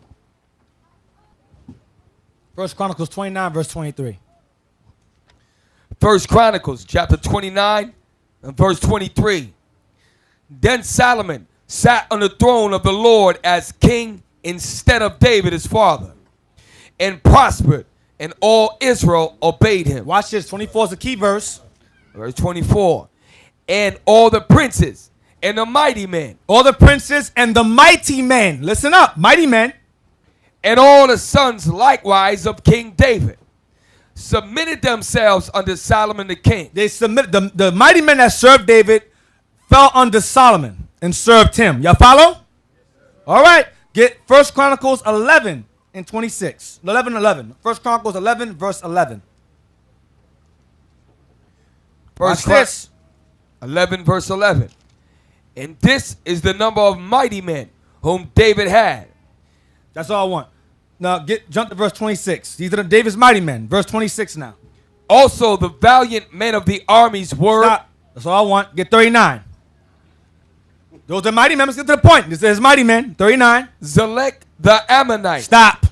1 Chronicles 29, verse 23. 1 Chronicles chapter 29 and verse 23. Then Solomon sat on the throne of the Lord as king instead of David his father, and prospered, and all Israel obeyed him. Watch this. 24 is the key verse. Verse 24. And all the princes and the mighty men, All the princes and the mighty men. Listen up. Mighty men. and all the sons likewise of King David, submitted themselves under Solomon the king. They submitted. The mighty men that served David fell under Solomon and served him. Y'all follow? All right. Get 1 Chronicles 11 and 26. 11. 1 Chronicles 11, verse 11. Watch this. 11 verse 11. And this is the number of mighty men whom David had. That's all I want. Now jump to verse 26. These are the David's mighty men. Verse 26 now. Also the valiant men of the armies were. Stop. That's all I want. Get 39. Those are mighty men. Let's get to the point. This is mighty men. 39. Zelek the Ammonite. Stop.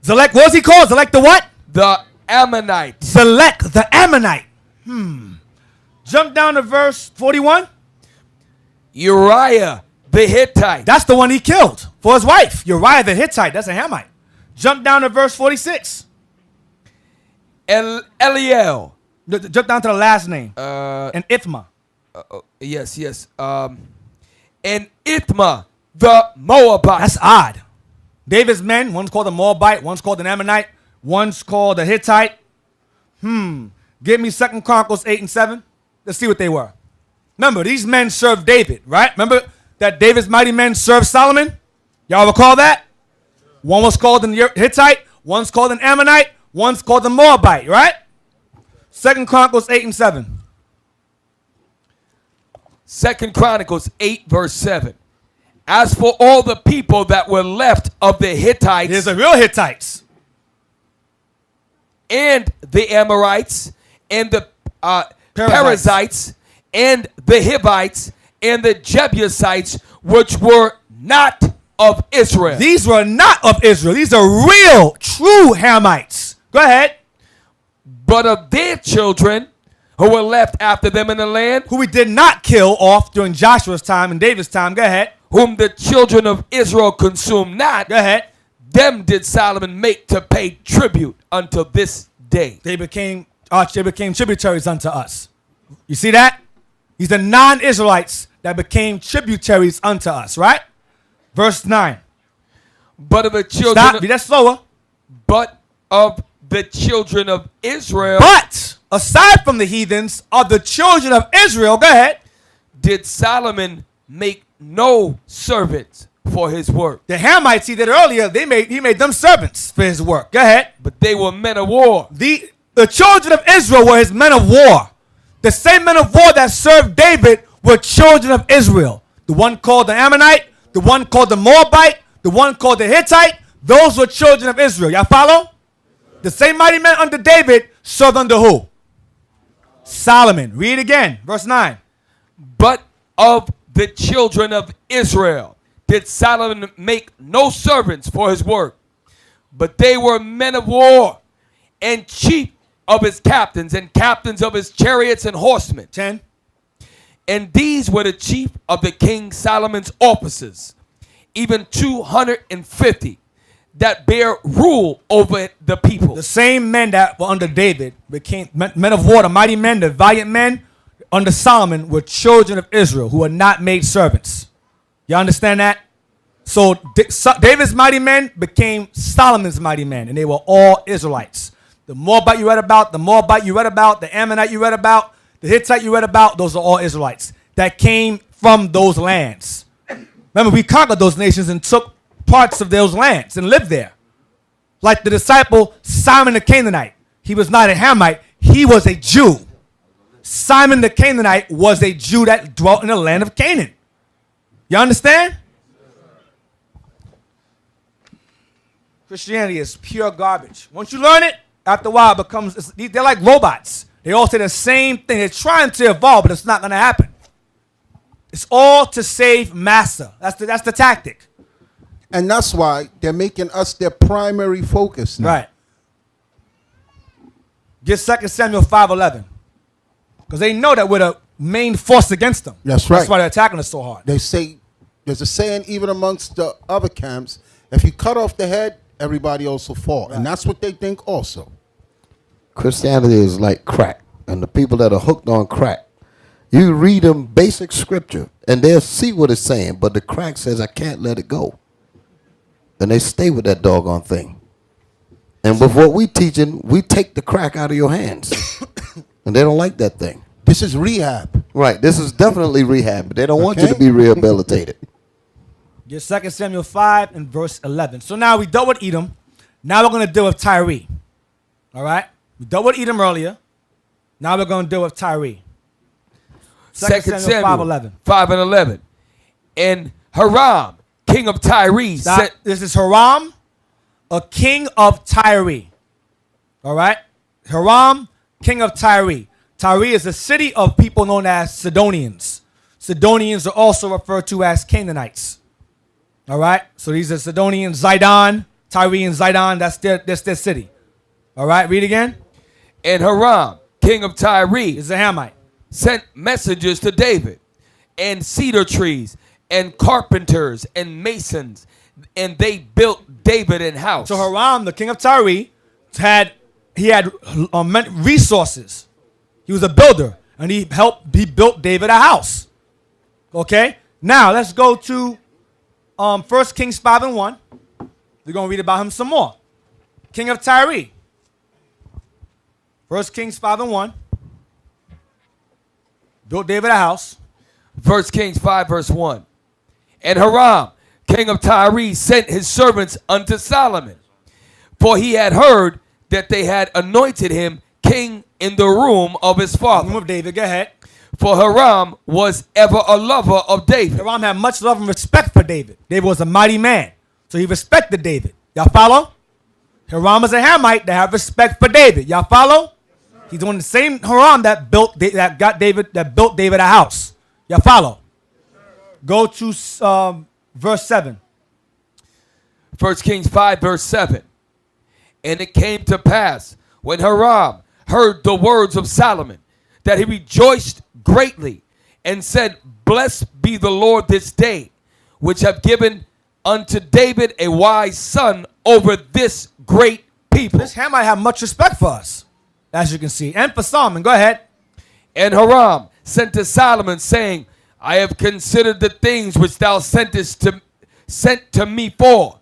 Zelek, what was he called? Zelek the what? The Ammonite. Zelek the Ammonite. Jump down to verse 41. Uriah the Hittite. That's the one he killed for his wife. Uriah the Hittite. That's a Hamite. Jump down to verse 46. Eliel. Jump down to the last name. And Ithma. Yes. And Ithma the Moabite. That's odd. David's men, one's called a Moabite, one's called an Ammonite, one's called a Hittite. Give me 2 Chronicles 8 and 7. Let's see what they were. Remember, these men served David, right? Remember that David's mighty men served Solomon? Y'all recall that? One was called an Hittite, one's called an Ammonite, one's called a Moabite, right? 2 Chronicles 8 and 7. 2 Chronicles 8 verse 7. As for all the people that were left of the Hittites, Here's the real Hittites. And the Amorites, and the Perizzites, and the Hivites, and the Jebusites, which were not of Israel. These were not of Israel. These are real, true Hamites. Go ahead. But of their children who were left after them in the land, Who we did not kill off during Joshua's time and David's time. Go ahead. whom the children of Israel consumed not, Go ahead. them did Solomon make to pay tribute until this day. They became tributaries unto us. You see that? These are non-Israelites that became tributaries unto us, right? Verse 9. But of the children Stop. Be that slower. but of the children of Israel But aside from the heathens, of the children of Israel, go ahead. did Solomon make no servants for his work. The Hamites he did earlier, he made them servants for his work. Go ahead. But they were men of war. The children of Israel were his men of war. The same men of war that served David were children of Israel. The one called the Ammonite, the one called the Moabite, the one called the Hittite. Those were children of Israel. Y'all follow? The same mighty men under David served under who? Solomon. Read again. Verse 9. But of the children of Israel did Solomon make no servants for his work, but they were men of war, and chief of his captains, and captains of his chariots and horsemen. 10. And these were the chief of the king Solomon's officers, even 250 that bear rule over the people. The same men that were under David became men of war, the mighty men, the valiant men under Solomon were children of Israel who were not made servants. You understand that? So David's mighty men became Solomon's mighty men, and they were all Israelites. The Moabite you read about, the Moabite you read about, the Ammonite you read about, the Hittite you read about, those are all Israelites that came from those lands. Remember, we conquered those nations and took parts of those lands and lived there. Like the disciple Simon the Canaanite. He was not a Hamite, he was a Jew. Simon the Canaanite was a Jew that dwelt in the land of Canaan. You understand? Christianity is pure garbage. Once you learn it, after a while, they're like robots. They all say the same thing. They're trying to evolve, but it's not going to happen. It's all to save massa. That's the tactic. And that's why they're making us their primary focus now. Right. Get 2 Samuel 5:11. Because they know that we're the main force against them. That's right. That's why they're attacking us so hard. They say, there's a saying even amongst the other camps, if you cut off the head, everybody else will fall. Right. And that's what they think also. Christianity is like crack. And the people that are hooked on crack, you read them basic scripture, and they'll see what it's saying, but the crack says, I can't let it go. And they stay with that doggone thing. And with what we teaching, we take the crack out of your hands. And they don't like that thing. This is rehab. Right. This is definitely rehab. But they don't want you to be rehabilitated. Get 2 Samuel 5 and verse 11. So now we dealt with Edom. Now we're going to deal with Tyre. All right? We dealt with Edom earlier. Now we're going to deal with Tyre. 2 Samuel 5:11. 5 and 11. And Hiram, king of Tyre, said, this is Hiram, a king of Tyre. All right? Hiram, king of Tyre. Tyre is a city of people known as Sidonians. Sidonians are also referred to as Canaanites. All right? So these are Sidonians, Zidon, Tyre and Zidon. That's their city. All right? Read again. And Hiram, king of Tyre, is a Hamite, sent messengers to David, and cedar trees, and carpenters, and masons, and they built David an house. So Hiram, the king of Tyre, had resources. He was a builder, and he built David a house. Okay? Now, let's go to 1 Kings 5 and 1. We're going to read about him some more. King of Tyre. 1 Kings 5 and 1. Built David a house. 1 Kings 5 verse 1. And Hiram, king of Tyre, sent his servants unto Solomon, for he had heard that they had anointed him king in the room of his father. Room of David, go ahead. For Hiram was ever a lover of David. Hiram had much love and respect for David. David was a mighty man, so he respected David. Y'all follow? Hiram is a Hamite that have respect for David. Y'all follow? He's doing the same Hiram that built David a house. Y'all follow? Go to verse 7. 1 Kings 5 verse 7. And it came to pass when Hiram heard the words of Solomon that he rejoiced greatly and said, Blessed be the Lord this day, which have given unto David a wise son over this great people. This Hamite have much respect for us, as you can see. And for Solomon, go ahead. And Hiram sent to Solomon, saying, I have considered the things which thou sent to me for,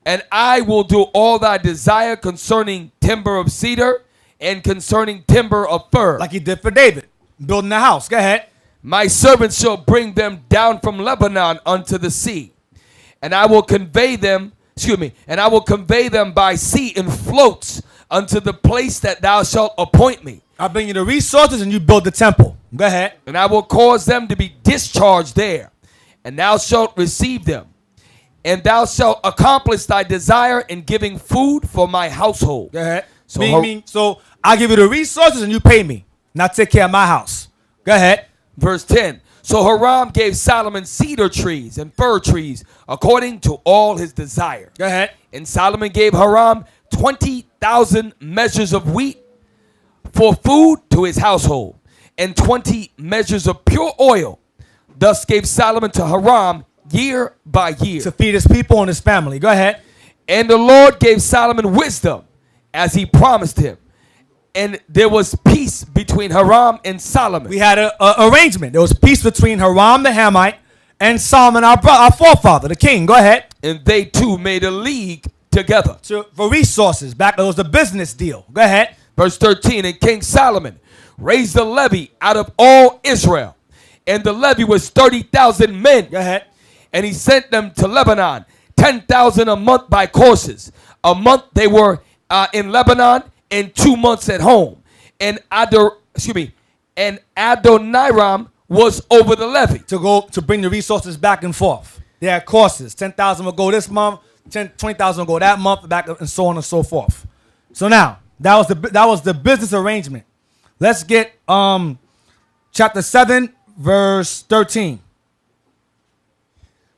and I will do all thy desire concerning timber of cedar and concerning timber of fir. Like he did for David, building the house. Go ahead. My servants shall bring them down from Lebanon unto the sea, and I will convey them, and I will convey them by sea in floats unto the place that thou shalt appoint me. I'll bring you the resources and you build the temple. Go ahead. And I will cause them to be discharged there, and thou shalt receive them. And thou shalt accomplish thy desire in giving food for my household. Go ahead. So I give you the resources and you pay me. Now take care of my house. Go ahead. Verse 10. So Hiram gave Solomon cedar trees and fir trees according to all his desire. Go ahead. And Solomon gave Hiram 20,000 measures of wheat for food to his household, and 20 measures of pure oil. Thus gave Solomon to Hiram year by year, to feed his people and his family. Go ahead. And the Lord gave Solomon wisdom, as he promised him. And there was peace between Hiram and Solomon. We had an arrangement. There was peace between Hiram the Hamite and Solomon, our forefather, the king. Go ahead. And they too made a league together. For resources. Back, it was the business deal. Go ahead. Verse 13, and King Solomon raised a levy out of all Israel. And the levy was 30,000 men. Go ahead. And he sent them to Lebanon, 10,000 a month by courses. A month they were in Lebanon, and 2 months at home. And Adoniram was over the levy. To bring the resources back and forth. They had courses. 10,000 will go this month, 20,000 will go that month, back and so on and so forth. So now, that was the business arrangement. Let's get chapter 7, verse 13.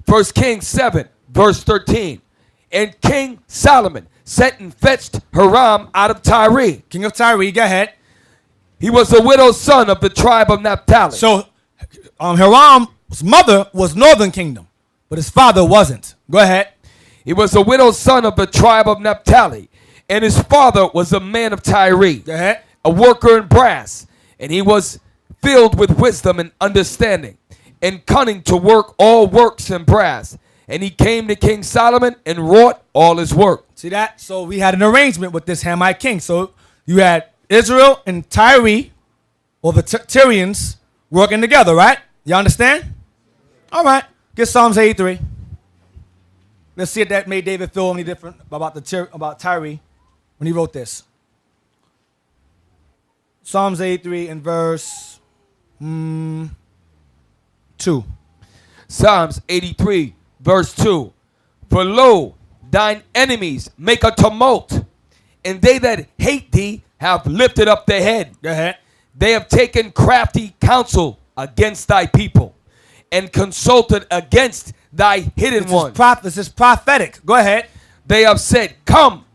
1 Kings 7, verse 13. And King Solomon sent and fetched Hiram out of Tyre. King of Tyre, go ahead. He was a widow's son of the tribe of Naphtali. So Hiram's mother was Northern Kingdom, but his father wasn't. Go ahead. He was a widow's son of the tribe of Naphtali, and his father was a man of Tyre, Go ahead. a worker in brass, and he was filled with wisdom and understanding, and cunning to work all works in brass. And he came to King Solomon and wrought all his work. See that? So we had an arrangement with this Hamite king. So you had Israel and Tyre, or the Tyrians, working together, right? You understand? All right. Get Psalms 83. Let's see if that made David feel any different about Tyre when he wrote this. Psalms 83 and verse 2. Psalms 83, verse 2. For lo, thine enemies make a tumult, and they that hate thee have lifted up their head. Go ahead. They have taken crafty counsel against thy people, and consulted against thy hidden ones. This is prophetic. Go ahead. They have said, come,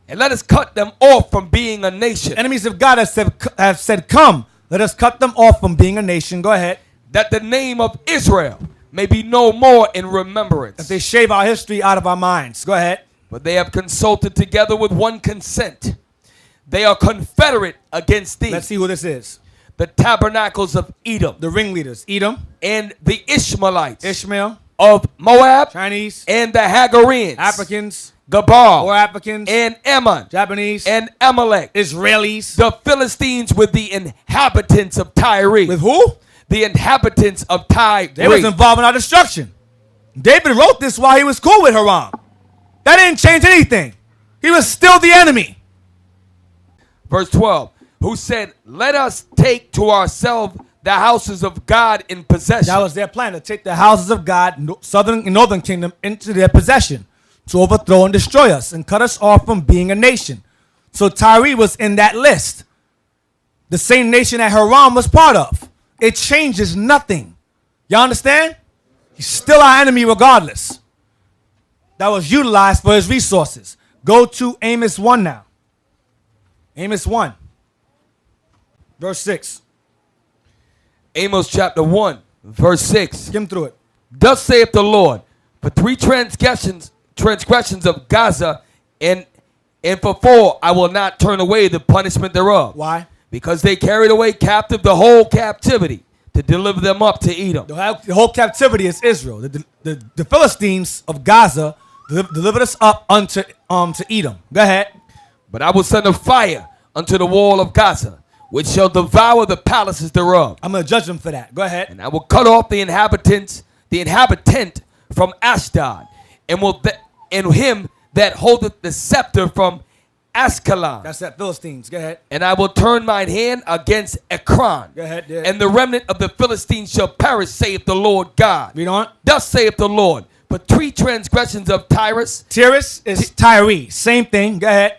and let us cut them off from being a nation. Enemies of God have said, come, let us cut them off from being a nation. Go ahead. That the name of Israel may be no more in remembrance. If they shave our history out of our minds. Go ahead. But they have consulted together with one consent. They are confederate against thee. Let's see who this is. The tabernacles of Edom. The ringleaders. Edom. And the Ishmaelites. Ishmael. Of Moab. Chinese. And the Hagarenes. Africans. Gabal. Or Africans. And Ammon. Japanese. And Amalek. Israelis. The Philistines with the inhabitants of Tyre. With who? The inhabitants of Tyre. They was involved in our destruction. David wrote this while he was cool with Hiram. That didn't change anything. He was still the enemy. Verse 12. Who said, let us take to ourselves the houses of God in possession. That was their plan, to take the houses of God, southern and northern kingdom, into their possession, to overthrow and destroy us and cut us off from being a nation. So Tyre was in that list. The same nation that Hiram was part of. It changes nothing. Y'all understand? He's still our enemy regardless. That was utilized for his resources. Go to Amos 1 now. Amos 1. Verse 6. Amos chapter 1, verse 6. Skim through it. Thus saith the Lord, for 3 transgressions of Gaza, and for 4 I will not turn away the punishment thereof. Why? Because they carried away captive the whole captivity to deliver them up to Edom. The whole captivity is Israel. The Philistines of Gaza delivered us up unto to Edom. Go ahead. But I will send a fire unto the wall of Gaza, which shall devour the palaces thereof. I'm going to judge them for that. Go ahead. And I will cut off the inhabitant from Ashdod, and him that holdeth the scepter from Ascalon. That's that Philistines. Go ahead. And I will turn mine hand against Ekron. Go ahead. Yeah. And the remnant of the Philistines shall perish, saith the Lord God. Read on. Thus saith the Lord, for 3 transgressions of Tyrus. Tyrus is Tyre. Same thing. Go ahead.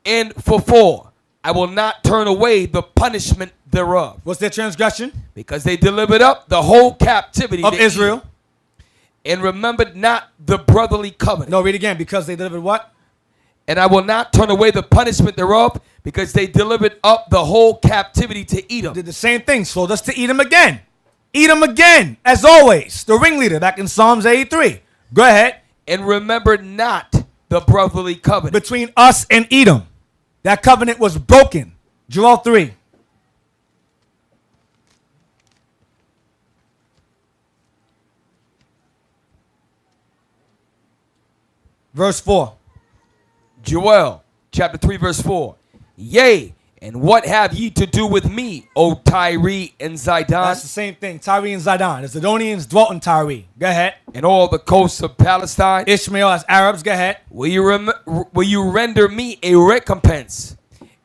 And for 4, I will not turn away the punishment thereof. What's their transgression? Because they delivered up the whole captivity of Israel. Edom, and remembered not the brotherly covenant. No, read again. Because they delivered what? And I will not turn away the punishment thereof, because they delivered up the whole captivity to Edom. Did the same thing. Sold us to Edom again. Edom again, as always. The ringleader back in Psalms 83. Go ahead. And remembered not the brotherly covenant. Between us and Edom. That covenant was broken. Joel 3. Verse 4. Joel chapter 3 verse 4. Yea, and what have ye to do with me, O Tyre and Zidon, That's the same thing. Tyre and Zidon. The Zidonians dwelt in Tyre. Go ahead. and all the coasts of Palestine? Ishmael as Arabs. Go ahead. Will you render me a recompense?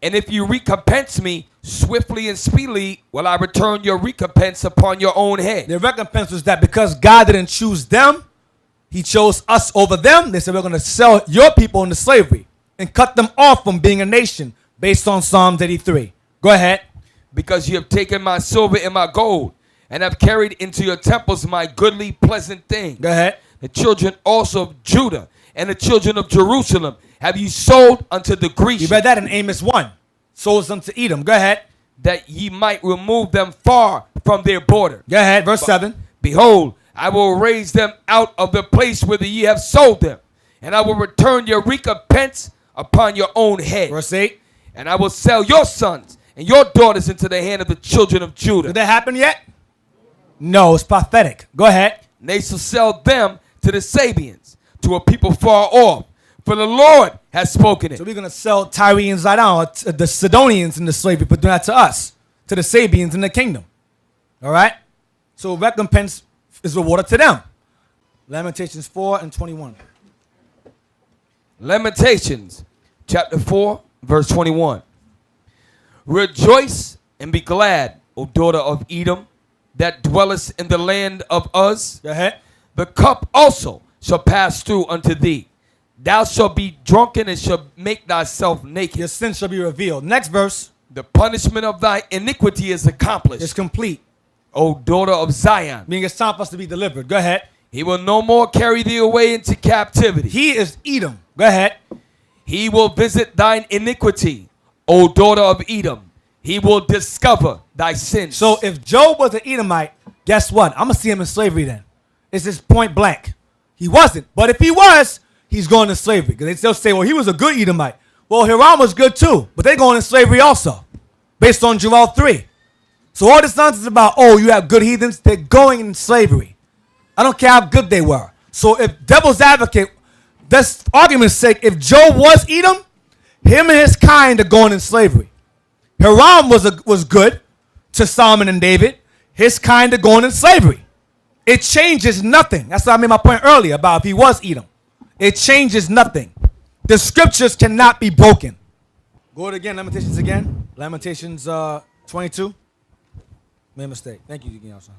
And if you recompense me swiftly and speedily, will I return your recompense upon your own head. Their recompense was that because God didn't choose them, he chose us over them. They said, we're going to sell your people into slavery and cut them off from being a nation based on Psalms 83. Go ahead. Because you have taken my silver and my gold, and have carried into your temples my goodly pleasant things. Go ahead. The children also of Judah and the children of Jerusalem have you sold unto the You Grecians, read that in Amos 1. Sold unto Edom. Go ahead. that ye might remove them far from their border. Go ahead. Verse 7. Behold, I will raise them out of the place whither ye have sold them, and I will return your recompense upon your own head. Verse 8. And I will sell your sons and your daughters into the hand of the children of Judah. Did that happen yet? No, it's prophetic. Go ahead. And they shall sell them to the Sabians, to a people far off. For the Lord has spoken it. So we're going to sell Tyre and Zidon, the Sidonians into slavery, but do that to us, to the Sabians in the kingdom. All right? So recompense is rewarded to them. Lamentations 4 and 21. Lamentations chapter 4 verse 21. Rejoice and be glad, O daughter of Edom, that dwellest in the land of Uz. Go ahead. The cup also shall pass through unto thee. Thou shalt be drunken and shalt make thyself naked. Your sin shall be revealed. Next verse. The punishment of thy iniquity is accomplished. It's complete. O daughter of Zion. Meaning it's time for us to be delivered. Go ahead. He will no more carry thee away into captivity. He is Edom. Go ahead. He will visit thine iniquity, O daughter of Edom. He will discover thy sins. So if Job was an Edomite, guess what? I'm going to see him in slavery then. It's just point blank. He wasn't. But if he was, he's going to slavery. Because they still say, well, he was a good Edomite. Well, Hiram was good too. But they're going to slavery also. Based on Joel 3. So all this nonsense about, oh, you have good heathens, they're going in slavery. I don't care how good they were. So if devil's advocate, that's argument's sake, if Job was Edom, him and his kind are going in slavery. Hiram was good to Solomon and David. His kind are going in slavery. It changes nothing. That's why I made my point earlier about if he was Edom. It changes nothing. The scriptures cannot be broken. Go to again, Lamentations again. Lamentations 22. Made a mistake. Thank you again, son.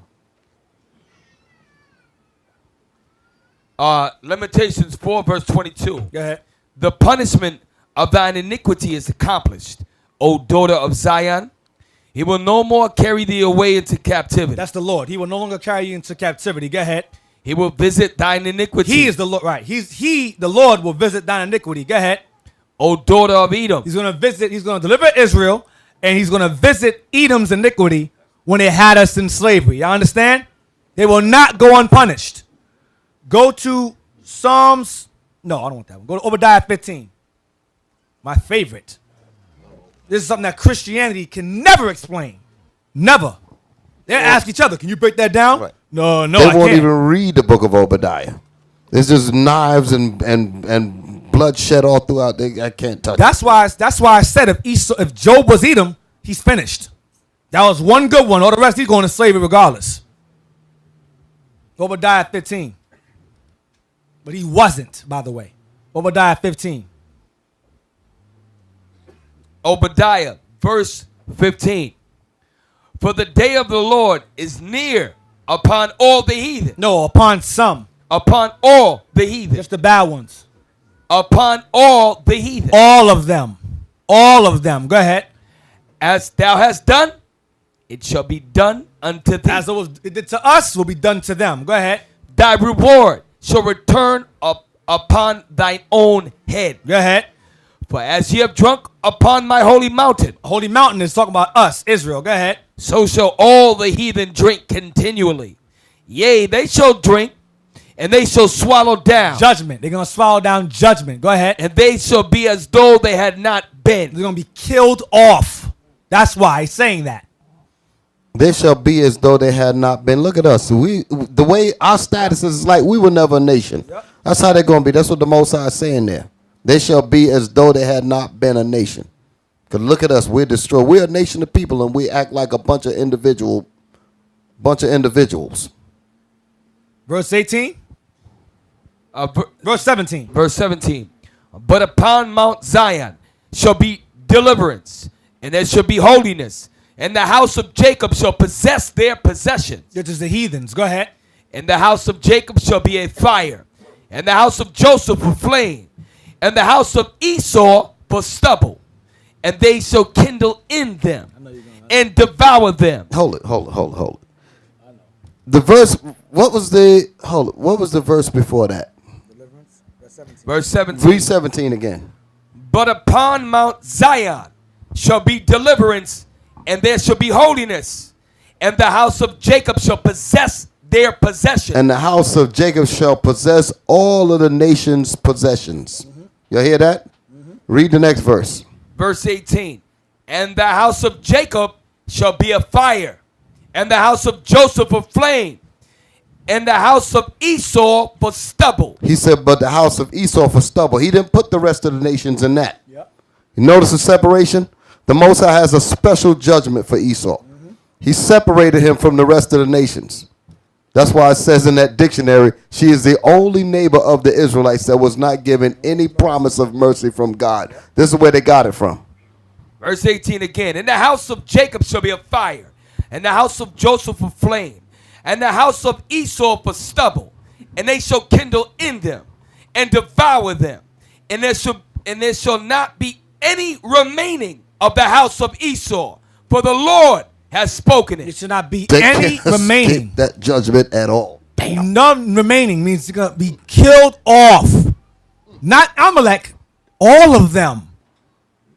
Lamentations 4 verse 22. Go ahead. The punishment of thine iniquity is accomplished, O daughter of Zion. He will no more carry thee away into captivity. That's the Lord. He will no longer carry you into captivity. Go ahead. He will visit thine iniquity. He is the Lord. Right. He, the Lord, will visit thine iniquity. Go ahead. O daughter of Edom. He's going to visit. He's going to deliver Israel, and he's going to visit Edom's iniquity when they had us in slavery. Y'all understand? They will not go unpunished. Go to Psalms. No, I don't want that one. Go to Obadiah 15. My favorite. This is something that Christianity can never explain. Never. They ask each other, can you break that down? Right. No, They I won't can't. even read the book of Obadiah. There's just knives and blood shed all throughout. I can't touch it. That's why I said if Job was Edom, he's finished. That was one good one. All the rest, he's going to slavery regardless. Obadiah 15. But he wasn't, by the way. Obadiah 15. Obadiah verse 15. For the day of the Lord is near upon all the heathen. No, upon some. Upon all the heathen. Just the bad ones. Upon all the heathen. All of them. All of them. Go ahead. As thou hast done, it shall be done unto thee. As it did to us, will be done to them. Go ahead. Thy reward shall return up upon thine own head. Go ahead. For as ye have drunk upon my holy mountain, Holy Mountain is talking about us, Israel. Go ahead. so shall all the heathen drink continually. Yea, they shall drink, and they shall swallow down. Judgment. They're going to swallow down judgment. Go ahead. And they shall be as though they had not been. They're going to be killed off. That's why he's saying that. They shall be as though they had not been. Look at us. The way our status is like we were never a nation. Yep. That's how they're going to be. That's what the Most High is saying there. They shall be as though they had not been a nation. Because look at us, we're destroyed. We're a nation of people, and we act like a bunch of individuals. Verse 18. Verse 17. Verse 17. But upon Mount Zion shall be deliverance, and there shall be holiness, and the house of Jacob shall possess their possessions. This is the heathens. Go ahead. And the house of Jacob shall be a fire, and the house of Joseph a flame, and the house of Esau for stubble, and they shall kindle in them and devour them. Hold it. The verse, what was the verse before that? Verse 17. Read 17 again. But upon Mount Zion shall be deliverance, and there shall be holiness, and the house of Jacob shall possess their possession. And the house of Jacob shall possess all of the nation's possessions. You hear that? Read the next verse. Verse 18. And the house of Jacob shall be a fire, and the house of Joseph a flame, and the house of Esau for stubble. He said, but the house of Esau for stubble. He didn't put the rest of the nations in that. Yep. You notice the separation? The Most High has a special judgment for Esau. He separated him from the rest of the nations. That's why it says in that dictionary, she is the only neighbor of the Israelites that was not given any promise of mercy from God. This is where they got it from. Verse 18 again. And the house of Jacob shall be a fire, and the house of Joseph a flame, and the house of Esau for stubble, and they shall kindle in them and devour them, and there shall not be any remaining of the house of Esau, for the Lord has spoken it. There should not be They any can't remaining. escape that judgment at all. None remaining means they're going to be killed off. Not Amalek, all of them.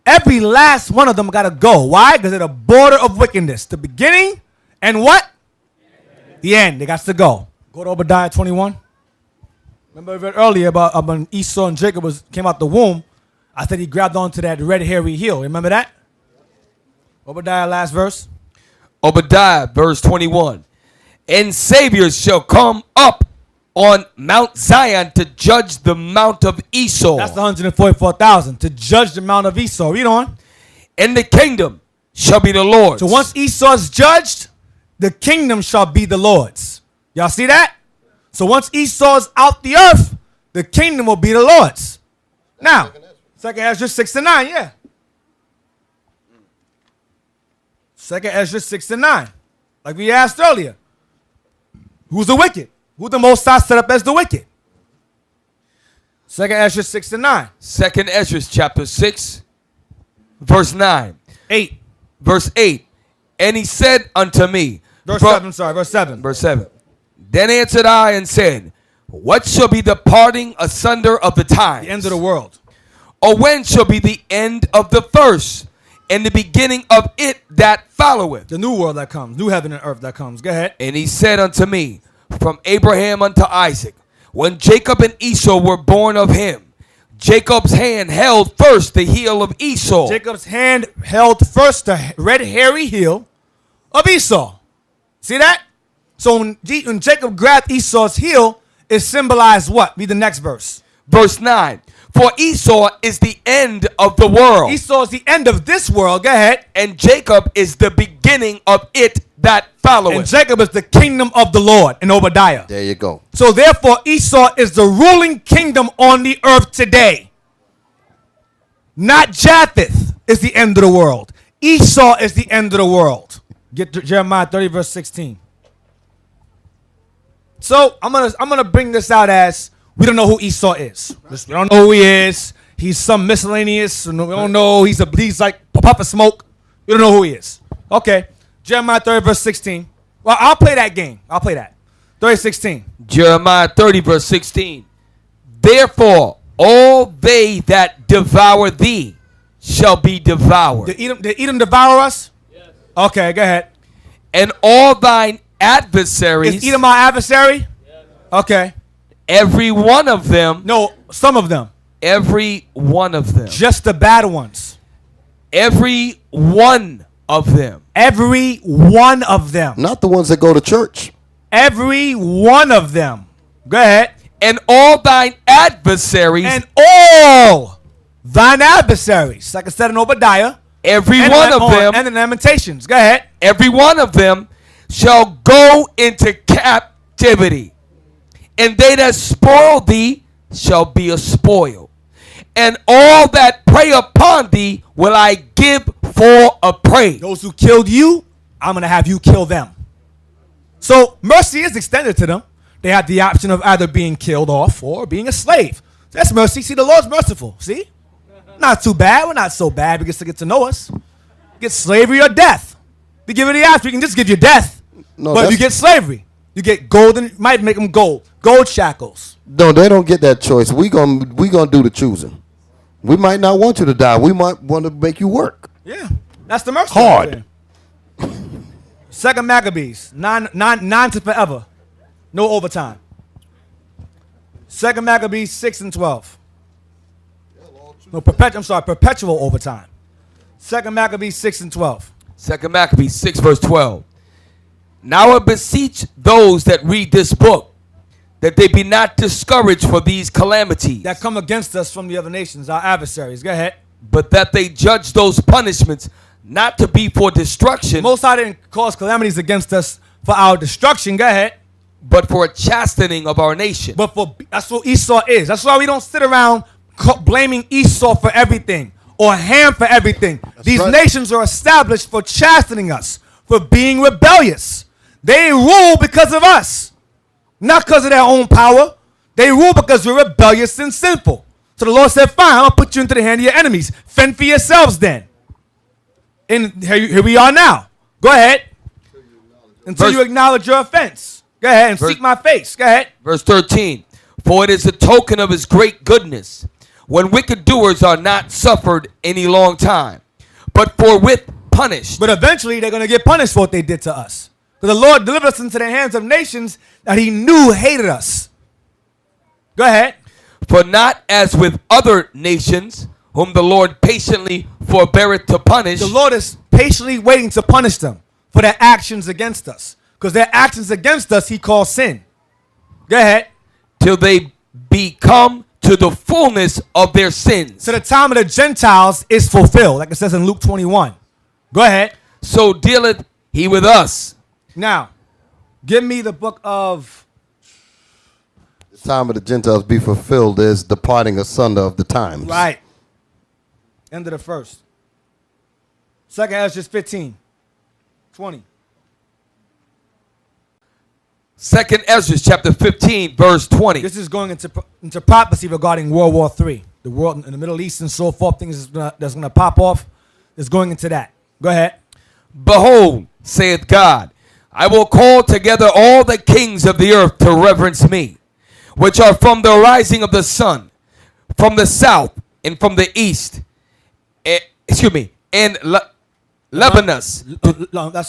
Every last one of them got to go. Why? Because they're the border of wickedness. The beginning and what? The end. They got to go. Go to Obadiah 21. Remember I read earlier about when Esau and Jacob came out the womb. I said he grabbed onto that red hairy heel. Remember that? Obadiah, last verse. Obadiah, verse 21. And saviors shall come up on Mount Zion to judge the mount of Esau. That's the 144,000 to judge the mount of Esau. Read on. And the kingdom shall be the Lord's. So once Esau's judged, the kingdom shall be the Lord's. Y'all see that? So once Esau's out the earth, the kingdom will be the Lord's. Now, 2nd Ezra 6-9, yeah. 2nd Ezra 6-9. Like we asked earlier. Who's the wicked? Who the Most High set up as the wicked? 2nd Ezra 6-9. 2nd Ezra chapter 6, verse 9. 8. Verse 8. And he said unto me. Verse 7, sorry, verse 7. Verse 7. Then answered I and said, what shall be the parting asunder of the times? The end of the world. Or when shall be the end of the first, and the beginning of it that followeth? The new world that comes, new heaven and earth that comes. Go ahead. And he said unto me, from Abraham unto Isaac, when Jacob and Esau were born of him, Jacob's hand held first the heel of Esau. Jacob's hand held first the red hairy heel of Esau. See that? So when Jacob grabbed Esau's heel, it symbolized what? Read the next verse. Verse 9. For Esau is the end of the world. Esau is the end of this world. Go ahead. And Jacob is the beginning of it that followeth. And Jacob is the kingdom of the Lord in Obadiah. There you go. So therefore Esau is the ruling kingdom on the earth today. Not Japheth is the end of the world. Esau is the end of the world. Get to Jeremiah 30 verse 16. So I'm gonna bring this out as we don't know who Esau is. We don't know who he is. He's some miscellaneous. We don't know. He's like a puff of smoke. We don't know who he is. Okay. Jeremiah 30 verse 16. Well, I'll play that game. I'll play that. 30:16. Jeremiah 30 verse 16. Therefore, all they that devour thee shall be devoured. Did Edom devour us? Yes. Okay, go ahead. And all thine adversaries. Is Edom my adversary? Yes. Okay. Every one of them. No, some of them. Every one of them. Just the bad ones. Every one of them. Every one of them. Not the ones that go to church. Every one of them. Go ahead. And all thine adversaries, And all thine adversaries, like I said in Obadiah, every and one in- of them, and in Lamentations. Go ahead. every one of them shall go into captivity, and they that spoil thee shall be a spoil, and all that prey upon thee will I give for a prey. Those who killed you, I'm going to have you kill them. So mercy is extended to them. They have the option of either being killed off or being a slave. That's mercy. See, the Lord's merciful. See? Not too bad. We're not so bad because to get to know us. Get slavery or death. We give it the option. We can just give you death. No, but if you get slavery, you get golden, might make them gold shackles. No, they don't get that choice. We gonna do the choosing. We might not want you to die. We might want to make you work. Yeah. That's the mercy. Hard. Right there. Second Maccabees, 9 to forever. No overtime. Second Maccabees 6 and 12. No, perpetual overtime. Second Maccabees 6 and 12. 2 Maccabees 6 verse 12. Now I beseech those that read this book, that they be not discouraged for these calamities, That come against us from the other nations, our adversaries. Go ahead. but that they judge those punishments not to be for destruction, Most High didn't cause calamities against us for our destruction. Go ahead. but for a chastening of our nation. But that's what Esau is. That's why we don't sit around blaming Esau for everything or Ham for everything. These right. nations are established for chastening us, for being rebellious. They rule because of us, not because of their own power. They rule because we're rebellious and sinful. So the Lord said, fine, I'm going to put you into the hand of your enemies. Fend for yourselves then. And here we are now. Go ahead. Until you acknowledge your offense. Go ahead and seek my face. Go ahead. Verse 13. For it is a token of his great goodness, when wicked doers are not suffered any long time, but forthwith punished. But eventually they're going to get punished for what they did to us. Because the Lord delivered us into the hands of nations that he knew hated us. Go ahead. For not as with other nations, whom the Lord patiently forbeareth to punish, The Lord is patiently waiting to punish them for their actions against us. Because their actions against us he calls sin. Go ahead. till they become to the fullness of their sins. So the time of the Gentiles is fulfilled, like it says in Luke 21. Go ahead. So dealeth he with us. Now, give me the book of... The time of the Gentiles be fulfilled is departing asunder of the times. Right. End of the first. Second Ezra 15. 20. Second Ezra chapter 15 verse 20. This is going into prophecy regarding World War III. The world in the Middle East and so forth, things that's going to pop off. Is going into that. Go ahead. Behold, saith God, I will call together all the kings of the earth to reverence me, which are from the rising of the sun, from the south, and from the east. And Lebanon. That's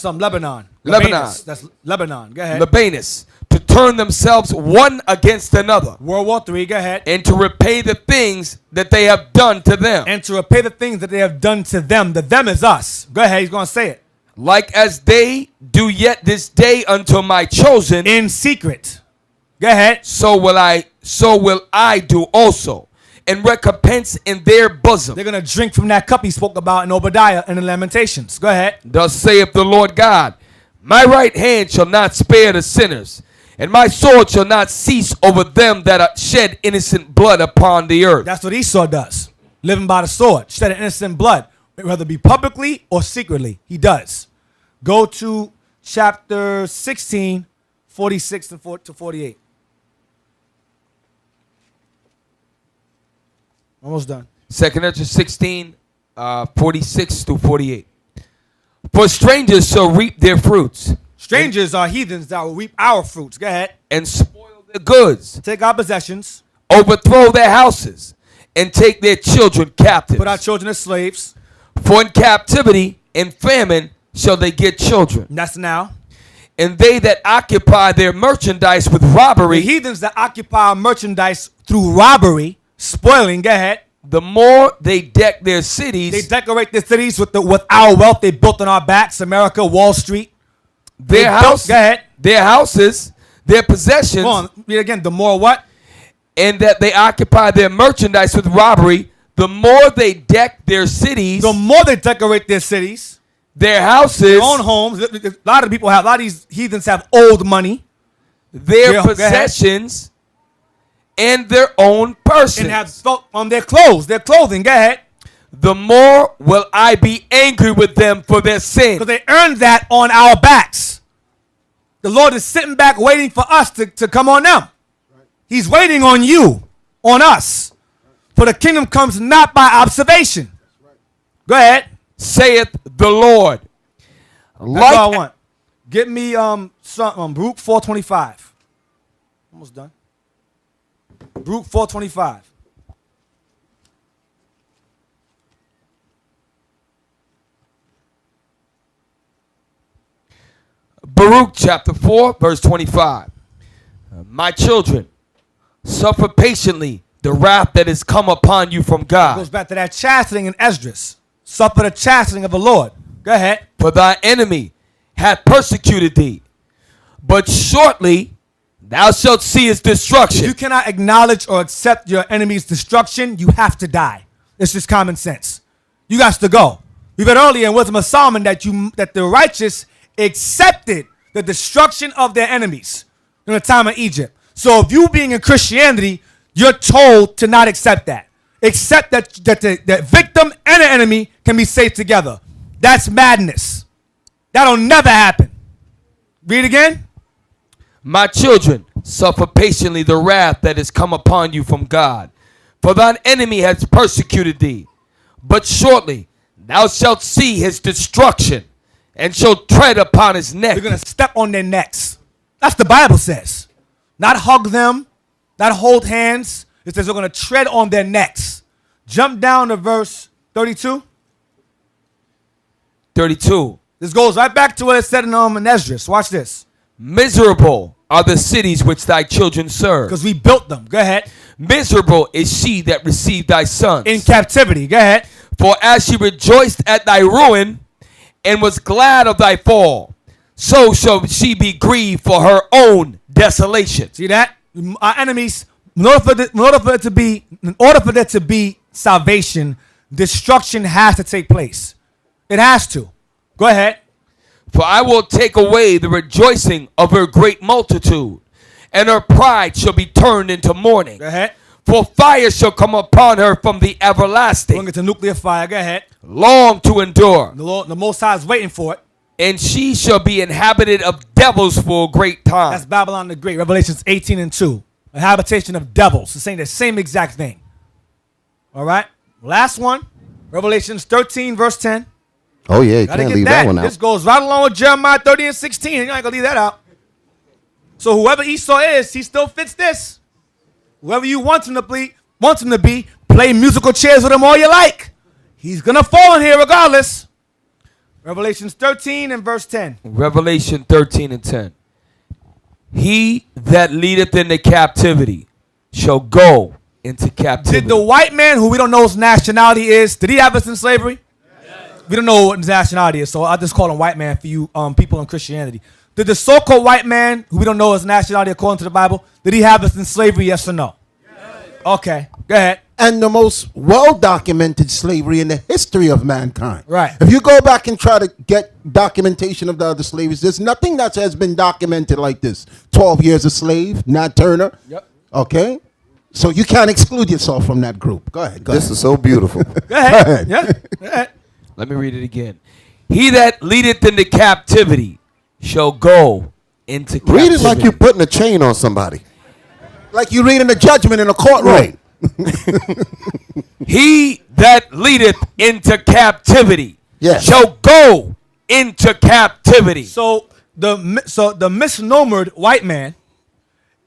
Lebanon. Lebanon. That's Lebanon. Go ahead. Lebanus, to turn themselves one against another, World War III. Go ahead. and to repay the things that they have done to them, And to repay the things that they have done to them. The them is us. Go ahead. He's going to say it. like as they do yet this day unto my chosen, In secret. Go ahead. so will I do also, and recompense in their bosom. They're going to drink from that cup he spoke about in Obadiah and in Lamentations. Go ahead. Thus saith the Lord God, my right hand shall not spare the sinners, and my sword shall not cease over them that shed innocent blood upon the earth. That's what Esau does. Living by the sword. Shed innocent blood. Whether it be publicly or secretly. He does. Go to chapter 16, 46 to 48. Almost done. 2 Ezra 16, 46 through 48. For strangers shall reap their fruits, Strangers are heathens that will reap our fruits. Go ahead. and spoil their goods, Take our possessions. overthrow their houses, and take their children captive. Put our children as slaves. For in captivity and famine shall they get children. And that's now. And they that occupy their merchandise with The robbery, heathens that occupy our merchandise through robbery, spoiling. Go ahead. the more they deck their They cities, decorate their cities with our wealth they built on our backs. America, Wall Street. their they built- house, go ahead. their houses, their possessions, Come on. Read again. The more what? and that they occupy their merchandise with robbery, the more they deck their cities, The more they decorate their cities, their houses, their own homes. A lot of people have, a lot of these heathens have old money. their Yeah, go ahead. possessions, and their own persons. And have on their clothes, their clothing. Go ahead. The more will I be angry with them for their sin. Because they earned that on our backs. The Lord is sitting back waiting for us to come on them. He's waiting on you, on us. For the kingdom comes not by observation. Go ahead. Saith the Lord. That's all I want. Get me Baruch 4:25. Almost done. Baruch 4:25. Baruch chapter 4, verse 25. My children, suffer patiently the wrath that is come upon you from God. Goes back to that chastening in Esdras. Suffer the chastening of the Lord. Go ahead. For thy enemy hath persecuted thee, but shortly thou shalt see his If destruction. you cannot acknowledge or accept your enemy's destruction, you have to die. It's just common sense. You got to go. We read earlier in Wisdom of Solomon that the righteous accepted the destruction of their enemies in the time of Egypt. So if you being in Christianity, you're told to not accept that. Accept that the victim and the enemy can be saved together. That's madness. That'll never happen. Read again. My children, suffer patiently the wrath that is come upon you from God. For thine enemy has persecuted thee, but shortly thou shalt see his destruction, and shall tread upon his neck. You're going to step on their necks. That's the Bible says. Not hug them, not hold hands. It says we're going to tread on their necks. Jump down to verse 32. 32. This goes right back to what it said in Esdras. Watch this. Miserable are the cities which thy children serve. Because we built them. Go ahead. Miserable is she that received thy sons. In captivity. Go ahead. For as she rejoiced at thy ruin, and was glad of thy fall, so shall she be grieved for her own desolation. See that? Our enemies, in order for there to be salvation, destruction has to take place. It has to. Go ahead. For I will take away the rejoicing of her great multitude, and her pride shall be turned into mourning. Go ahead. For fire shall come upon her from the everlasting, Bring it to nuclear fire. Go ahead. long to endure. The Most High is waiting for it. And she shall be inhabited of devils for a great time. That's Babylon the Great. Revelations 18:2. A habitation of devils. It's saying the same exact thing. All right. Last one. Revelations 13, verse 10. Oh yeah, you Gotta can't get leave that. that one out. This goes right along with Jeremiah 30 and 16. You're not going to leave that out. So whoever Esau is, he still fits this. Whoever you want him to be, play musical chairs with him all you like. He's going to fall in here regardless. Revelations 13 and verse 10. Revelation 13 and 10. He that leadeth into captivity shall go into captivity. Did the white man, who we don't know his nationality is, did he have us in slavery? Yes. We don't know what his nationality is, so I'll just call him white man for you people in Christianity. Did the so-called white man, who we don't know his nationality according to the Bible, did he have us in slavery, yes or no? Yes. Okay, go ahead. And the most well-documented slavery in the history of mankind. Right. If you go back and try to get documentation of the other slaveries, there's nothing that has been documented like this. 12 years a slave, Nat Turner. Yep. Okay? So you can't exclude yourself from that group. Go ahead. This is so beautiful. Go ahead. Yeah. Go ahead. Let me read it again. He that leadeth into captivity shall go into captivity. Read it like you're putting a chain on somebody. Like you reading a judgment in a courtroom. Right. He that leadeth into captivity Yes. shall go into captivity. So the misnomered white man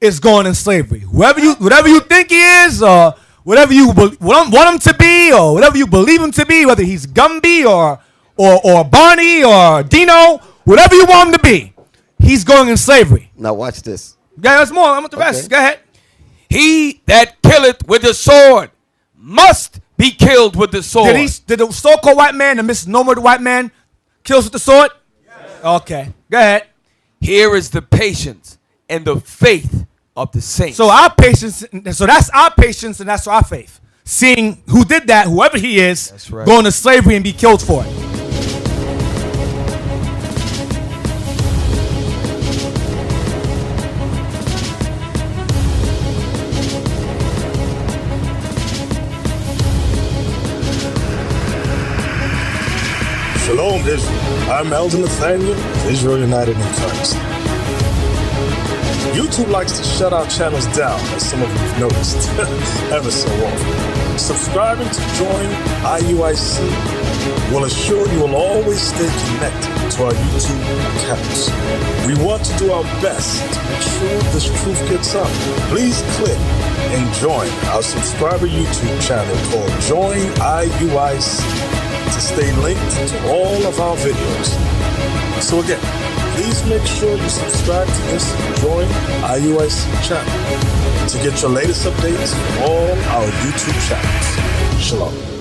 is going in slavery. Whatever you think he is, or whatever you want him to be, or whatever you believe him to be, whether he's Gumby or Barney or Dino, whatever you want him to be, he's going in slavery. Now watch this. Yeah, there's more. I'm with the rest. Okay. Go ahead. He that killeth with the sword must be killed with the sword. Did the so-called white man, the misnomered white man, kills with the sword? Yes. Okay. Go ahead. Here is the patience and the faith of the saints. So our patience, so that's our patience and that's our faith. Seeing who did that, whoever he is, That's right. go into slavery and be killed for it. Shalom, Israel. I'm Elder Nathaniel, Israel United in Christ. YouTube likes to shut our channels down, as some of you have noticed, ever so often. Subscribing to join IUIC will assure you will always stay connected to our YouTube accounts. We want to do our best to make sure this truth gets out. Please click and join our subscriber YouTube channel called Join IUIC to stay linked to all of our videos. So again, please make sure you subscribe to this Join IUIC channel to get your latest updates from all our YouTube channels. Shalom.